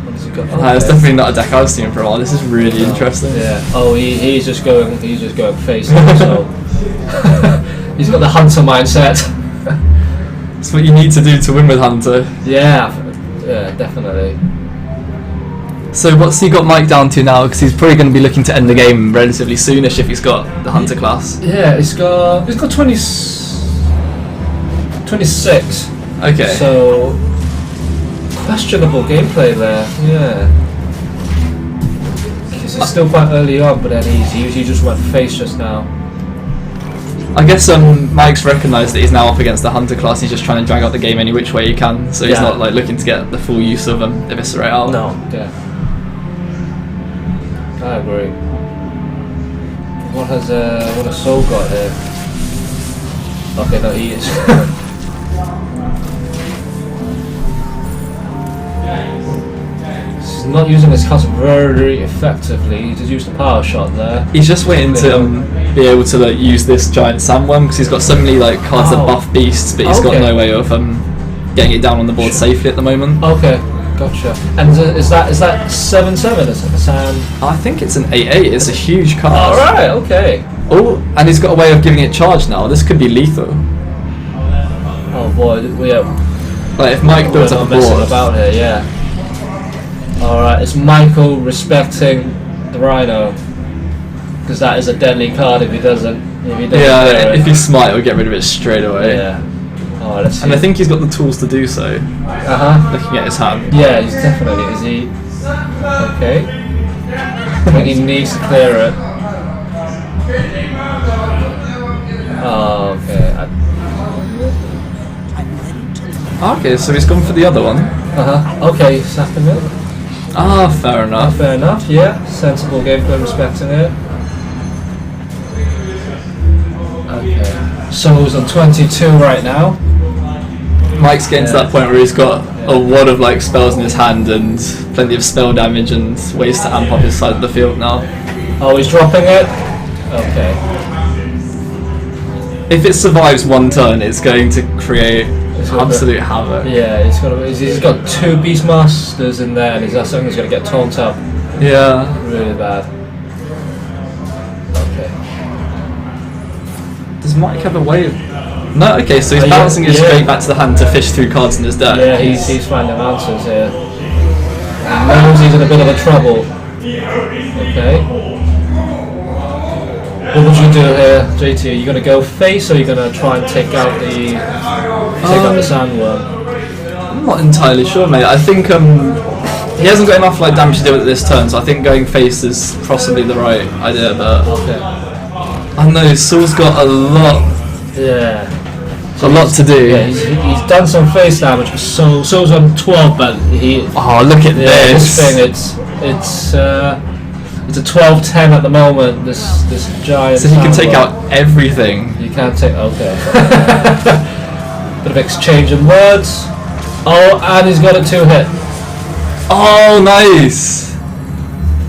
What has he got? It's definitely not a deck I've seen for a while. This is really interesting. Yeah. Oh, he's just going face now, so he's got the hunter mindset. That's what you need to do to win with hunter. Yeah, definitely. So what's he got Mike down to now? Because he's probably going to be looking to end the game relatively soonish if he's got the hunter class. Yeah, he's got 26. Okay. So questionable gameplay there. Yeah. Because it's still quite early on, but then he just went face just now. I guess Mike's recognised that he's now up against the hunter class. He's just trying to drag out the game any which way he can. So he's not like looking to get the full use of Eviscerate out. No. Yeah. I agree. What has Saul got here? Okay, no, he is. He's not using his cards very effectively. He just used the power shot there. He's just waiting to be able to use this giant sandworm because he's got so many cards that buff beasts, but he's got no way of getting it down on the board safely at the moment. Okay. Gotcha. And is that 7/7? Is it a sand? I think it's an 8/8. It's a huge card. All right. Okay. Oh, and he's got a way of giving it charge now. This could be lethal. Oh boy, we have. Like if Mike builds up a board. About here, yeah. All right. It's Michael respecting the Rhino. because that is a deadly card if he doesn't. Yeah, if he's smart, he'll get rid of it straight away. Yeah. Oh, let's see. And I think he's got the tools to do so. Looking at his hand. Yeah, he's definitely. Is he? Okay. I think he needs to clear it. Oh, okay. Okay, so he's gone for the other one. Okay, sacking it. Fair enough. Fair enough. Yeah, sensible gameplay, respecting it. Okay. Soul's on 22 right now. Mike's getting to that point where he's got a wad of like spells in his hand and plenty of spell damage and ways to amp up his side of the field now. Oh, he's dropping it? Okay. If it survives one turn, it's going to create absolute havoc. Yeah, he's got 2 Beastmasters in there and his something's going to get taunt up. Yeah. Really bad. Okay. Does Mike have a way of... No, okay, so he's bouncing his straight back to the hand to fish through cards in his deck. Yeah, he's finding answers here. He knows he's in a bit of a trouble. Okay. What would you do here, JT? Are you going to go face or are you going to try and take out the sandworm? I'm not entirely sure, mate. I think he hasn't got enough like damage to deal with this turn, so I think going face is possibly the right idea. But I know Saul's got a lot. Yeah. A lot to do. Yeah, he's done some face damage. Soul's on 12, but he. Oh, look at this thing! It's a 12-10 at the moment. This giant. So he can take out everything. You can't take. Okay. Bit of exchange of words. Oh, and he's got a 2-hit. Oh, nice.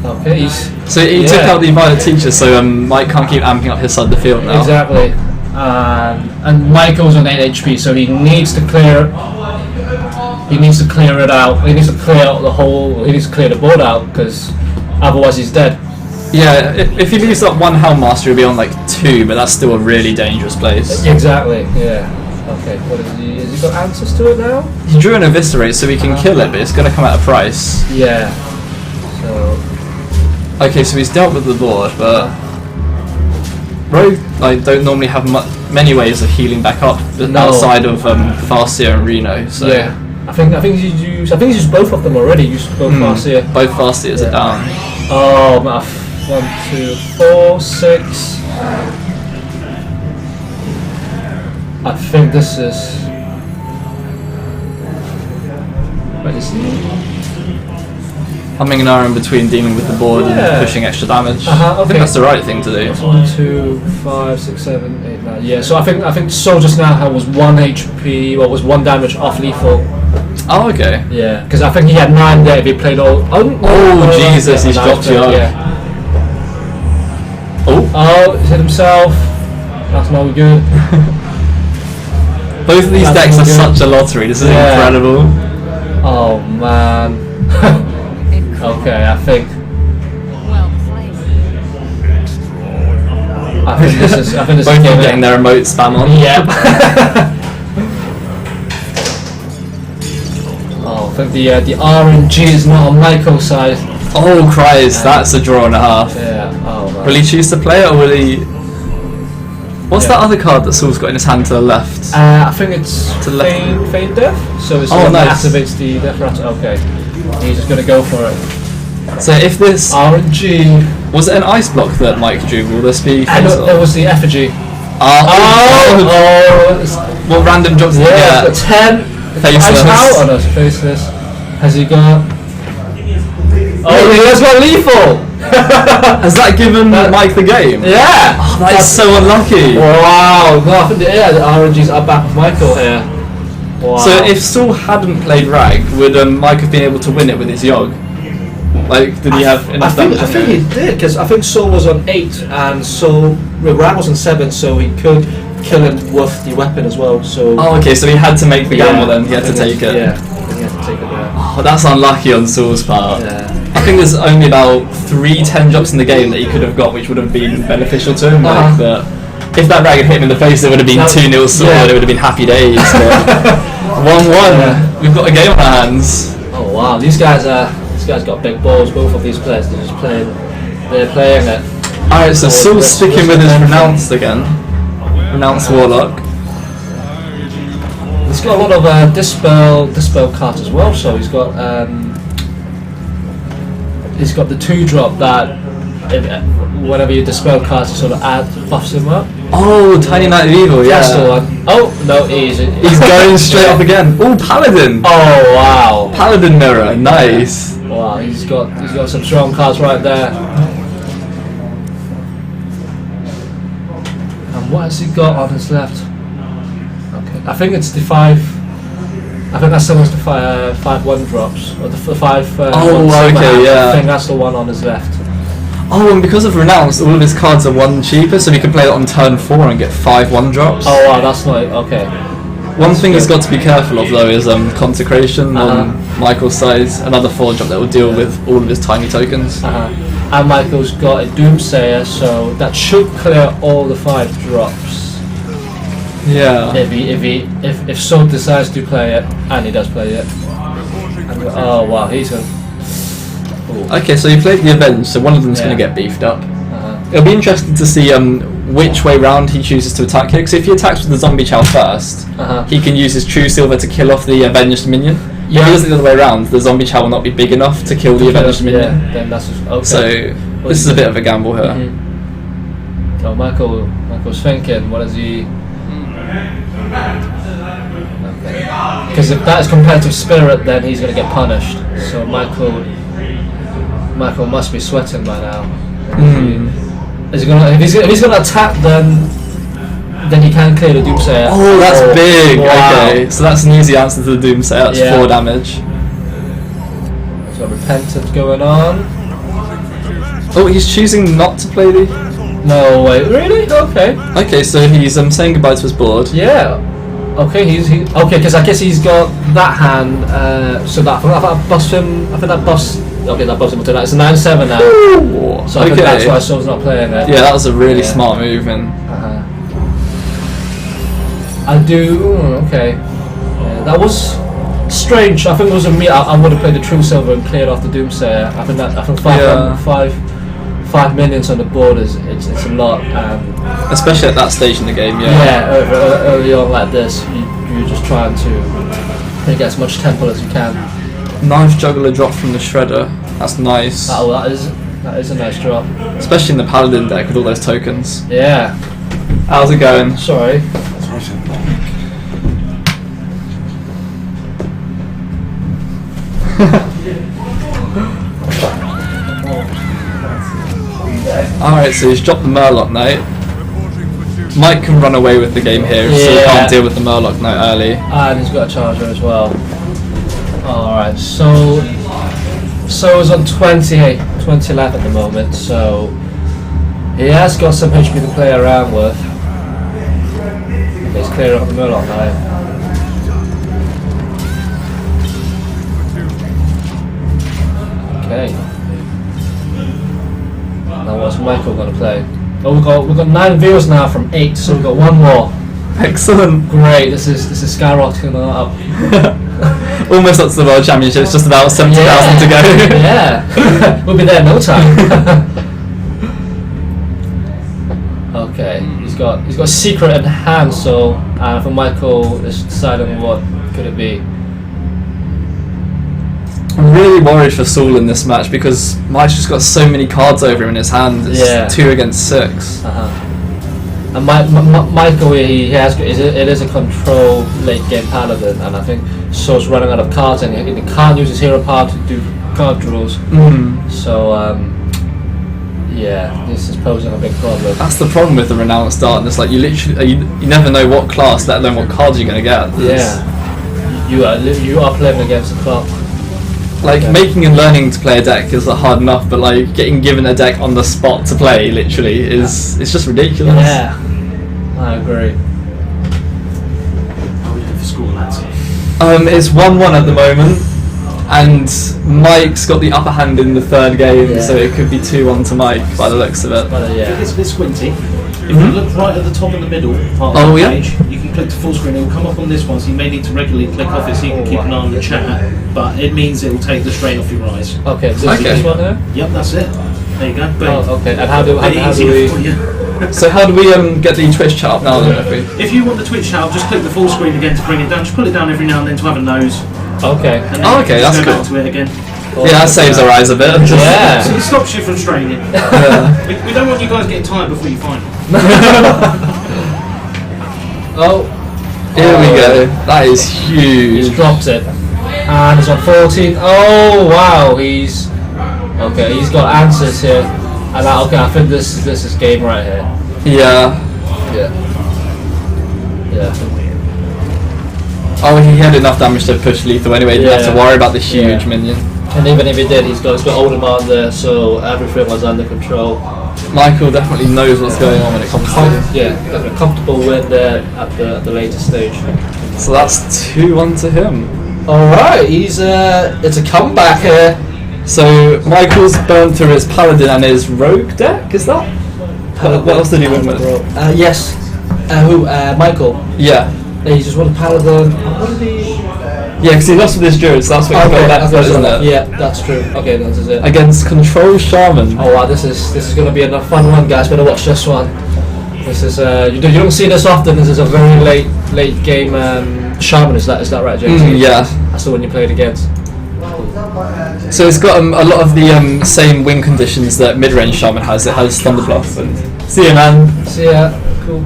Okay. So he took out the Violet Teacher, so Mike can't keep amping up his side of the field now. Exactly. And Michael's on 8 HP, so he needs to clear. He needs to clear it out. He needs to clear out the whole. He needs to clear the board out because otherwise he's dead. Yeah, if he leaves that one Helmmaster, he'll be on like 2, but that's still a really dangerous place. Exactly. Yeah. Okay. What is he? Has he got answers to it now? He drew an Eviscerate, so he can kill it, but it's going to come at a price. Yeah. So. Okay, so he's dealt with the board, but Rogue don't normally have many ways of healing back up outside of Farseer and Reno. So yeah, I think he's used both of them already. Used both Farseer. Both Farseers are down. Oh, 1, 2, 4, 6. I think this is. Wait, is he? Humming and ahhing between dealing with the board and pushing extra damage. Okay. I think that's the right thing to do. 1, 2, 5, 6, 7, 8, 9. Yeah, so I think Soul just now was 1 HP, well, was 1 damage off lethal. Oh, okay. Yeah, because I think he had 9 there if he played all. Oh, Jesus, he's dropped you up. Yeah. Oh, he's hit himself. That's not good. Both of these decks are such a lottery. This is incredible. Oh man. Okay, I think this is. Both of them getting their remote spam on. Yep. Oh, I think the RNG is not on Michael's side. Oh Christ, that's a draw and a half. Yeah. Oh man. Will he choose to play it or will he? What's that other card that Saul's got in his hand to the left? I think it's Feign Death. So it's activates the Death Rattle. Okay. He's just gonna go for it. So if this RNG was it an ice block that Mike drew? Will this be? It was the effigy. What random drops did he get? 10. Faceless. Oh no, faceless. Has he got? Oh, he has got lethal. Has that given Mike the game? Yeah. Oh, that is so unlucky. Wow. No, I think the RNGs are back with Michael here. Wow. So if Saul hadn't played Rag, would Mike have been able to win it with his Yogg? Like, did he have enough damage? I think he did, because I think Saul was on 8 and Rag was on 7, so he could kill him with the weapon as well. So. Oh, okay. So he had to make the gamble then. He had to take it. Yeah. He had to take it there. Oh, that's unlucky on Saul's part. Yeah. I think there's only about 3 10 drops in the game that he could have got, which would have been beneficial to him. Like, but if that Rag had hit him in the face, it would have been 2-0 Saul. Yeah. It would have been happy days. 1-1. Yeah. We've got a game on our hands. Oh wow, these guys got big balls. Both of these players, they're playing it. Alright, so Saul's sticking with his Renounced again. Renounced Warlock. He's got a lot of dispel cards as well. So he's got the 2-drop that whenever you dispel cards, it sort of buffs him up. Oh, Tiny Knight of Evil, yeah. That's the one. Oh no, he's going straight up again. Oh, Paladin. Oh wow. Paladin Mirror, nice. Wow, he's got some strong cards right there. And what has he got on his left? Okay, I think it's the 5. I think that's someone's the 5 1-drops or the 5. Okay, yeah. I think that's the one on his left. Oh, and because of Renounced, all of his cards are 1 cheaper, so he can play it on turn 4 and get 5 1-drops. Oh wow, that's not okay. One thing he's got to be careful of though is Consecration on Michael's side, another 4-drop that will deal with all of his tiny tokens. And Michael's got a Doomsayer, so that should clear all the 5 drops. Yeah. If Saul decides to play it, and he does play it. And, oh wow, he's a. Okay, so you played the Avenge, so one of them's going to get beefed up. It'll be interesting to see which way round he chooses to attack here, because if he attacks with the Zombie Chow first, he can use his True Silver to kill off the Avenged Minion. If he does it the other way around, the Zombie Chow will not be big enough to kill the Avenged Minion. Yeah, then that's just, okay. So this is a bit of a gamble here. Oh, Michael's thinking, what is he... Because if that is competitive spirit, then he's going to get punished. So Michael must be sweating by now. Is he gonna? If he's gonna attack, then he can clear the Doomsayer. Oh, that's big. Wow. Okay, so that's an easy answer to the Doomsayer. That's 4 damage. So Repentance going on. Oh, he's choosing not to play the. No way, really? Okay. Okay, so he's saying goodbye to his board. Yeah. Okay, okay, because I guess he's got that hand. So that buffs him. I think that buffs. Okay, that buffs him to that. It's a 9/7 now. Ooh, so I think that's why Saul's not playing it. Yeah, that was a really smart move. And I do. Okay. Yeah, that was strange. I think it was a me. I would have played the True Silver and cleared off the Doomsayer. I think 5 minions on the board is it's a lot. Especially at that stage in the game. Yeah, early on like this, you're just trying to get as much tempo as you can. Knife Juggler drop from the Shredder. That's nice. Oh, that is a nice drop. Especially in the Paladin deck with all those tokens. Yeah. How's it going? Sorry. Alright, so he's dropped the Murloc Knight. Mike can run away with the game here, so he can't deal with the Murloc Knight early. And he's got a Charger as well. Alright, so he's on 20 life at the moment, so he has got some HP to play around with. He's clearing up the Murloc Knight. Okay. Now what's Michael gonna play? Oh, we've got 9 viewers now from 8, so we've got 1 more. Excellent. Great. This is skyrocketing up. Almost up to the World Championships. Just about 70,000 to go. Yeah. We'll be there in no time. Okay. He's got secret in hand. So for Michael, is deciding what could it be. I'm really worried for Saul in this match because Mike's just got so many cards over him in his hand. It's 2 against 6. And Michael, it is a control late game Paladin, and I think Saul's running out of cards, and he can't use his hero power to do card draws. So yeah, this is posing a big problem. That's the problem with the Renounced start, and it's like you never know what class, let alone what cards you're going to get. You are playing against the clock. Like making and learning to play a deck is hard enough, but like getting given a deck on the spot to play literally is it's just ridiculous. Yeah, I agree. How are we doing for score, lads? It's 1-1 at the moment, and Mike's got the upper hand in the 3rd game, so it could be 2-1 to Mike by the looks of it. I think it's a bit squinty. If you look right at the top and the middle part of the page, you can click to full screen. It will come up on this one, so you may need to regularly click off it so you can keep an eye on the chat. But it means it will take the strain off your eyes. Okay, this one here? Yep, that's it. There you go. Boom. Oh, okay. And how do Bit we? easier for you. So how do we get the Twitch chat up now then? If you want the Twitch chat, just click the full screen again to bring it down. Just pull it down every now and then to have a nose. Okay. And then Oh, okay, just that's go cool. back to it again. Yeah, that saves our eyes a bit. Yeah. So it stops you from straining. Yeah. We don't want you guys getting tired before you final. Oh. Here we go. That is He's huge. dropped it. And he's on 14. Oh wow, he's okay. He's got answers here. And okay, I think this is game right here. Yeah. Yeah. Yeah. Oh, he had enough damage to push lethal anyway. He didn't have to worry about the huge minion. And even if he did, he's got Oldemar there, so everything was under control. Michael definitely knows what's going on when it comes to it. Yeah, got a comfortable win there at the later stage. So that's 2-1 to him. Alright, it's a comeback here. So Michael's burnt through his paladin and his rogue deck, is that? What else did he win with? Yes. Michael. Yeah. He just won a paladin. What did he? Yeah, because he lost with his druid, so that's what he got left, isn't it? Yeah, that's true. Okay, that is it. Against Control Shaman. Oh wow, this is going to be a fun one, guys. Better watch this one. This is you don't see this often. This is a very late game Shaman. Is that right, James? Yeah. That's the one you played against. So it's got a lot of the same win conditions that mid-range Shaman has. It has Thunder Bluff and... See ya, man. See ya. Cool.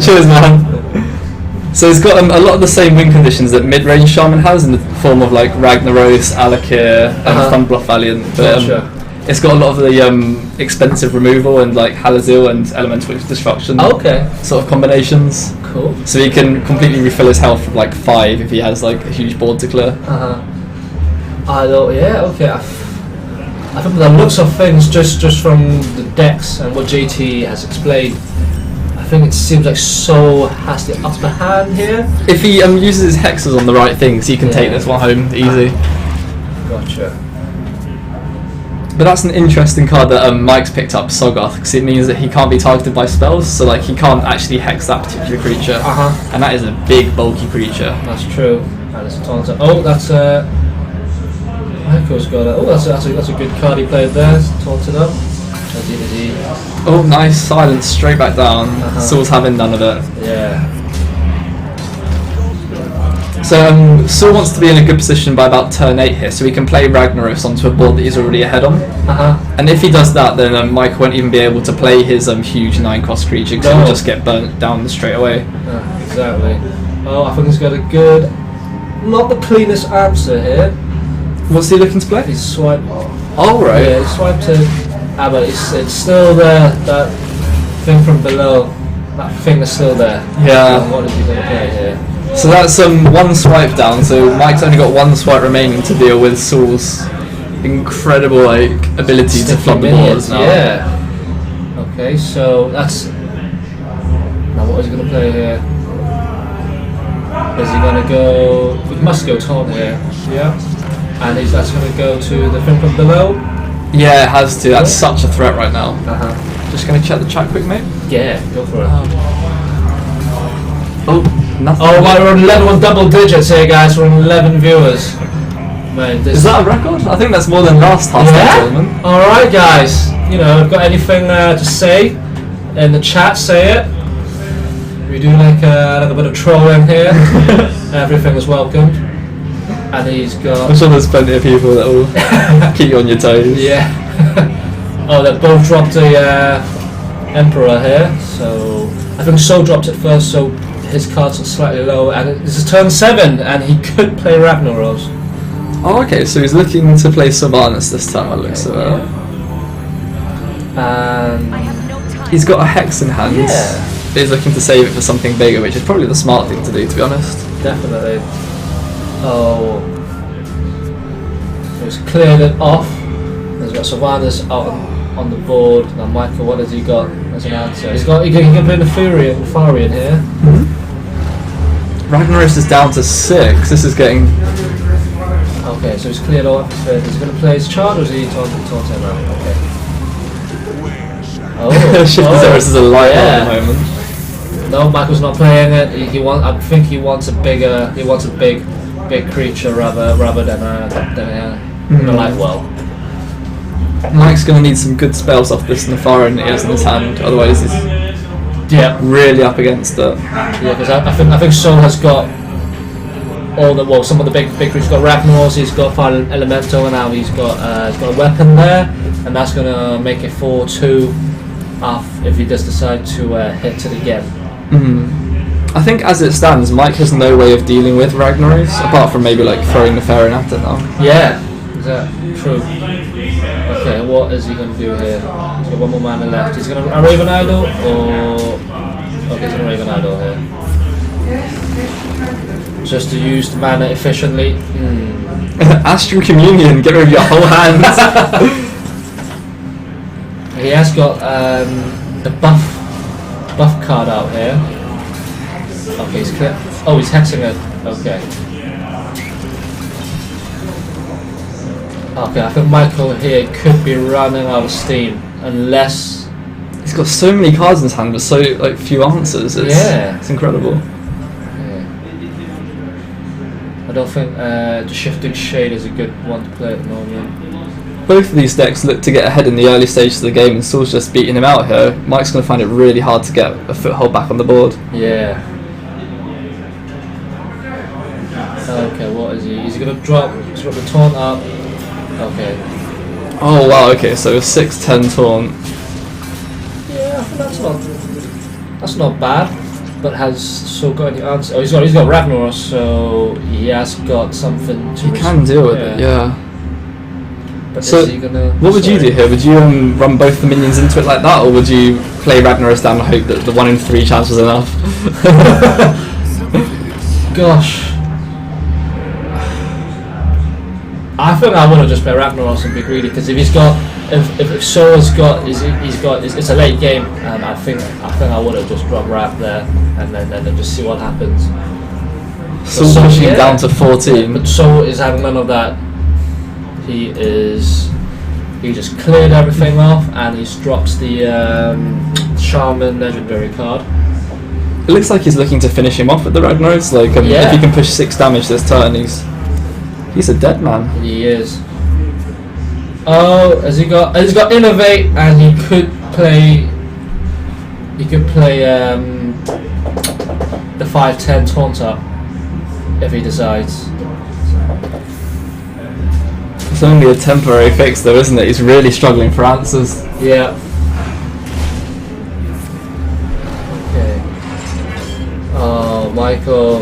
Cheers, man. So it's got a lot of the same win conditions that mid-range Shaman has in the form of like Ragnaros, Alakir, and Thunder Bluff Valiant. But it's got a lot of the expensive removal and like Halazil and Elemental Destruction sort of combinations. Cool. So he can completely refill his health from like 5 if he has like a huge board to clear. Okay. I think the looks of things, just from the decks and what JT has explained, I think it seems like Soul has the upper hand here. If he uses his hexes on the right things, he can take this one home easy. Gotcha. But that's an interesting card that Mike's picked up, Sogoth, because it means that he can't be targeted by spells, so like he can't actually hex that particular creature. And that is a big, bulky creature. That's true. And it's a Taunter. Oh, that's Michael's got it. Oh, that's a good card he played there. Taunted up. Oh, nice silence straight back down. Saul's having none of it. Yeah. So Saul wants to be in a good position by about turn 8 here, so he can play Ragnaros onto a board that he's already ahead on. And if he does that, then Mike won't even be able to play his huge 9-cost creature because he'll just get burnt down straight away. Exactly. Oh, I think he's got a good, not the cleanest answer here. What's he looking to play? He's swiped. Oh, right. Yeah, he swiped it. But it's still there. That thing from below. That thing is still there. Yeah. What is he going to play here? So that's one swipe down, so Mike's only got one swipe remaining to deal with Saul's incredible ability to flop the boards now. Yeah. Okay, so that's... Now what is he going to play here? Is he going to go... He must go taunt here. Yeah. And that's going to go to the thing from below? Yeah, it has to. That's such a threat right now. Just going to check the chat quick, mate. Yeah, go for it. Oh, nothing. Oh, well, we're on 11 double digits here, guys. We're on 11 viewers. Man, is that a record? I think that's more than last Hearthstone tournament. Alright, guys. You know, I've got anything to say in the chat, say it. We do like a bit of trolling here. Everything is welcomed. And he's got... I'm sure there's plenty of people that will keep you on your toes. Yeah. Oh, they both dropped the Emperor here. So I think Soul dropped it first, so his cards are slightly low. And this is turn 7, and he could play Ragnaros. Oh, okay, so he's looking to play Sylvanas this time, it looks like. And he's got a Hex in hand. Yeah. He's looking to save it for something bigger, which is probably the smart thing to do, to be honest. Definitely. Oh. So he's cleared it off. He's got Sylvanas out on the board. Now Michael, what has he got as an answer? He can play the Farian here. Ragnaros is down to 6. This is getting... Okay, so he's cleared off his fifth. He's going to play his charge, or is he taunting now? Okay. Oh, Shifter's is a light at the moment. No, Michael's not playing it. I think he wants a big creature rather than a light well. Mike's going to need some good spells off this Nefarin he has in his hand, otherwise he's really up against it. Yeah, because I think Sol has got some of the big creatures. He's got Ragnar's, he's got Fire Elemental, and now he's got a weapon there, and that's going to make it 4-2 if he does decide to hit it again. I think as it stands, Mike has no way of dealing with Ragnar's, apart from maybe like throwing Nefarin at it now. Yeah, is that true? Okay, what is he going to do here? He's got one more mana left. He's going to Raven Idol, or... Okay, he's going to Raven Idol here. Just to use the mana efficiently. Astral Communion, get rid of your whole hand. He has got the buff card out here. Okay, he's clear. Oh, he's hexing it. Okay. Okay, I think Michael here could be running out of steam unless he's got so many cards in his hand, but so like few answers. It's incredible. Yeah. I don't think the Shifting Shade is a good one to play at the moment. Both of these decks look to get ahead in the early stages of the game, and Saul's just beating him out here. Mike's going to find it really hard to get a foothold back on the board. Yeah. Okay, what is he? He's going to drop the taunt up. Okay. Oh wow, okay, so 6-10 taunt. Yeah, I think that's not bad, but has Saul got any answer? Oh, he's got Ragnar, so he has got something to... He can deal with it, yeah. But so, is he gonna, what would you do here? Would you run both the minions into it like that, or would you play Ragnaros down and hope that the 1 in 3 chance was enough? Gosh. I think I would have just played Ragnaros and be greedy, because if Saul has got, it's a late game, and I think I would have just dropped Rag there, and then just see what happens. Saul's pushing him down to 14. But Saul is having none of that. He just cleared everything off, and he drops the Shaman Legendary card. It looks like he's looking to finish him off with the Ragnaros. Like if he can push 6 damage this turn, he's a dead man. He is. Oh, has he got Innovate, and he could play the 5-10 taunt up if he decides. It's only a temporary fix though, isn't it? He's really struggling for answers. Yeah. Okay. Oh, Michael.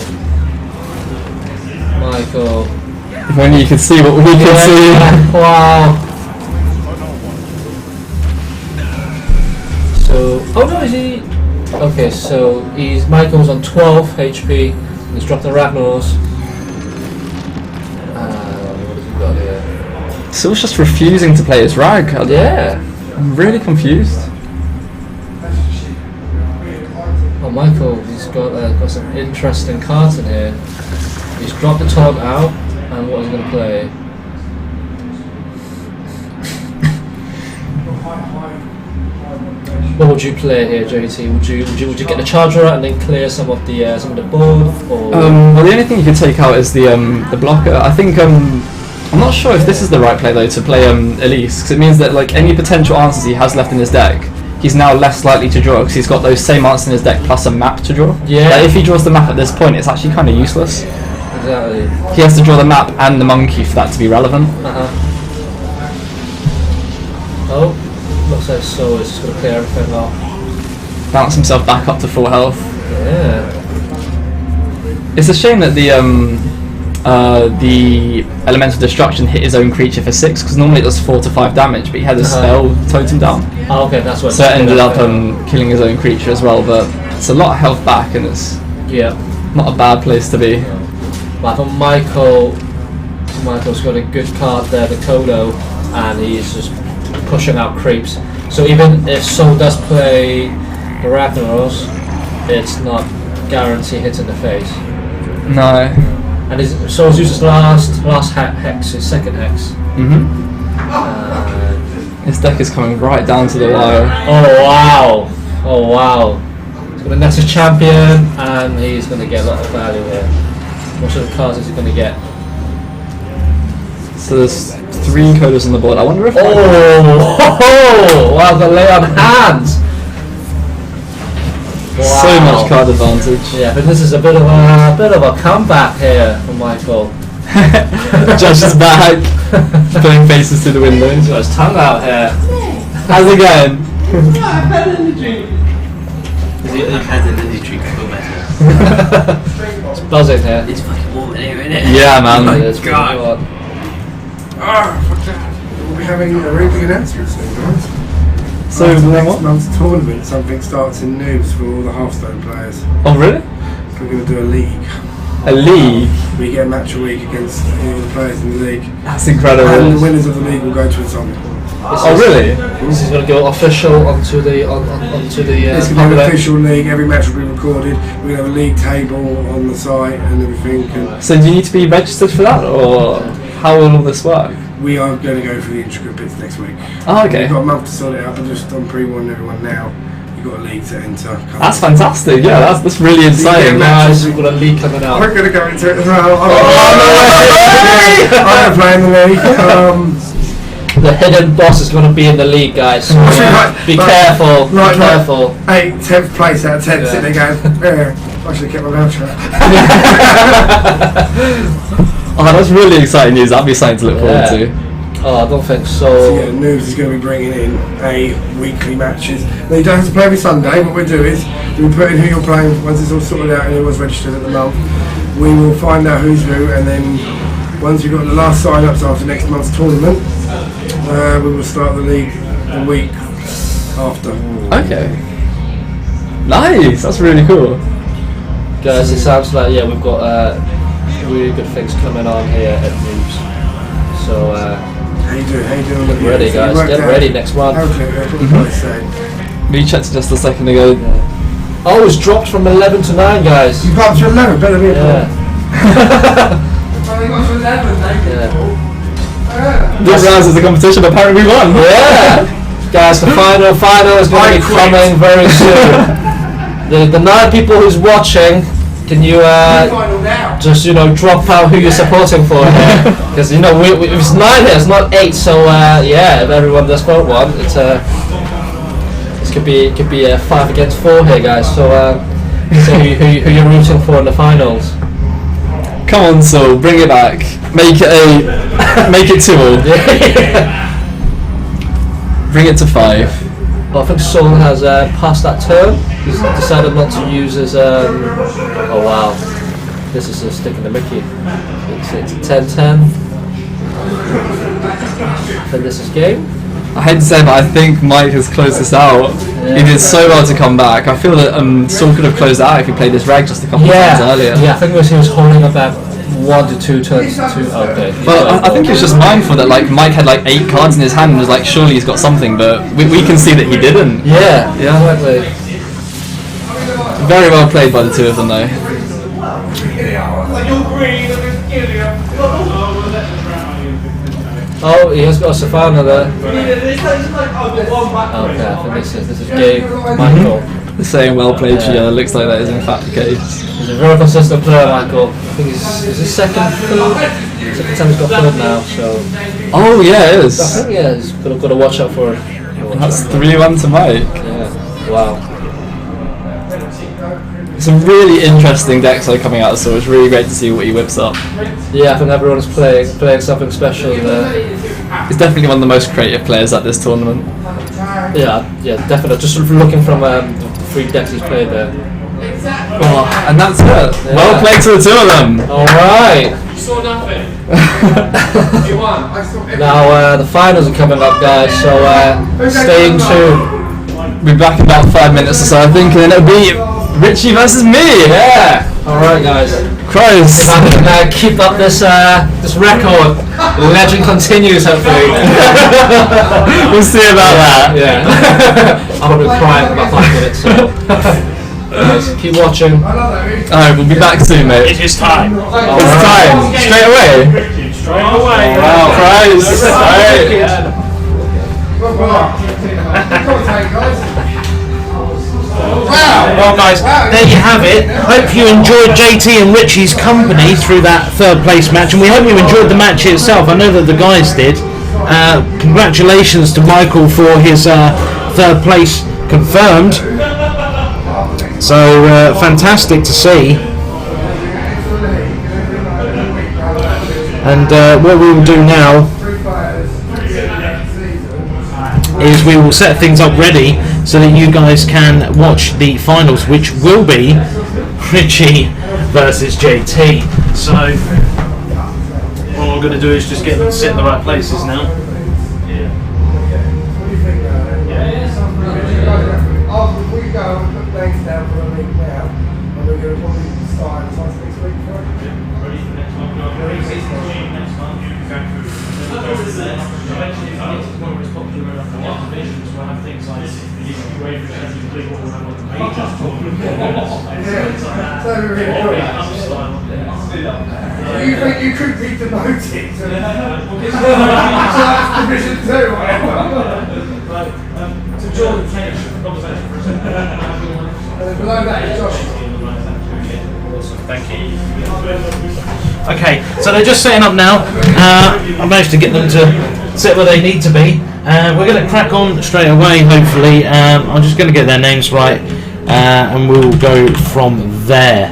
If only you could see what we can see. Wow. So, oh no, is he? Okay, so Michael's on 12 HP. And he's dropped the Ragnaros. What has he got here? Saul's just refusing to play his Rag. Yeah. I'm really confused. Oh, Michael, he's got some interesting cards in here. He's dropped the taunt out, and what he's going to play? What would you play here, JT? Would you get the charger out and then clear some of the board? Or? Well, the only thing you could take out is the blocker. I think I'm not sure if this is the right play though to play Elise, because it means that like any potential answers he has left in his deck, he's now less likely to draw because he's got those same answers in his deck plus a map to draw. Yeah. Like, if he draws the map at this point, it's actually kind of useless. Exactly. He has to draw the map and the monkey for that to be relevant. Oh, looks like Saul is just going to clear everything off. Bounce himself back up to full health. Yeah. It's a shame that the elemental destruction hit his own creature for 6, because normally it does 4 to 5 damage, but he had a spell totem down. Oh, okay, that's what. So it ended up killing his own creature as well. But it's a lot of health back, and it's not a bad place to be. But for Michael's got a good card there, the Kodo, and he's just pushing out creeps. So even if Saul does play the Ragnaros, it's not guaranteed hit in the face. No. And Saul's used his last hex, his second hex. His deck is coming right down to the wire. Oh wow! He's going to net his champion, and he's going to get a lot of value here. What sort of cards is he going to get? So there's 3 coders on the board. I wonder if. Oh, wow, the lay on hands. Wow. So much card advantage. Yeah, but this is a bit of a comeback here from Michael. Josh is back, putting faces to the windows. He's got his tongue out here. How's it going? I've had an energy drink, feel better. It's buzzing here. It's fucking warm in here, isn't it? Yeah, man. It is pretty hot. We'll be having a really big announcement soon, guys. So, After what? next month's tournament, something starts in Noobs for all the Hearthstone players. Oh, really? We're going to do a league. A league? We get a match a week against all the players in the league. That's incredible. And the winners of the league will go to a summit. Oh, really? This is going to go official onto the It's going to be an official league. Every match will be recorded. We're going to have a league table on the site and everything. And So do you need to be registered for that, or how will all this work? we are going to go through the intricate bits next week. Oh, okay. We've got a month to sort it out. I'm pre-warning everyone now. You've got a league to enter. That's fantastic. Yeah, that's really exciting. Guys, we've got a league coming out. We're going to go into it as well. I am playing the league. The hidden boss is going to be in the league, guys. So, be careful. Be careful. 10th place out of 10, sitting there going, I should have kept my mouth shut. Oh, that's really exciting news. That'd be something to look forward to. Oh, I don't think so. So yeah, Noobs is going to be bringing in weekly matches. Now you don't have to play every Sunday. What we'll do is we'll put in who you're playing once it's all sorted out and everyone's registered at the month. We will find out who's who, and then once we've got the last sign-ups after next month's tournament, we will start the league the week after. Okay. Nice. That's really cool. Guys, it sounds like we've got really good things coming on here at Noobs. So how you doing? Get ready, guys. Get ready next month. We checked just a second ago. Oh, it's dropped from 11 to 9, guys. You got to 11, better be a This round is a competition. Apparently, we won. Yeah, guys, the final is going to be coming very soon. The 9 people who's watching, can you just drop out who you're supporting for here? Because it's 9 here, it's not 8. So if everyone does vote one, this could be 5 against 4 here, guys. So who you're rooting for in the finals? Come on, Saul, bring it back. Make it 2-all. Bring it to 5. Well, I think Saul has passed that turn. He's decided not to use his. Oh wow, this is a stick in the Mickey. It's a 10-10. And this is game. I hate to say, but I think Mike has closed this out. Yeah. He did so well to come back. I feel that Saul could have closed out if he played this rag just a couple of times earlier. Yeah, I think he was holding about 1 to 2 turns. Okay. But I think he was just mindful that Mike had 8 cards in his hand and was like, surely he's got something, but we can see that he didn't. Yeah, exactly. Very well played by the two of them, though. Oh, he has got a Savannah there. Okay, I think this is Gabe Michael. The saying well played Gio looks like that is in fact the case. He's a very consistent player, Michael. I think he's his second time he's got third now, so. Oh yeah, it is. I think he's got to watch out for it. That's 3-1 to Mike. Yeah. Wow. Some really interesting decks are coming out, so it's really great to see what he whips up. Yeah, I think everyone's playing something special there. He's definitely one of the most creative players at this tournament. Yeah, definitely. Just looking from the 3 decks he's played there. Oh, and that's it. Yeah. Well played to the 2 of them. All right. Now the finals are coming up, guys. So stay in tune. We'll be back in about 5 minutes or so, I think, and then it'll be Richie versus me. Yeah. All right, guys. Christ. If I can keep up this record, the legend continues. Hopefully. We'll see about that. Yeah. I'm gonna be crying for about 5 minutes. So. Guys, keep watching. Alright, we'll be back soon, mate. It is time. It's time. Straight away. Straight away. Wow, Christ. Alright. Well guys, there you have it. Hope you enjoyed JT and Richie's company through that 3rd place match, and we hope you enjoyed the match itself. I know that the guys did. congratulations to Michael for his third place confirmed. So fantastic to see. And what we will do now is we will set things up ready so that you guys can watch the finals, which will be Richie versus JT. So what I'm going to do is just get them to sit in the right places now. After we go and put legs down for a week now, and we're going to probably start next week for it. Ready for next month? Next month. Eventually, if it's more popular enough for our divisions, we'll have things like You think you could be demoted to Division 2 or whatever? To Jordan Cage, conversation for a second. And below that is Josh. Thank you. Okay, so they're just setting up now. I managed to get them to sit where they need to be. We're going to crack on straight away, hopefully. I'm just going to get their names right, and we'll go from there.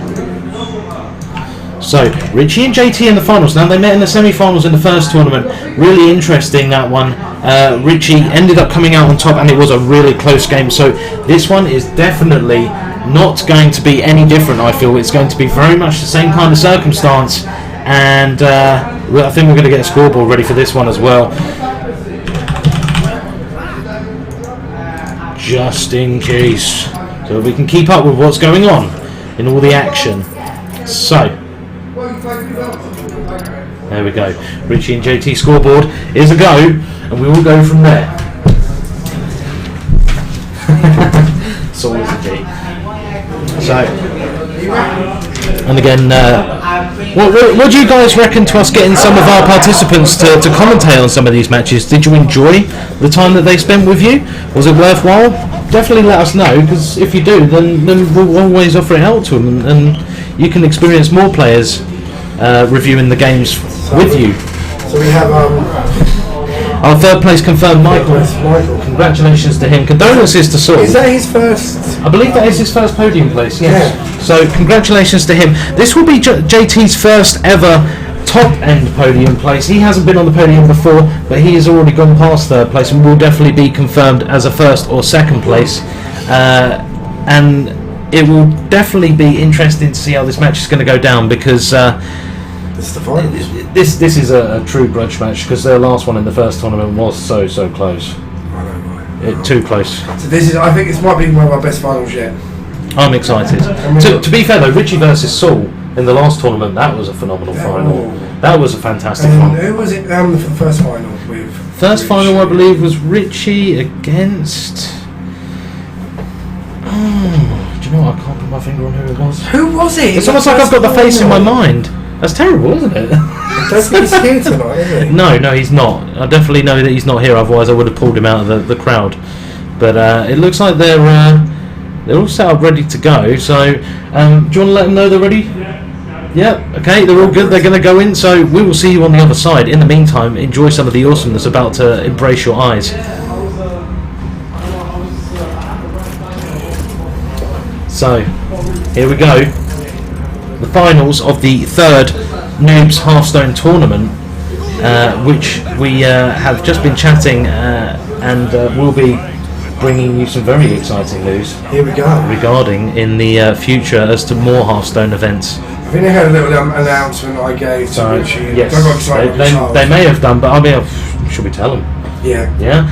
So, Richie and JT in the finals. Now, they met in the semi-finals in the first tournament. Really interesting, that one. Richie ended up coming out on top, and it was a really close game. So, this one is definitely not going to be any different, I feel. It's going to be very much the same kind of circumstance. And I think we're going to get a scoreboard ready for this one as well. Just in case. So we can keep up with what's going on in all the action. So, there we go. Richie and JT scoreboard is a go, and we will go from there. It's always a G. So, and again, what do you guys reckon to us getting some of our participants to commentate on some of these matches? Did you enjoy the time that they spent with you? Was it worthwhile? Definitely let us know, because if you do, then we'll always offer it out to them, and you can experience more players reviewing the games with you. So we have our third place confirmed, Michael. Congratulations to him. Condolences to Saul. Is that his first? I believe that is his first podium place, yes. Yeah. So congratulations to him. This will be JT's first ever top end podium place. He hasn't been on the podium before, but he has already gone past third place and will definitely be confirmed as a first or second place. And it will definitely be interesting to see how this match is going to go down, because this is a true grudge match, because their last one in the first tournament was so close. Too close. So I think this might be one of our best finals yet. I'm excited. To be fair though, Richie versus Saul in the last tournament, that was a phenomenal final. That was a fantastic one. Who was it for the first final with? First final, I believe, was Richie against. Do you know what? I can't put my finger on who it was. Who was it? It's almost like I've got the face in my mind. That's terrible, isn't it? I don't think he's here tonight, is he? No, he's not. I definitely know that he's not here. Otherwise, I would have pulled him out of the crowd. But it looks like they're all set up, ready to go. So, do you want to let them know they're ready? Yeah. Okay, they're all good. They're going to go in. So we will see you on the other side. In the meantime, enjoy some of the awesomeness about to embrace your eyes. So, here we go. The finals of the third Noobs Hearthstone Tournament, which we have just been chatting, and we'll be bringing you some very exciting news. Here we go. Regarding in the future as to more Hearthstone events. I think they had a little announcement I gave to Richie. Yes, they may have done, but I mean, should we tell them? Yeah. Yeah.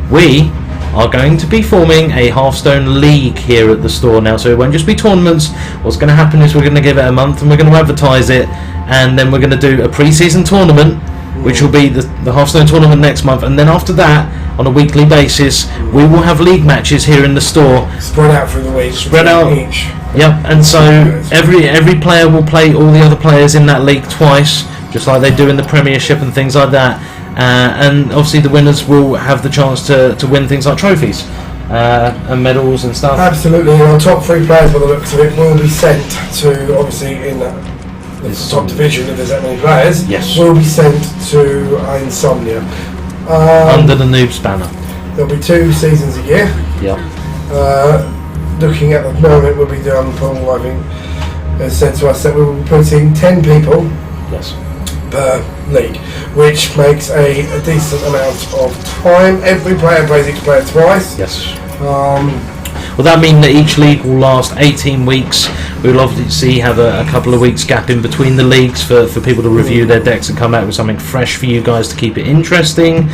We are going to be forming a Hearthstone League here at the store now, so it won't just be tournaments. What's going to happen is we're going to give it a month and we're going to advertise it, and then we're going to do a pre-season tournament, which will be the Hearthstone Tournament next month, and then after that, on a weekly basis, we will have league matches here in the store. Spread out through the week. Spread out. Each. Yep, and so every player will play all the other players in that league twice, just like they do in the Premiership and things like that. And obviously the winners will have the chance to win things like trophies and medals and stuff. Absolutely, and our top 3 players, by the looks of it, will be sent to, obviously in the top division, if there's that many players, yes, will be sent to Insomnia. Under the Noobs banner. There'll be 2 seasons a year. Yep. Looking at the moment, we'll be doing Paul, I think, has said to us that we will be putting 10 people Yes. per league, which makes a decent amount of time. Every player plays each player twice. Yes. Um, Will that mean that each league will last 18 weeks? We'll obviously have a couple of weeks gap in between the leagues for people to review their decks and come out with something fresh for you guys to keep it interesting.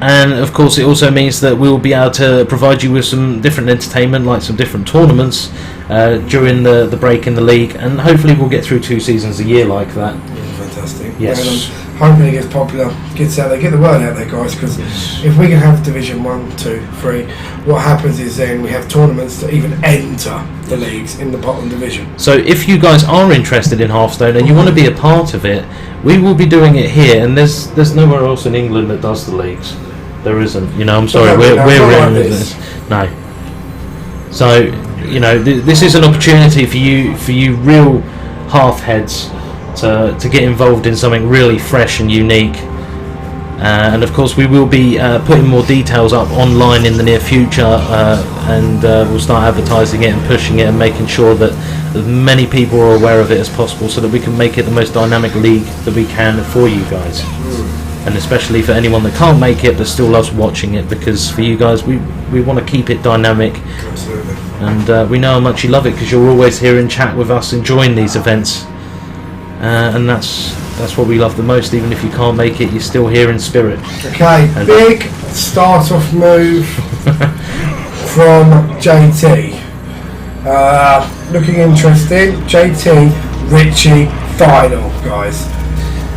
And of course it also means that we'll be able to provide you with some different entertainment, like some different tournaments during the break in the league, and hopefully we'll get through 2 seasons a year like that. Fantastic. Yes. And hopefully it gets popular, gets out there, get the word out there, guys, because if we can have Division 1, 2, 3, what happens is then we have tournaments to even enter the leagues in the bottom division. So if you guys are interested in Hearthstone and you want to be a part of it, we will be doing it here, and there's nowhere else in England that does the leagues. There isn't, you know. I'm sorry, we're in this. No. So, you know, this is an opportunity for you real Hearth heads to get involved in something really fresh and unique. And of course, we will be putting more details up online in the near future, and we'll start advertising it and pushing it and making sure that as many people are aware of it as possible, so that we can make it the most dynamic league that we can for you guys. And especially for anyone that can't make it but still loves watching it, because for you guys we want to keep it dynamic. Absolutely. And we know how much you love it, because you're always here in chat with us enjoying these events, and that's what we love the most. Even if you can't make it, you're still here in spirit. Okay, And big start off move from JT. Looking interesting. JT Richie final, guys.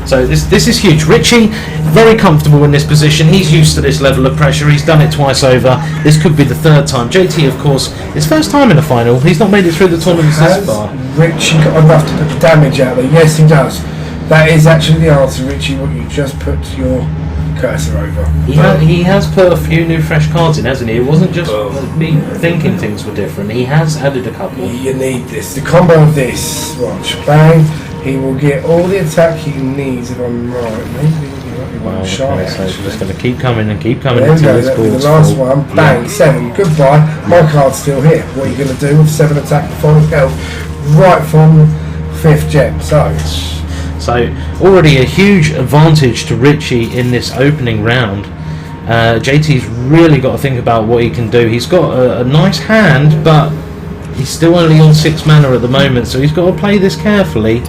So this is huge. Richie, very comfortable in this position. He's used to this level of pressure. He's done it twice over. This could be the 3rd time. JT, of course, his first time in a final. He's not made it through the tournament this far. Richie got enough to put the damage out there? Yes, he does. That is actually the answer, Richie. What you just put your cursor over. He has put a few new fresh cards in, hasn't he? It wasn't just me thinking things were different. He has added a couple. You need this. The combo of this. Watch. Bang. He will get all the attack he needs, if I'm right. Maybe he'll be one shy, so actually. it's going to keep coming and keep coming There we until go, his that'll be the board's last full. one. Bang, 7. Goodbye. My card's still here. What are you going to do with 7 attack and 5 health? Right from 5th gem. So already a huge advantage to Richie in this opening round. JT's really got to think about what he can do. He's got a nice hand, but he's still only on 6 mana at the moment, so he's got to play this carefully.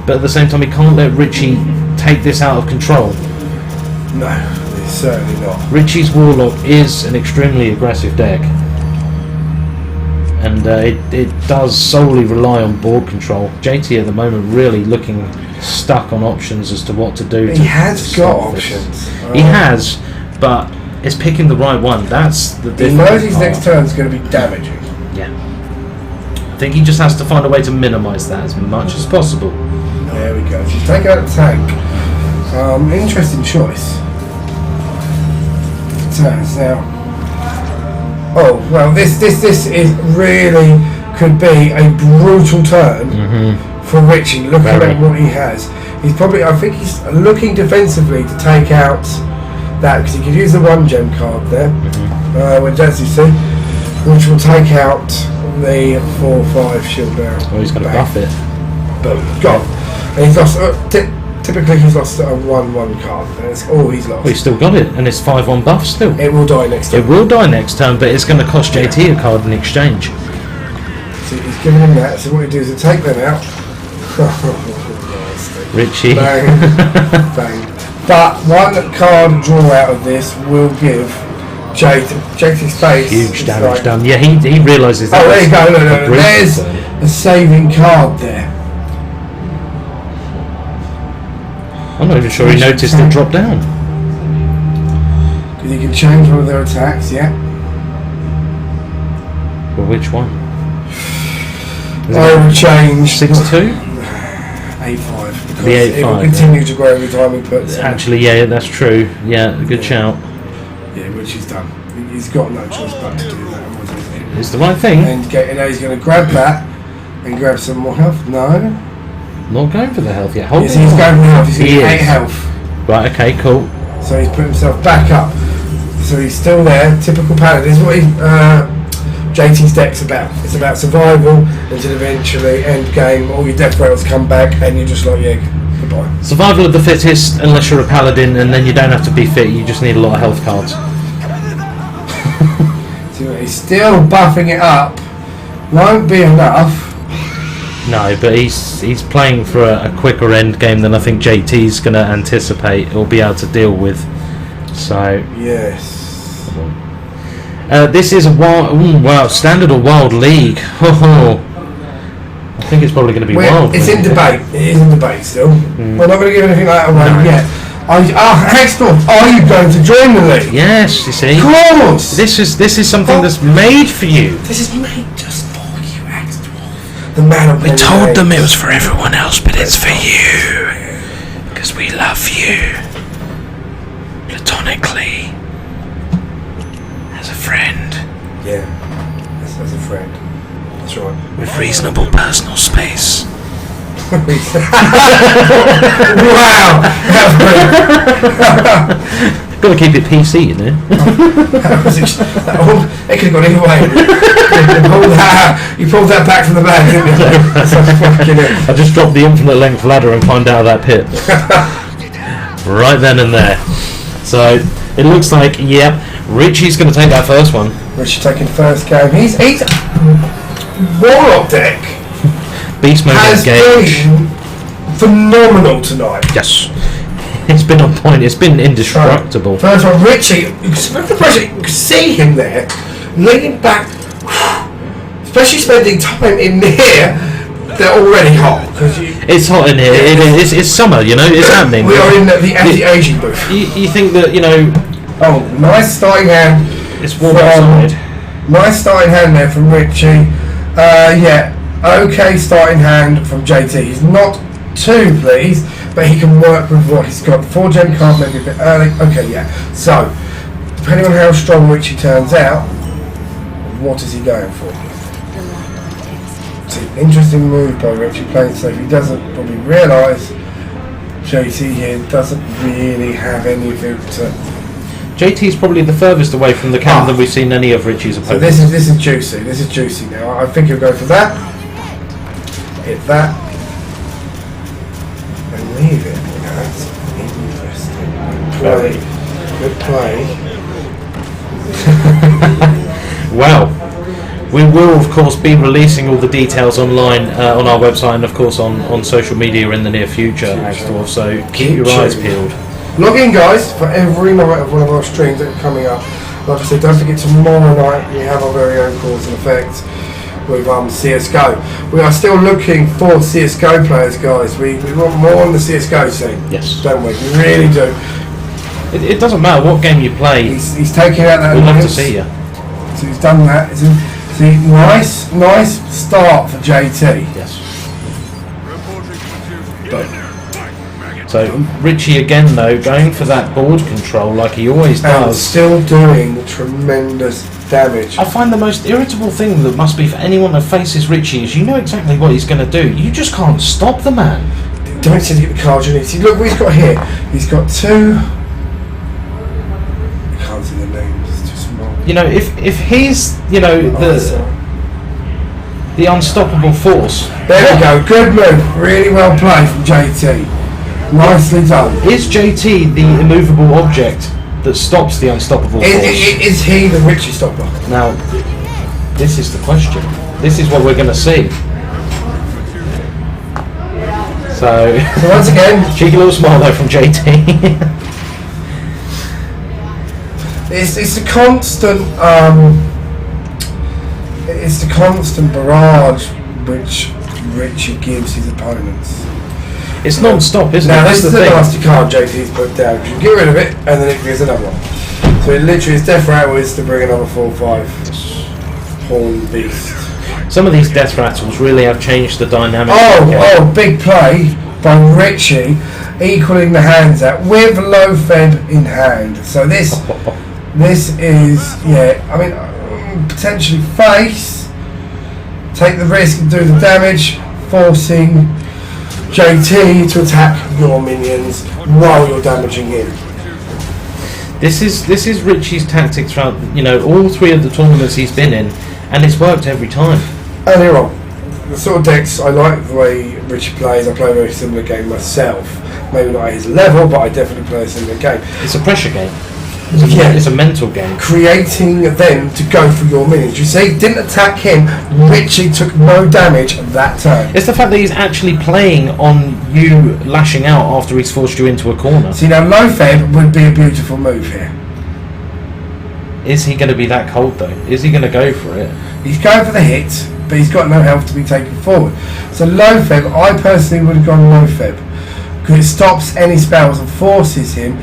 But at the same time, he can't let Richie take this out of control. No, it's certainly not. Richie's Warlock is an extremely aggressive deck, and it does solely rely on board control. JT at the moment really looking stuck on options as to what to do. He has got options. He has, but it's picking the right one. That's the difference. He knows his next turn is going to be damaging. Yeah. I think he just has to find a way to minimise that as much as possible. There we go. So take out the tank. Interesting choice. Turns now. Oh well, this is really could be a brutal turn for Richie. Look at what he has. He's probably. I think he's looking defensively to take out that, because he could use the 1 gem card there, which as you see, which will take out the 4/5 shield down. Well, he's going to buff it. Boom. Gone. And he's lost. Typically, he's lost a 1/1 card. That's all he's lost. Well, he's still got it, and it's 5/1 buff still. It will die next turn. It will die next turn, but it's going to cost JT a card in exchange. So he's giving him that. So what he does is take them out. Richie. Bang. Bang. But 1 card draw out of this will give JT's face. Huge damage like, done. Yeah, he realises that. Oh, there you go. No. There's a saving card there. I'm not even sure he noticed it drop down. Because you can change one of their attacks, yeah. Well, which one? I will change 6/2? 8/5. Because The 8/5, it will continue to grow every time he puts. Actually, yeah, that's true. Yeah, good shout. Yeah, which he's done. He's got no choice but to do that. It's the right thing. And now he's going to grab that and grab some more health. No. Not going for the health yet. Hold Yes, on. he's going for health. He's going to He get 8 is. health. Right, okay, cool. So he's put himself back up. So he's still there. Typical paladin. This is what JT's deck's about. It's about survival until eventually end game. All your death rails come back, and you're just like, yeah, goodbye. Survival of the fittest, unless you're a paladin, and then you don't have to be fit. You just need a lot of health cards. So he's still buffing it up. Won't be enough. No, but he's playing for a quicker end game than I think JT's going to anticipate or be able to deal with. So yes. This is a wild, standard or wild league. I think it's probably going to be wild. It's in debate. It is in debate still. We're not going to give anything like that away yet. Hextor, are you going to join the league? Yes, you see. Of course. This is something that's made for you. This is made just for you, Hextor. The man of We told them it was for everyone else, but it's for you because we love you platonically as a friend. Yeah, as a friend. That's right. With reasonable personal space. Wow! Got to keep it PC, you know. It could have gone either way. You pulled that back from the bag, didn't you? I just dropped the infinite length ladder and climbed out of that pit. Right then and there. So it looks like, yep, Richie's going to take that first one. Richie taking first game. He's Warlock deck. Beast mode engage. Been phenomenal tonight. Yes. It's been on point. It's been indestructible. First one, Richie. With the pressure, you can see him there, leaning back, especially spending time in here. They're already hot. It's hot in here. It's summer. You know, it's happening. We are in the anti-aging booth. You think that, you know? Oh, nice starting hand. It's warm outside. Nice starting hand there from Richie. Yeah. Okay, starting hand from JT. He's not too pleased, but he can work with what he's got. 4-gem card maybe a bit early. Okay, yeah. So, depending on how strong Richie turns out, what is he going for? It's an interesting move by Richie playing safe. He doesn't probably realise JT here doesn't really have anything to. JT's probably the furthest away from the cannon that we've seen any of Richie's opponents. So this is juicy. This is juicy now. I think he'll go for that. Hit that. And leave it. That's interesting. Good play. Well, we will of course be releasing all the details online on our website and of course on social media in the near future, Hextor, so keep your eyes peeled. Log in, guys, for every night of one of our streams that are coming up. Like I said, don't forget tomorrow night we have our very own Cause and Effect with CSGO. We are still looking for CSGO players, guys. We want more on the CSGO scene. Yes. Don't we? We really do. It doesn't matter what game you play. He's taking out that. We'd love to see you. So he's done that. See, nice start for JT. Yes. So Richie again though, going for that board control like he always does. And still doing tremendous damage. I find the most irritable thing that must be for anyone that faces Richie is you know exactly what he's going to do. You just can't stop the man. Don't seem to get the cards you need. See, look what he's got here. He's got two. I can't see the names. It's too small. You know, if he's, you know, the unstoppable force. There we go. Good move. Really well played from JT. Nicely done. Is JT the immovable object that stops the unstoppable force? Is he the Richie stopper? Now, this is the question. This is what we're going to see. So once again, cheeky little smile though from JT. it's a constant. It's the constant barrage which Richie gives his opponents. It's non-stop, isn't it? Now That's this is the nasty card JT's put down. You get rid of it, and then it gives another one. So it literally, his death rattle is to bring another 4/5 horn beast. Some of these death rattles really have changed the dynamic. Oh, big play by Richie, equaling the hands out with low fed in hand. So this is, yeah, I mean, potentially face, take the risk and do the damage, forcing JT to attack your minions while you're damaging him. This is Richie's tactic throughout, all 3 of the tournaments he's been in, and it's worked every time. And you're wrong. The sort of decks, I like the way Richie plays. I play a very similar game myself. Maybe not at his level, but I definitely play a similar game. It's a pressure game. Yeah. It's a mental game. Creating them to go for your minions. You see, didn't attack him. Richie took no damage that turn. It's the fact that he's actually playing on you lashing out after he's forced you into a corner. See, now Lotheb would be a beautiful move here. Is he going to be that cold though? Is he going to go for it? He's going for the hit, but he's got no health to be taken forward. So Lotheb, I personally would have gone Lotheb, because it stops any spells and forces him.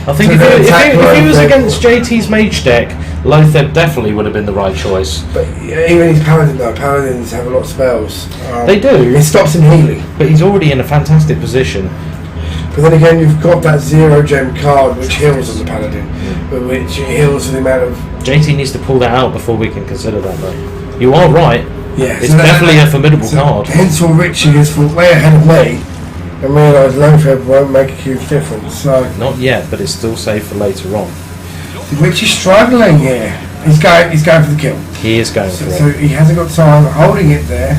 I think if he was against JT's mage deck, Lotheb definitely would have been the right choice. But even his paladin though, paladins have a lot of spells. They do. It stops him healing. But he's already in a fantastic position. But then again, you've got that 0 gem card which heals on the paladin, which heals the amount of... JT needs to pull that out before we can consider that though. You are right. Yeah, it's definitely a formidable card. Hence why Richie is way ahead of me and realised Lotheb won't make a huge difference. So not yet, but it's still safe for later on. Richie's struggling here. He's going for the kill. He is going for it. So he hasn't got time, holding it there.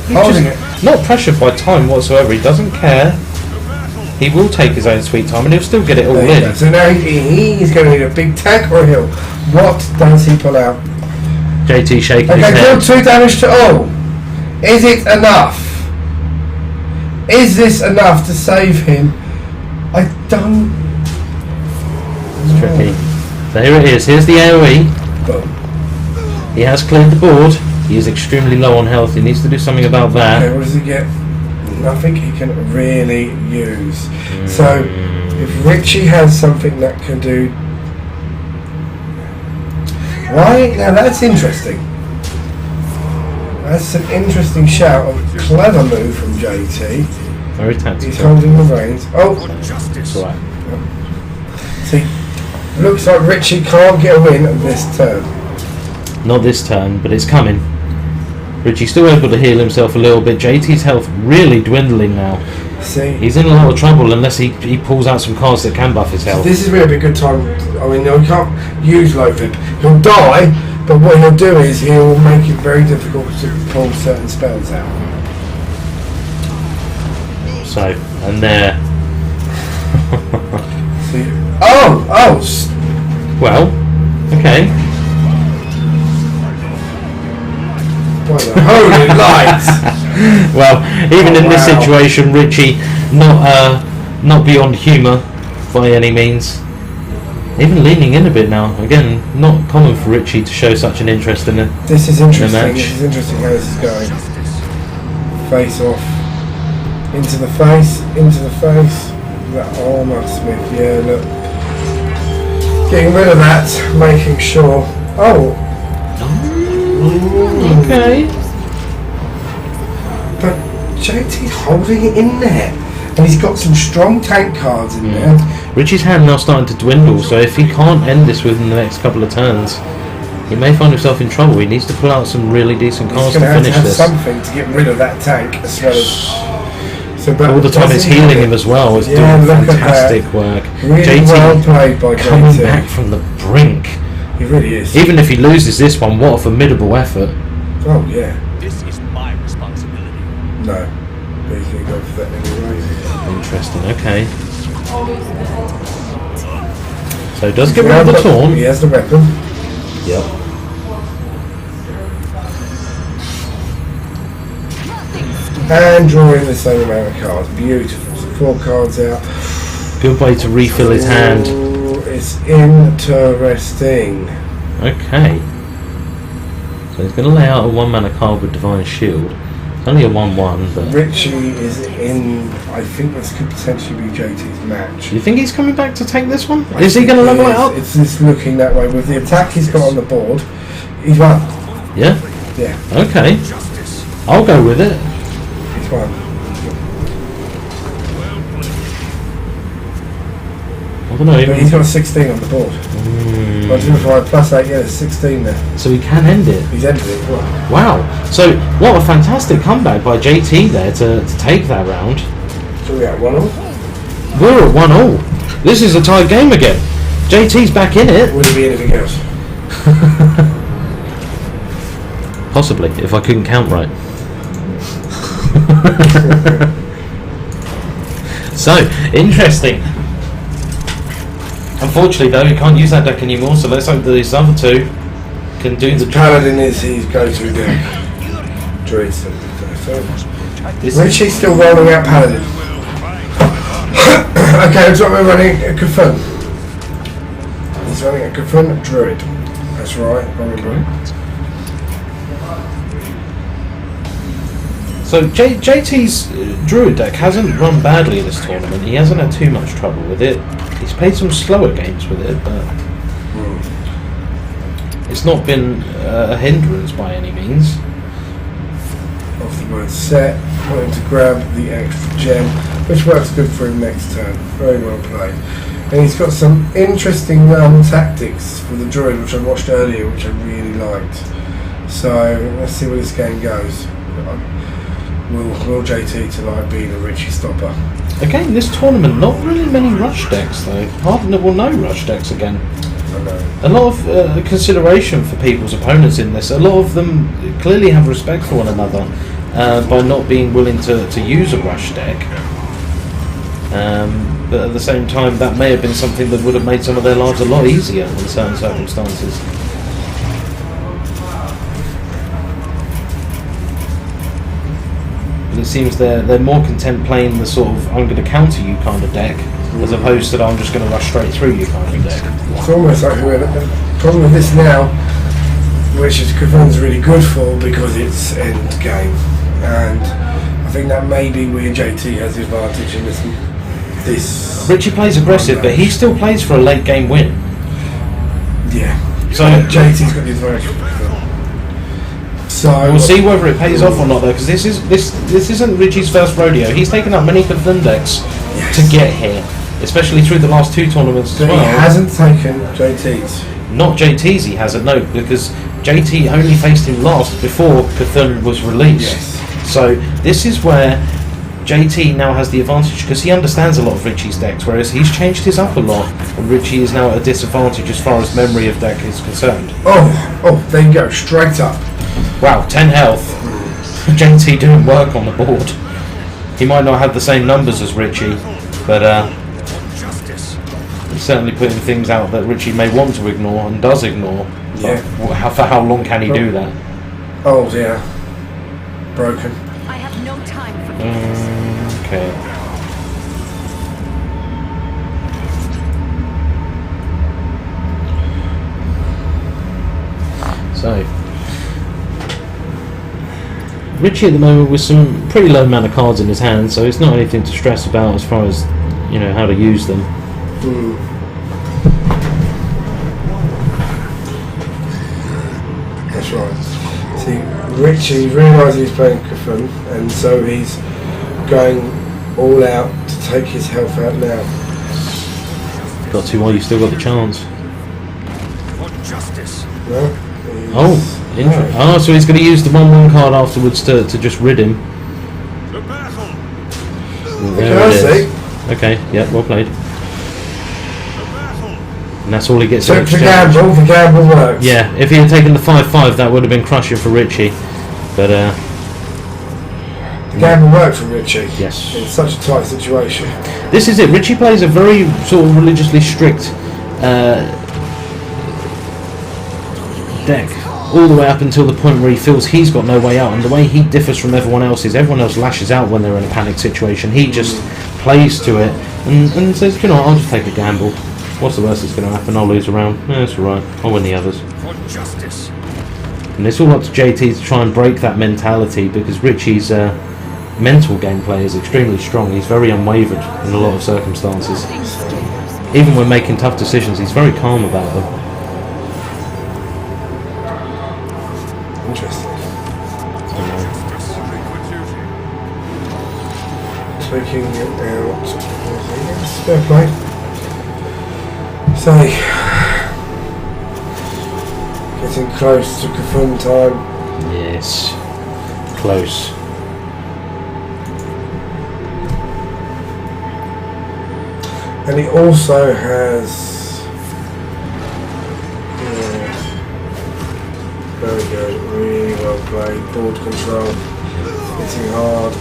Holding it. Not pressured by time whatsoever, he doesn't care. He will take his own sweet time and he'll still get it all in. So now he's going to need a big tank or a heal. What does he pull out? JT shaking his head. Okay, 2 damage to all. Is it enough? Is this enough to save him? I don't... It's tricky. So here it is. Here's the AoE. Boom. He has cleared the board. He is extremely low on health. He needs to do something about that. Okay, what does he get? Nothing he can really use. So, if Richie has something that can do... Why? Now that's interesting. That's an interesting shout. A clever move from JT. Very tactical. He's holding the reins. Oh! It's alright. See, looks like Richie can't get a win this turn. Not this turn, but it's coming. Richie's still able to heal himself a little bit. JT's health really dwindling now. See, he's in a lot of trouble unless he pulls out some cards that can buff his health. This is really a good time. I mean, you can't use Lotheb. He'll die, but what he'll do is he'll make it very difficult to pull certain spells out. So, and there. See, oh! Well, okay. Holy lights! Well, even in this situation, Richie not beyond humour by any means. Even leaning in a bit now. Again, not common for Richie to show such an interest in a match. This is interesting. This is interesting how this is going. Face off. Into the face. Into the face. That armour smith. Yeah, look. Getting rid of that. Making sure. Oh. Okay. But JT holding it in there. And he's got some strong tank cards in there. Richie's hand now starting to dwindle, so if he can't end this within the next couple of turns, he may find himself in trouble. He needs to pull out some really decent cards to finish have this. Something to get rid of that tank as well as... So, but all the time it's healing him as well. It's doing fantastic work. Really JT well played by coming JT. back from the brink. He really is. Even if he loses this one, what a formidable effort. Oh yeah. This is my responsibility. No. But he's going to go for that anyway. Interesting, okay. So does get rid of the taunt. He has the weapon. Yep. And drawing the same amount of cards. Beautiful. So 4 cards out. Good way to refill his hand. It's interesting. Okay. So he's going to lay out a 1-mana card with Divine Shield. It's only a 1/1, but... Richie is in... I think this could potentially be JT's match. Do you think he's coming back to take this one? Is he going to level it up? It's looking that way. With the attack he's got on the board, he's won. Yeah? Yeah. Okay. I'll go with it. He's won. I don't know. But he's got a 16 on the board. 125 plus 8, yeah, there's 16 there. So he can end it. He's ended it. Wow. So what a fantastic comeback by JT there to take that round. So we're at 1-1. We're at 1-1. This is a tied game again. JT's back in it. Would it be anything else? Possibly, if I couldn't count right. So, interesting. Unfortunately though, he can't use that deck anymore, so let's hope that these other two can do the Paladin is his go-to deck. Druid. So Richie's still rolling out Paladin. Okay, that's what we're running a Cthulhu. He's running a Cthulhu Druid. That's right, probably. So JT's Druid deck hasn't run badly in this tournament. He hasn't had too much trouble with it. He's played some slower games with it, but it's not been a hindrance by any means. Off the word set, wanting to grab the extra gem, which works good for him next turn. Very well played. And he's got some interesting tactics for the Druid, which I watched earlier, which I really liked. So let's see where this game goes. Will JT to like being a Richie stopper? Again, this tournament, not really many rush decks though. No rush decks again. I know. A lot of consideration for people's opponents in this. A lot of them clearly have respect for one another by not being willing to use a rush deck. But at the same time, that may have been something that would have made some of their lives a lot easier in certain circumstances. But it seems they're more content playing the sort of I'm going to counter you kind of deck, as opposed to I'm just going to rush straight through you kind of deck. It's almost like the problem with this now, which is Cthulhu's really good for because it's end game, and I think that may be where JT has the advantage in this. Richie plays aggressive, but he still plays for a late game win. Yeah. So JT's got the advantage. So we'll see whether it pays off or not, though, because this isn't Richie's first rodeo. He's taken up many Cthulhu decks to get here, especially through the last two tournaments as well. He hasn't taken JT's. Not JT's, he hasn't, no, because JT only faced him last before Cthulhu was released. Yes. So this is where JT now has the advantage because he understands a lot of Richie's decks, whereas he's changed his up a lot, and Richie is now at a disadvantage as far as memory of deck is concerned. Oh, there you go, straight up. Wow, 10 health. JT doing work on the board. He might not have the same numbers as Richie, but he's certainly putting things out that Richie may want to ignore and does ignore. Yeah. For how long can he do that? Oh dear. Broken. I have no time for Okay. So Richie at the moment with some pretty low amount of cards in his hand, so it's not anything to stress about as far as how to use them. That's right. See, Richie realises he's playing Cthulhu, and so he's going all out to take his health out now. Got to while you still got the chance. No? Oh, so he's going to use the 1/1 card afterwards to just rid him. There it is. Okay, yeah, well played. And that's all he gets in exchange. The gamble works. Yeah, if he had taken the 5/5, that would have been crushing for Richie. But the gamble worked for Richie. Yes. In such a tight situation. This is it. Richie plays a very sort of religiously strict deck, all the way up until the point where he feels he's got no way out. And the way he differs from everyone else is everyone else lashes out when they're in a panic situation. He just plays to it and says, I'll just take a gamble. What's the worst that's going to happen? I'll lose a round. It's alright. I'll win the others. And it's all up to JT to try and break that mentality, because Richie's mental gameplay is extremely strong. He's very unwavered in a lot of circumstances. Even when making tough decisions, he's very calm about them. Interesting. Taking it out. Fair play. So, getting close to Cthulhu time. Yes, close. And he also has, very good, really well played, board control, hitting hard,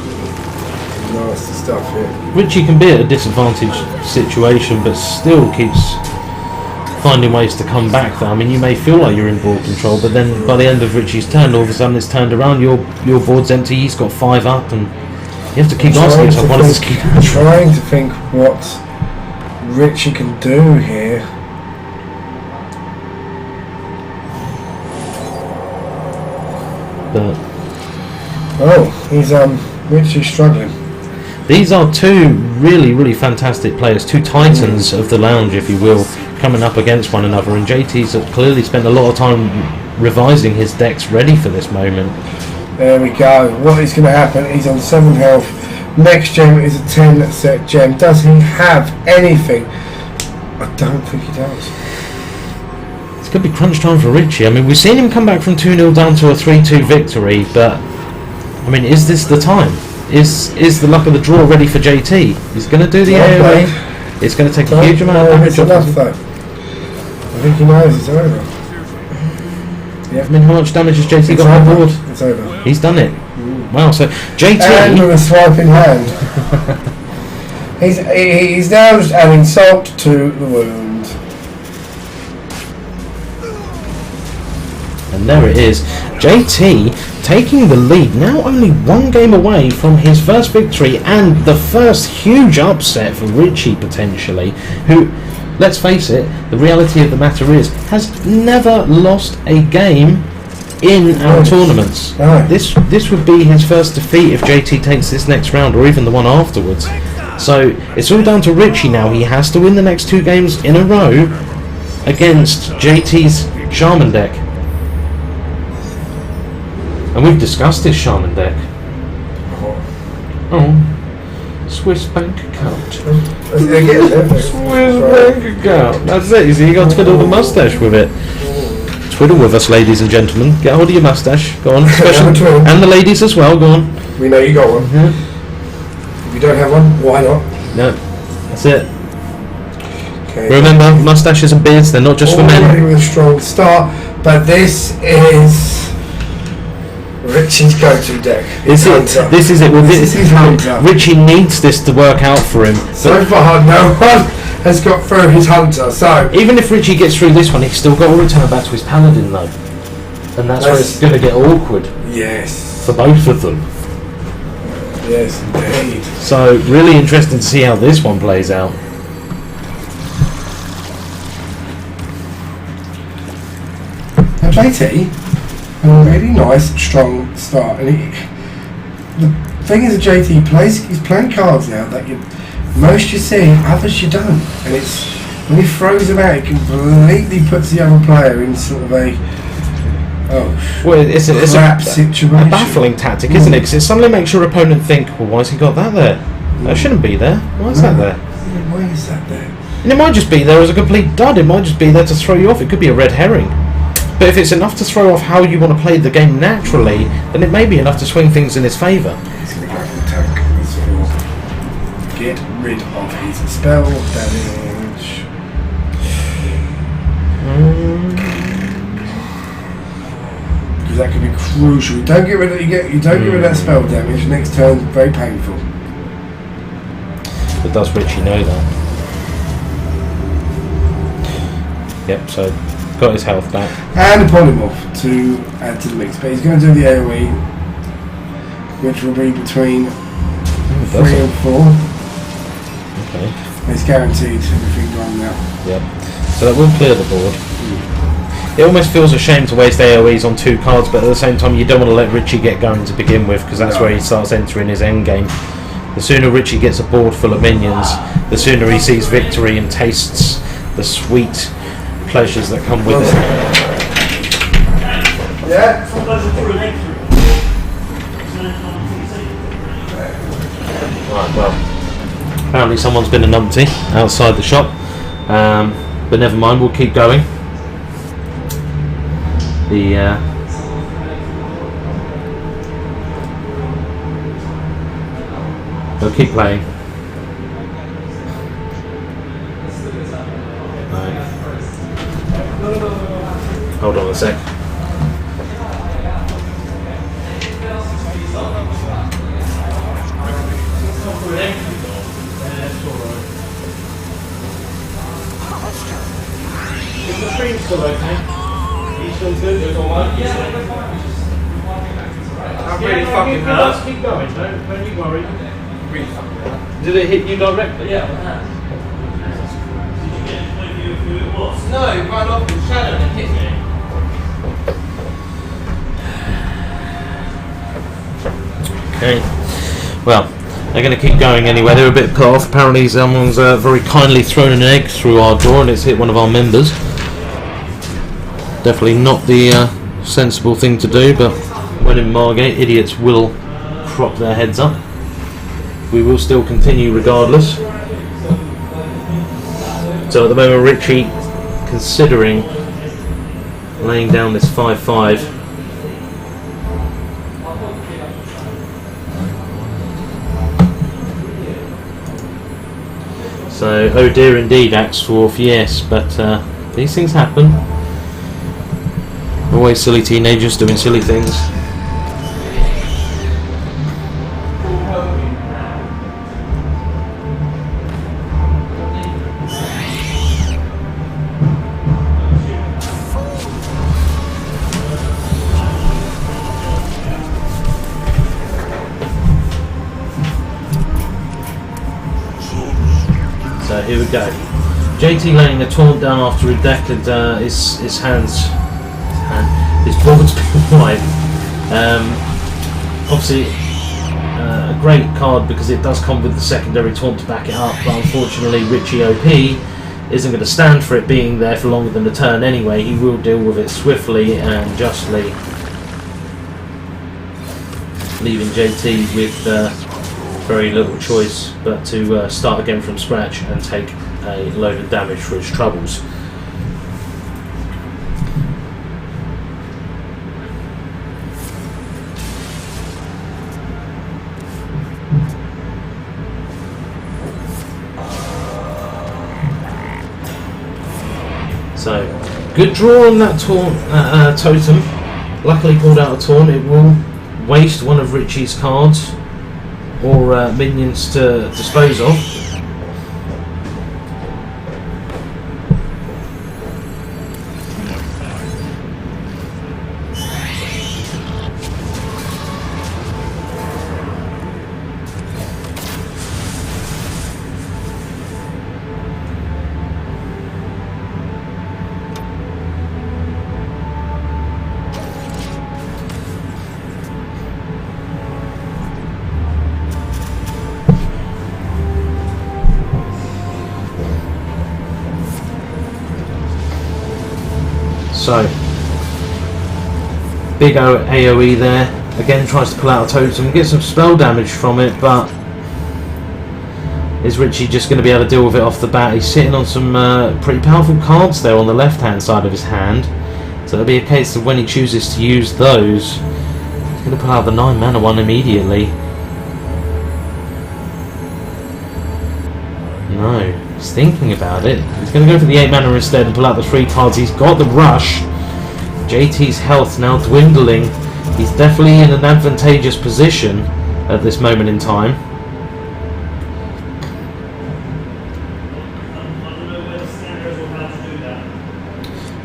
nasty stuff here. Richie can be at a disadvantaged situation, but still keeps finding ways to come back. I mean, you may feel like you're in board control, but then by the end of Richie's turn, all of a sudden it's turned around, your board's empty, he's got 5 up, and you have to keep asking yourself, what does this keep happening? Trying to think what Richie can do here. But Richie's struggling. these are two really fantastic players, two titans of the lounge, if you will, coming up against one another, and JT's clearly spent a lot of time revising his decks ready for this moment. There we go. What is going to happen? He's on 7 health. Next gem is a 10 set gem. Does he have anything? I don't think he does. It's going to be crunch time for Richie. I mean, we've seen him come back from 2-0 down to a 3-2 victory, but I mean, is this the time? Is the luck of the draw ready for JT? He's going to do the AoE. It's going to take a huge amount of damage off him. Though. I think he knows it's over. Yeah. I mean, how much damage has JT got on board? It's over. He's done it. Wow, so JT... And with a swiping hand. he's now just adding salt to the wound. And there it is. JT taking the lead, now only 1 game away from his first victory and the first huge upset for Richie potentially, who, let's face it, the reality of the matter is, has never lost a game in our tournaments. This would be his first defeat if JT takes this next round, or even the one afterwards. So it's all down to Richie now. He has to win the next 2 games in a row against JT's Shaman deck. And we've discussed this Shaman deck. Oh, Swiss bank account. Swiss bank account. That's it. You see, you got to twiddle the mustache with it. Twiddle with us, ladies and gentlemen. Get hold of your mustache. Go on. And the ladies as well. Go on. We know you got one. If you don't have one, why not? No, that's it. Okay. Remember, mustaches and beards, they're not just for men. Already with a strong start, but this is Richie's go-to deck. This is it. Well, this is how Richie needs this to work out for him. So far, no one has got through his hunter. So even if Richie gets through this one, he's still got to return back to his paladin, though, and that's where it's going to get awkward. Yes. For both of them. Yes, indeed. So really interesting to see how this one plays out. Now, JT, a really nice, strong start, and the thing is, that JT he's playing cards now that most you see, others you don't, and it's when he throws them out, it completely puts the other player in sort of a it's a situation. A baffling tactic, isn't it? Because it suddenly makes your opponent think, well, why has he got that there? That shouldn't be there. Why is that there? Yeah, why is that there? And it might just be there as a complete dud. It might just be there to throw you off. It could be a red herring. But if it's enough to throw off how you want to play the game naturally, then it may be enough to swing things in his favour. He's going to go for the tank. Get rid of his spell damage. Because that could be crucial. You don't get rid of that spell damage. Next turn, very painful. But does Richie know that? Yep. So got his health back. And a polymorph to add to the mix. But he's going to do the AoE, which will be between 3 and 4. Okay. It's guaranteed everything gone now. Yep. So that will clear the board. It almost feels a shame to waste AoEs on 2 cards, but at the same time you don't want to let Richie get going to begin with, because that's where he starts entering his end game. The sooner Richie gets a board full of minions, the sooner he sees victory and tastes the sweet pleasures that come with it. Yeah. Right, well, apparently someone's been a numpty outside the shop, but never mind, we'll keep going. We'll keep playing. Hold on a sec. Is the stream still okay? Are you still good? It's alright? That really fucking hurt. Keep going, don't you worry. Really fucking hurt. Did it hit you directly? Yeah, it has. Did you get an idea of who it was? No, it ran off the shadow and hit me. Okay. Well, they're going to keep going anyway. They're a bit put off. Apparently someone's very kindly thrown an egg through our door and it's hit one of our members. Definitely not the sensible thing to do, but when in Margate, idiots will crop their heads up. We will still continue regardless. So at the moment, Richie considering laying down this 5-5. So, oh dear indeed, Axeforth, yes, but these things happen. Always silly teenagers doing silly things. So here we go. JT laying a taunt down after a deck and his board's been wiped. Obviously a great card because it does come with the secondary taunt to back it up, but unfortunately Richie OP isn't going to stand for it being there for longer than a turn anyway. He will deal with it swiftly and justly, leaving JT with very little choice but to start again from scratch and take a load of damage for his troubles. So, good draw on that taunt, totem. Luckily pulled out a taunt. It will waste one of Richie's cards or minions to dispose of. So, big AoE there. Again tries to pull out a totem, get some spell damage from it, but is Richie just going to be able to deal with it off the bat? He's sitting on some pretty powerful cards there on the left hand side of his hand, so it'll be a case of when he chooses to use those, he's going to pull out the 9 mana one immediately. No, he's thinking about it. He's going to go for the 8 mana instead and pull out the 3 cards. He's got the rush. JT's health now dwindling. He's definitely in an advantageous position at this moment in time.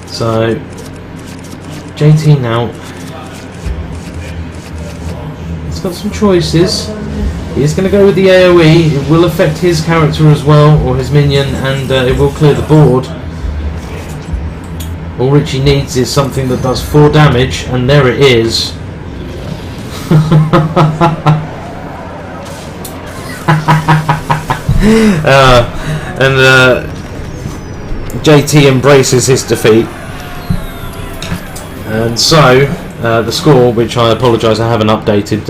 So JT now, he's got some choices. He's going to go with the AoE. It will affect his character as well, or his minion, and it will clear the board. All Richie needs is something that does 4 damage, and there it is. JT embraces his defeat. And so, the score, which I apologise I haven't updated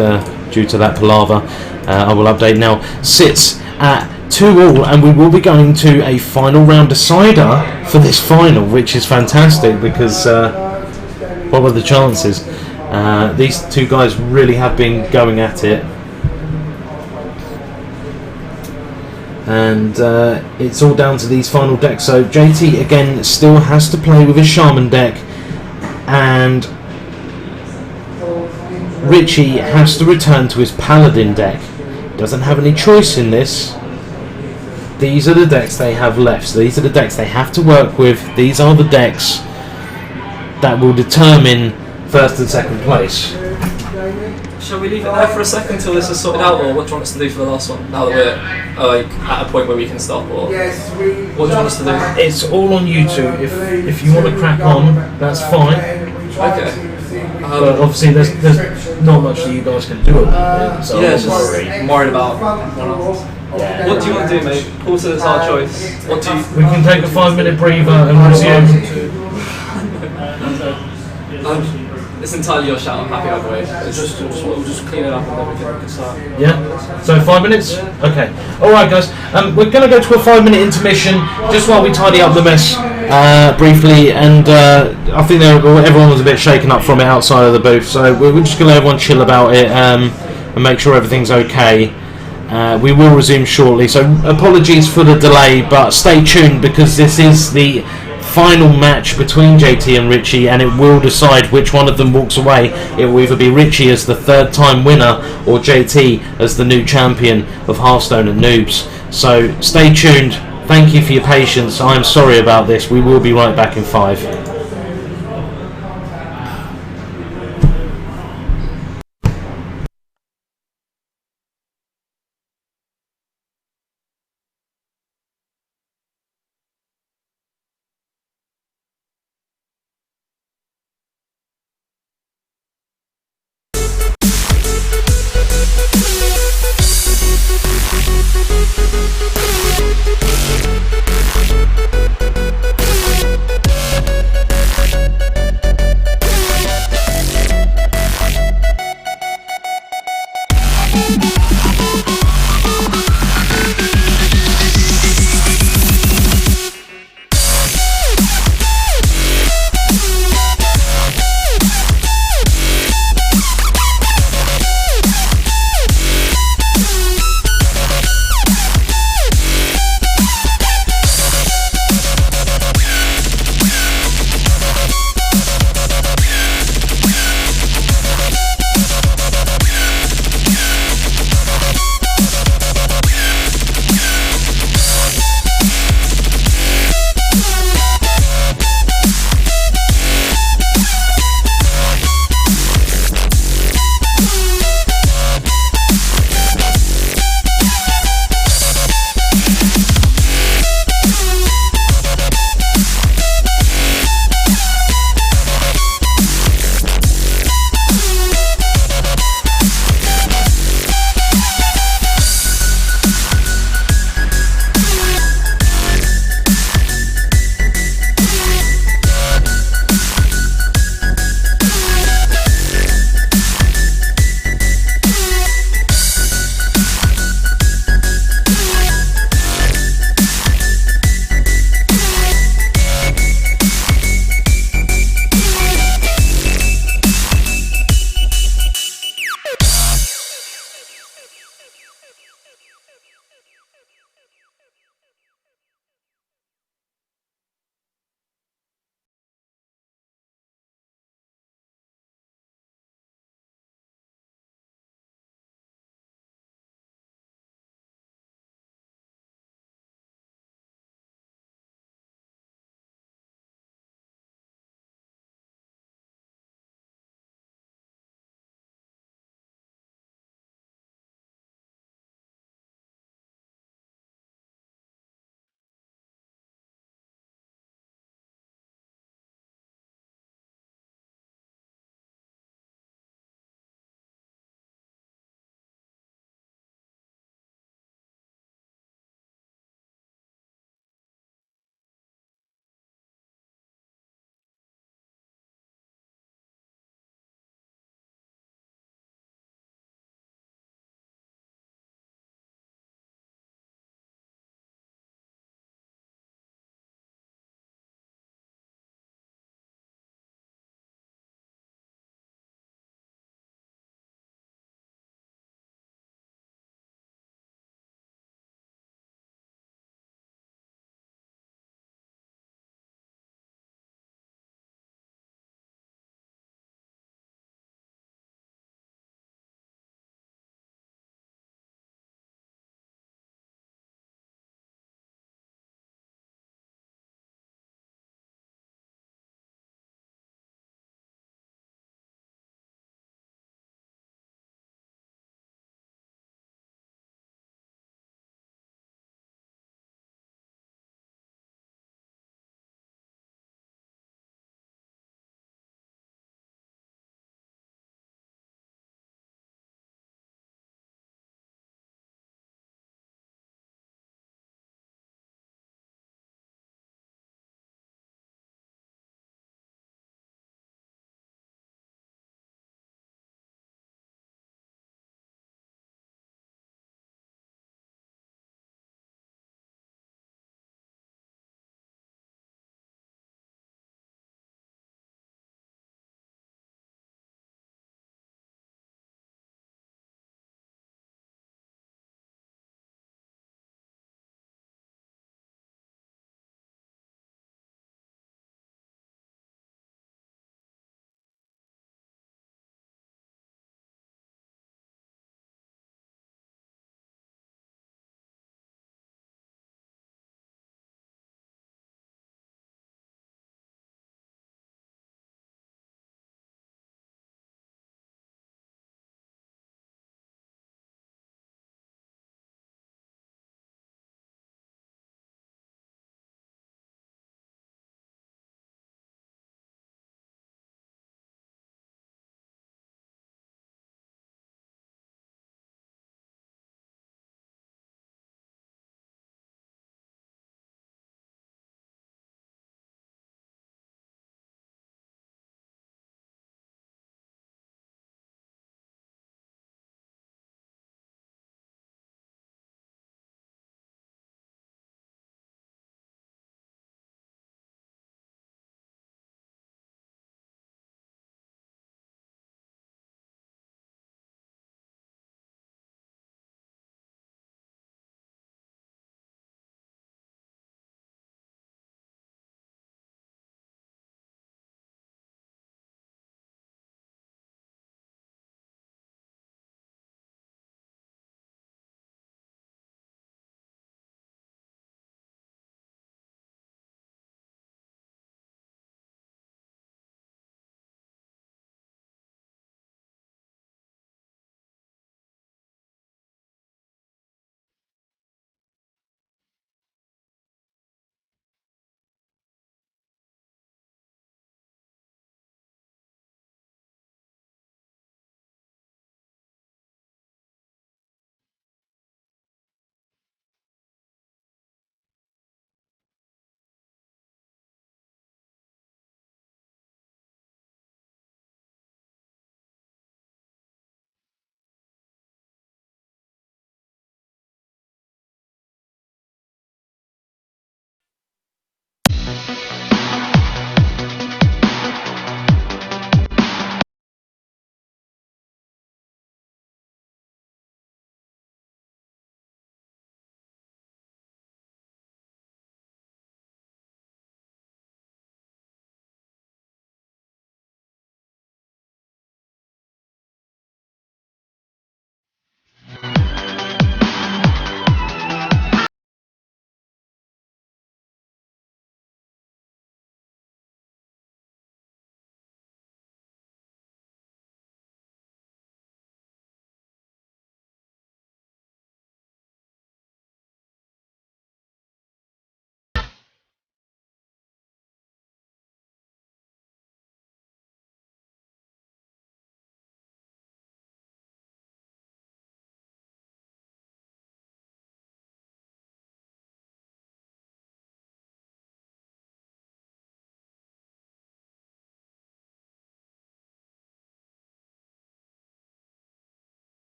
due to that palaver, I will update now, sits at 2-2, and we will be going to a final round decider for this final, which is fantastic because what were the chances? These two guys really have been going at it and it's all down to these final decks. So JT again still has to play with his Shaman deck, and Richie has to return to his Paladin deck. Doesn't have any choice in this. These are the decks they have left. So these are the decks they have to work with. These are the decks that will determine first and second place. Shall we leave it there for a second until this is sorted out, or what do you want us to do for the last one? Now that we're like at a point where we can stop, or what do you want us to do? It's all on YouTube. If you want to crack on, that's fine. Okay. But obviously, there's not much that you guys can do about it. So yeah, it's just I'm worried about what do you want to do, mate? Also, it's our choice. What do you? We can take a 5-minute breather and resume. It's entirely your shout. I'm happy either way. We'll just clean it up and then we can start. Yeah. So 5 minutes. Okay. All right, guys. We're going to go to a 5-minute intermission just while we tidy up the mess briefly, and I think everyone was a bit shaken up from it outside of the booth. So we're just going to let everyone chill about it and make sure everything's okay. We will resume shortly. So apologies for the delay, but stay tuned because this is the final match between JT and Richie, and it will decide which one of them walks away. It will either be Richie as the third-time winner or JT as the new champion of Hearthstone and Noobs. So stay tuned. Thank you for your patience. I'm sorry about this. We will be right back in 5.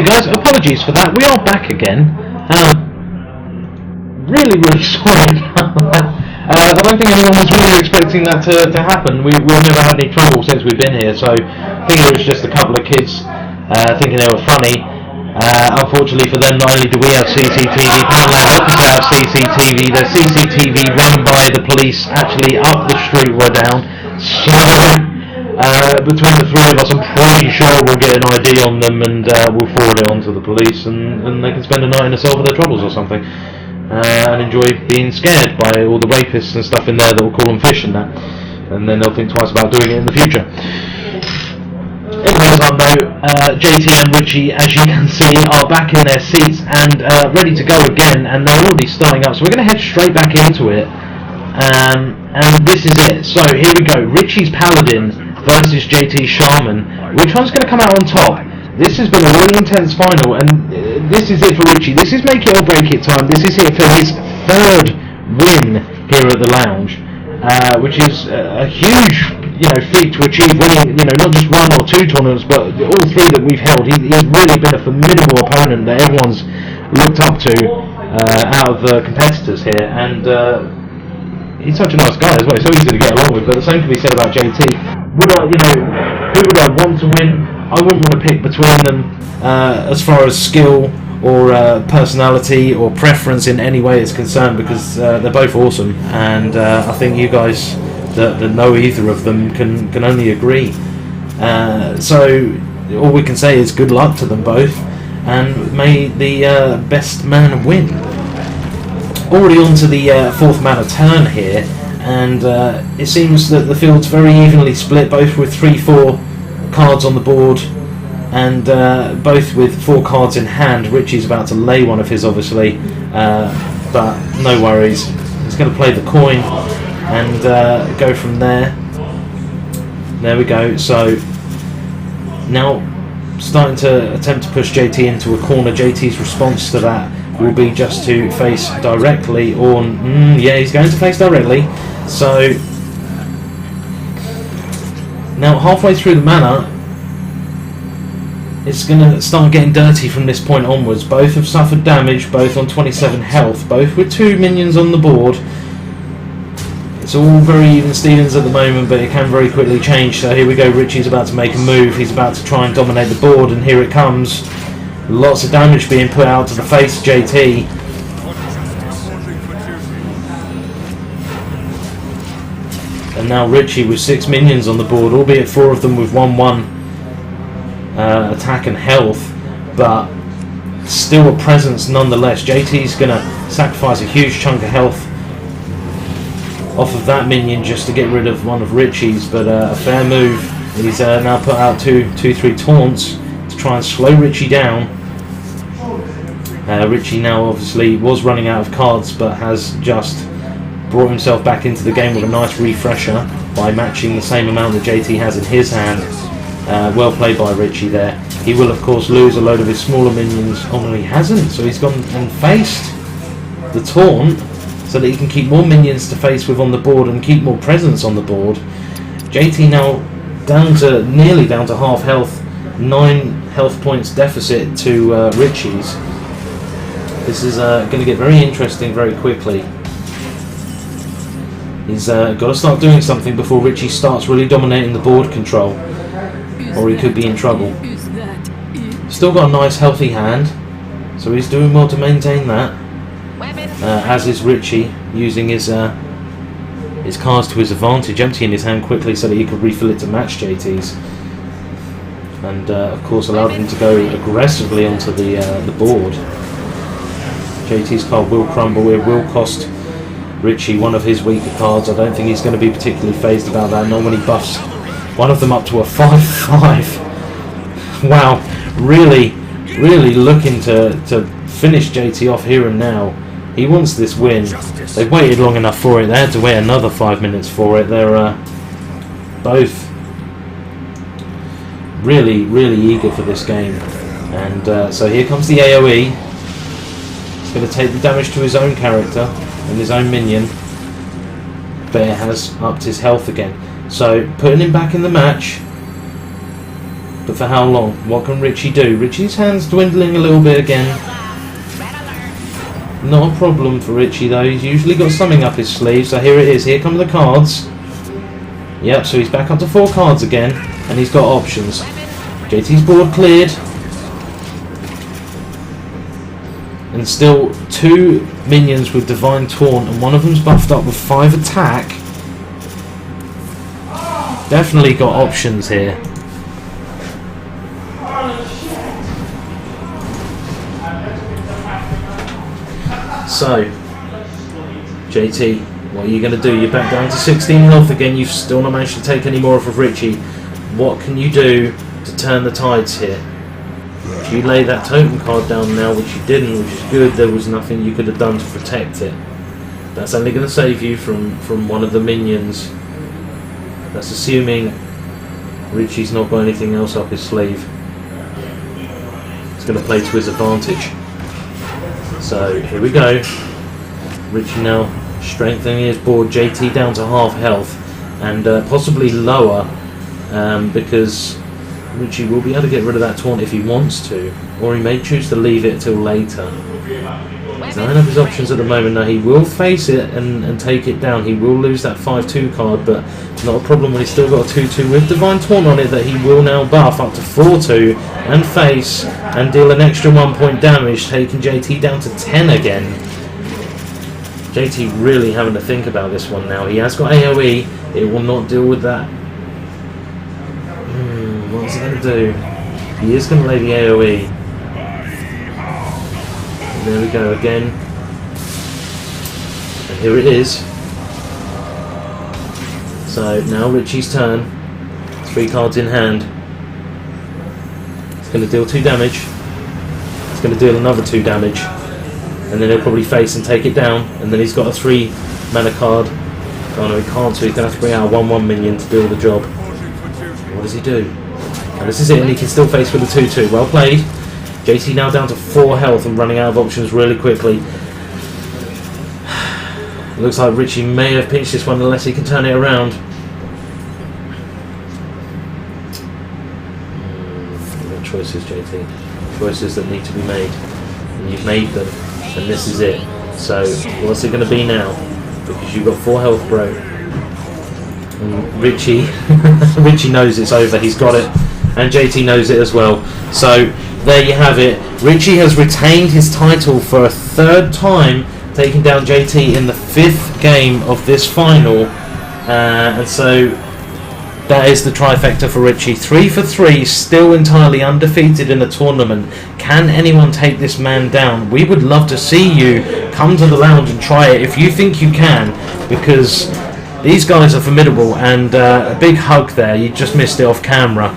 Okay guys, apologies for that. We are back again. Really sorry about that. I don't think anyone was really expecting that to happen. We've never had any trouble since we've been here, so I think it was just a couple of kids thinking they were funny. Unfortunately for them, not only do we have CCTV, apparently our officer have CCTV. There's CCTV run by the police actually up the street we're down. So between the three of us, I'm pretty sure we'll get an ID on them and we'll forward it on to the police, and they can spend a night in a cell for their troubles or something, and enjoy being scared by all the rapists and stuff in there that will call them fish and that, and then they'll think twice about doing it in the future. Anyway, as I know, JT and Richie, as you can see, are back in their seats and ready to go again, and they're already starting up, so we're going to head straight back into it. And this is it. So here we go. Richie's Paladin versus JT Shaman. Which one's going to come out on top? This has been a really intense final, and this is it for Richie. This is make it or break it time. This is it for his third win here at the lounge, which is a huge, feat to achieve. Winning, not just one or two tournaments, but all three that we've held. He's really been a formidable opponent that everyone's looked up to out of the competitors here, and he's such a nice guy as well. He's so easy to get along with. But the same can be said about JT. Who would I want to win? I wouldn't want to pick between them as far as skill or personality or preference in any way is concerned, because they're both awesome, and I think you guys that know either of them can only agree. So all we can say is good luck to them both, and may the best man win. Already on to the fourth mana turn here, and it seems that the field's very evenly split, both with 3-4 cards on the board, and both with 4 cards in hand. Richie's about to lay one of his, obviously, but no worries. He's going to play the coin and go from there. There we go. So now starting to attempt to push JT into a corner. JT's response to that will be just to face directly, or yeah, he's going to face directly. So now halfway through the mana, it's going to start getting dirty from this point onwards. Both have suffered damage, both on 27 health, both with 2 minions on the board. It's all very even Stevens at the moment, but it can very quickly change. So here we go, Richie's about to make a move. He's about to try and dominate the board, and here it comes. Lots of damage being put out to the face of JT. And now Richie with 6 minions on the board, albeit 4 of them with 1/1 attack and health, but still a presence nonetheless. JT's going to sacrifice a huge chunk of health off of that minion just to get rid of one of Richie's, but a fair move. He's now put out 2-3 taunts to try and slow Richie down. Richie now obviously was running out of cards, but has just brought himself back into the game with a nice refresher by matching the same amount that JT has in his hand. Well played by Richie there. He will of course lose a load of his smaller minions. Oh no, he hasn't, so he's gone and faced the taunt so that he can keep more minions to face with on the board and keep more presence on the board. JT now nearly down to half health, 9 health points deficit to Richie's. This is going to get very interesting very quickly. He's got to start doing something before Richie starts really dominating the board control, or he could be in trouble. Still got a nice healthy hand, so he's doing well to maintain that. As is Richie, using his cards to his advantage, emptying his hand quickly so that he could refill it to match JT's, and of course allowed him to go aggressively onto the board. JT's card will crumble. It will cost Richie one of his weaker cards. I don't think he's going to be particularly phased about that, not when he buffs one of them up to a 5/5. Wow, really looking to finish JT off here and now. He wants this win. They've waited long enough for it. They had to wait another 5 minutes for it. They're both really eager for this game. And so here comes the AoE. He's going to take the damage to his own character and his own minion, but it has upped his health again. So putting him back in the match, But for how long? What can Richie do? Richie's hand's dwindling a little bit again. Not a problem for Richie though. He's usually got something up his sleeve. So here it is. Here come the cards. Yep, so he's back up to 4 cards again. And he's got options. JT's board cleared. And still 2 minions with Divine Taunt. And one of them's buffed up with 5 attack. Definitely got options here. So, JT, what are you going to do? You're back down to 16 health again. You've still not managed to take any more off of Richie. What can you do to turn the tides here? If you lay that totem card down now, which you didn't, which is good, there was nothing you could have done to protect it. That's only going to save you from one of the minions. That's assuming Richie's not got anything else up his sleeve. He's going to play to his advantage. So here we go. Richie now strengthening his board. JT down to half health and possibly lower because Richie will be able to get rid of that taunt if he wants to, or he may choose to leave it till later. He's none of his options at the moment. Now he will face it and take it down. He will lose that 5-2 card, but not a problem when he's still got a 2-2 with Divine Taunt on it that he will now buff up to 4-2 and face and deal an extra 1 point damage, taking JT down to 10 again. JT really having to think about this one now. He has got AoE. It will not deal with that. What's he going to do? He is going to lay the AoE. There we go again. And here it is. So now Richie's turn. 3 cards in hand. It's going to deal 2 damage. It's going to deal another 2 damage. And then he'll probably face and take it down. And then he's got a 3 mana card. Oh no, he can't, so he's going to have to bring out a 1-1 minion to do the job. What does he do? And this is it, and he can still face with a 2-2. Well played. JT now down to 4 health and running out of options really quickly. Looks like Richie may have pinched this one unless he can turn it around. What choices, JT? Choices that need to be made. And you've made them, and this is it. So, what's it going to be now? Because you've got 4 health, bro. And Richie, Richie knows it's over. He's got it, and JT knows it as well. So there you have it. Richie has retained his title for a 3rd time, taking down JT in the 5th game of this final, and so that is the trifecta for Richie. 3 for 3, still entirely undefeated in the tournament. Can anyone take this man down? We would love to see you come to the lounge and try it if you think you can, because these guys are formidable. And a big hug there. You just missed it off camera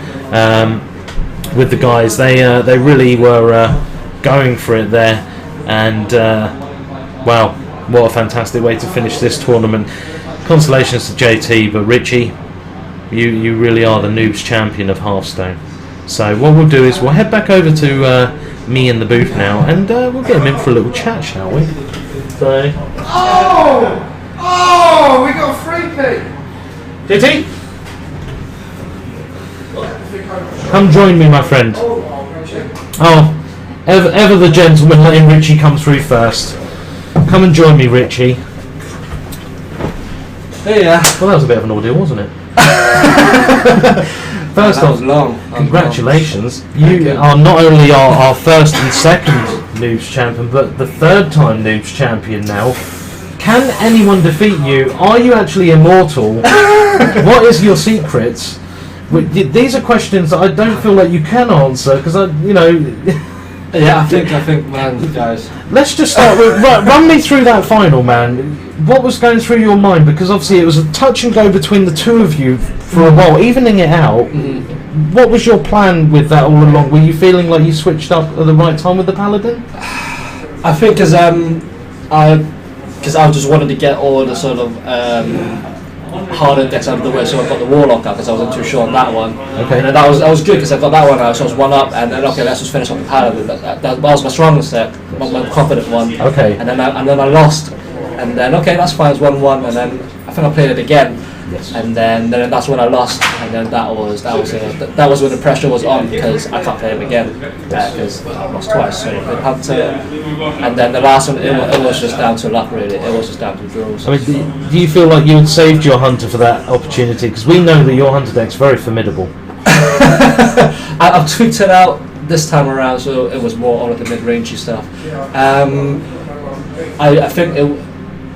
with the guys. They really were going for it there, and wow, what a fantastic way to finish this tournament. Consolations to JT, but Richie, you really are the noobs champion of Hearthstone. So what we'll do is we'll head back over to me in the booth now, and we'll get him in for a little chat, shall we? So. Oh, we got a free pick. JT, come join me, my friend. Oh, ever the gentleman, letting Richie come through first. Come and join me, Richie. Yeah. Well, that was a bit of an ordeal, wasn't it? First that off, was long. congratulations. You are not only our 1st and 2nd noobs champion, but the 3rd time noobs champion now. Can anyone defeat you? Are you actually immortal? What is your secrets? These are questions that I don't feel like you can answer, because Yeah, I think, man, guys. Let's just start with run me through that final, man. What was going through your mind? Because obviously it was a touch and go between the 2 of you for a while, evening it out. What was your plan with that all along? Were you feeling like you switched up at the right time with the Paladin? I think because I just wanted to get all the sort of harder decks out of the way, so I got the Warlock out because I wasn't too sure on that one. Okay. And then that was good because I got that one out, so I was 1 up, and then okay, let's just finish off the Paladin. That was my strongest deck, my confident one. Okay. And then I lost, and then okay, that's fine, it's 1-1, and then I think I played it again. Yes. And then that's when I lost, and then that was when the pressure was on because I can't play him again because I lost twice. So it had to, and then the last one it was just down to luck really. It was just down to draws. I mean, do you feel like you had saved your hunter for that opportunity? Because we know that your hunter deck's very formidable. I've tweaked it out this time around, so it was more all of the mid-rangey stuff.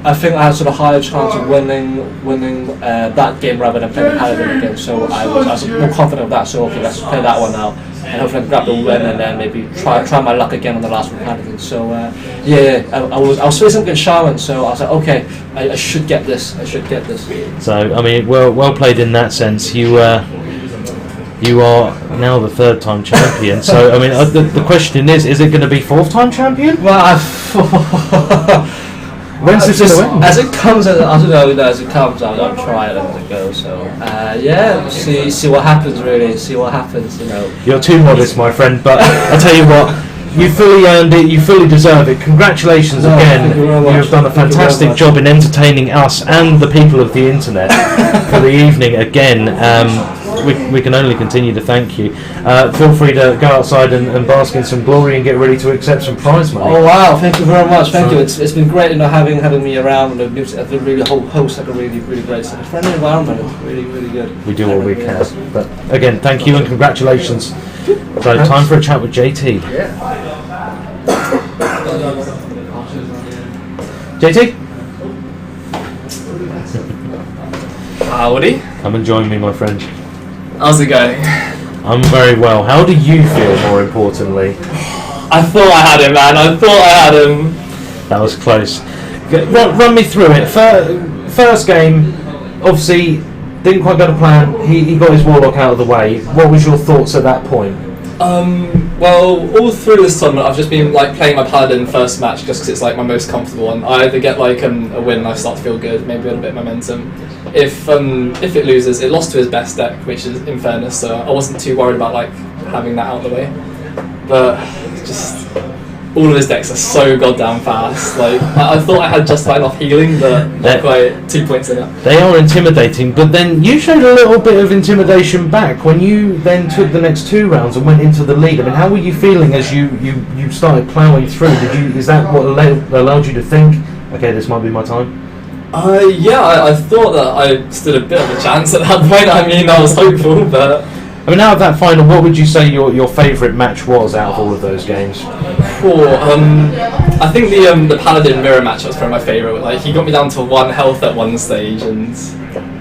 I think I had sort of higher chance of winning that game rather than playing the Paladin again. So I was more confident of that. So okay, let's play that one now, and hopefully I can grab the win, and then maybe try my luck again on the last one Paladin. So I was facing against Shaman, so I was like, okay, I should get this. So I mean, well played in that sense. You are now the 3rd time champion. So I mean, the question is it going to be 4th time champion? Well, when's this going to end? As it comes, I don't know. As it comes, I'll try it as it goes. So see what happens. Really, see what happens. You know. You're too modest, my friend. But I tell you what, you fully earned it. You fully deserve it. Congratulations again. Thank you very much. You've done a fantastic job in entertaining us and the people of the internet for the evening again. We can only continue to thank you. Feel free to go outside and bask in some glory and get ready to accept some prize money. Oh wow! Thank you very much. Thank you. It's been great, having me around and the really host like a really great friendly environment. It's really good. We do all we can. But again, thank you and congratulations. So time for a chat with JT. JT? Howdy. Come and join me, my friend. How's it going? I'm very well. How do you feel, more importantly? I thought I had him, man. I thought I had him. That was close. Run me through it. First game, obviously, didn't quite go to plan. He got his Warlock out of the way. What was your thoughts at that point? Well, all through this tournament, I've just been playing my Paladin first match just because it's my most comfortable one. I either get a win and I start to feel good, maybe a little bit of momentum. If it loses, it lost to his best deck, which is in fairness, so I wasn't too worried about having that out of the way. But just all of his decks are so goddamn fast. I thought I had just enough healing, but not quite 2 points in it. They are intimidating, but then you showed a little bit of intimidation back when you then took the next 2 rounds and went into the lead. I mean, how were you feeling as you started ploughing through? Is that what allowed you to think, okay, this might be my time? I thought that I stood a bit of a chance at that point. I mean, I was hopeful, but... I mean, out of that final, what would you say your favourite match was out of all of those games? I think the Paladin mirror match was probably my favourite. He got me down to 1 health at one stage, and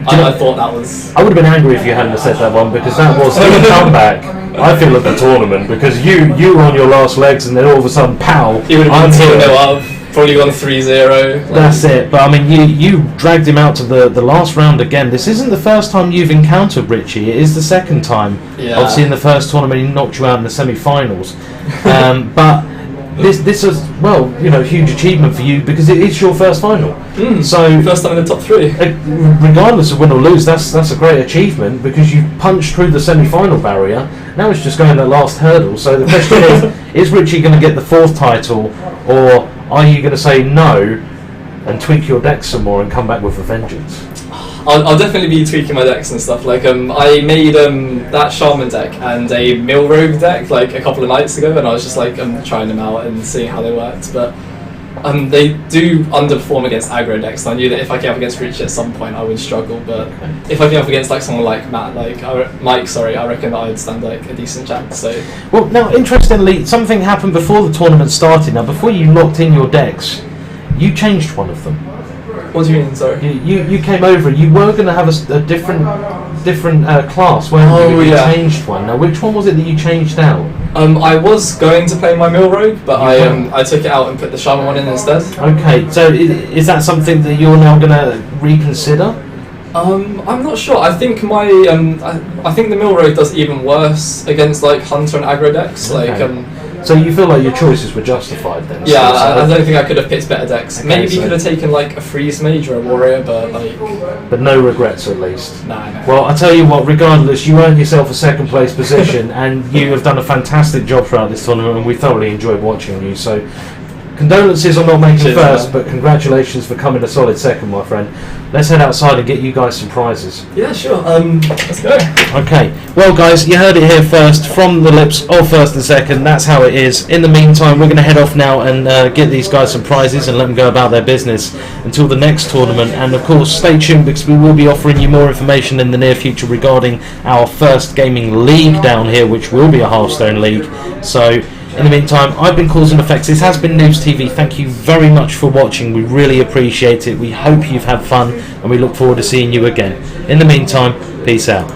I thought that was... I would have been angry if you hadn't said that one, because that was the comeback, I feel, of the tournament, because you were on your last legs, and then all of a sudden, pow! It would have been 2-0 up. Probably gone 3-0. That's it. But I mean, you dragged him out to the last round again. This isn't the first time you've encountered Richie. It is the second time. Yeah. Obviously, in the first tournament, he knocked you out in the semi-finals. But this is huge achievement for you because it is your first final. So first time in the top 3. Regardless of win or lose, that's a great achievement because you punched through the semi-final barrier. Now it's just going that last hurdle. So the question is Richie going to get the 4th title, or are you going to say no and tweak your deck some more and come back with a vengeance? I'll definitely be tweaking my decks and stuff. I made that Shaman deck and a Mill Rogue deck a couple of nights ago, and I was just trying them out and seeing how they worked. But they do underperform against aggro decks. I knew that if I came up against Richie at some point, I would struggle. But if I came up against someone like Mike, I reckon that I'd stand a decent chance. So. Well, now interestingly, something happened before the tournament started. Now, before you locked in your decks, you changed one of them. What do you mean? Sorry. You came over. You were going to have a different class, weren't you? You changed one. Now, which one was it that you changed out? I was going to play my Mill Rogue, but I took it out and put the Shaman one in instead. Okay, so is that something that you're now going to reconsider? I'm not sure. I think I think the Mill Rogue does even worse against Hunter and aggro decks. Okay. So you feel like your choices were justified then? Yeah, I don't think I could have picked better decks. Okay, maybe you could have taken a Freeze Mage or a Warrior, but no regrets at least. No. Well, I tell you what, regardless, you earned yourself a 2nd place position, and you have done a fantastic job throughout this tournament, and we thoroughly enjoyed watching you. So, condolences on not making Cheers, first, man. but congratulations for coming a solid second, my friend. Let's head outside and get you guys some prizes. Yeah, sure. Let's go. Okay, well guys, you heard it here first from the lips of first and second. That's how it is. In the meantime, we're going to head off now and get these guys some prizes and let them go about their business until the next tournament. And of course, stay tuned because we will be offering you more information in the near future regarding our first gaming league down here, which will be a Hearthstone league. So in the meantime, I've been Cause and Effects. This has been Noobs TV. Thank you very much for watching. We really appreciate it. We hope you've had fun and we look forward to seeing you again. In the meantime, peace out.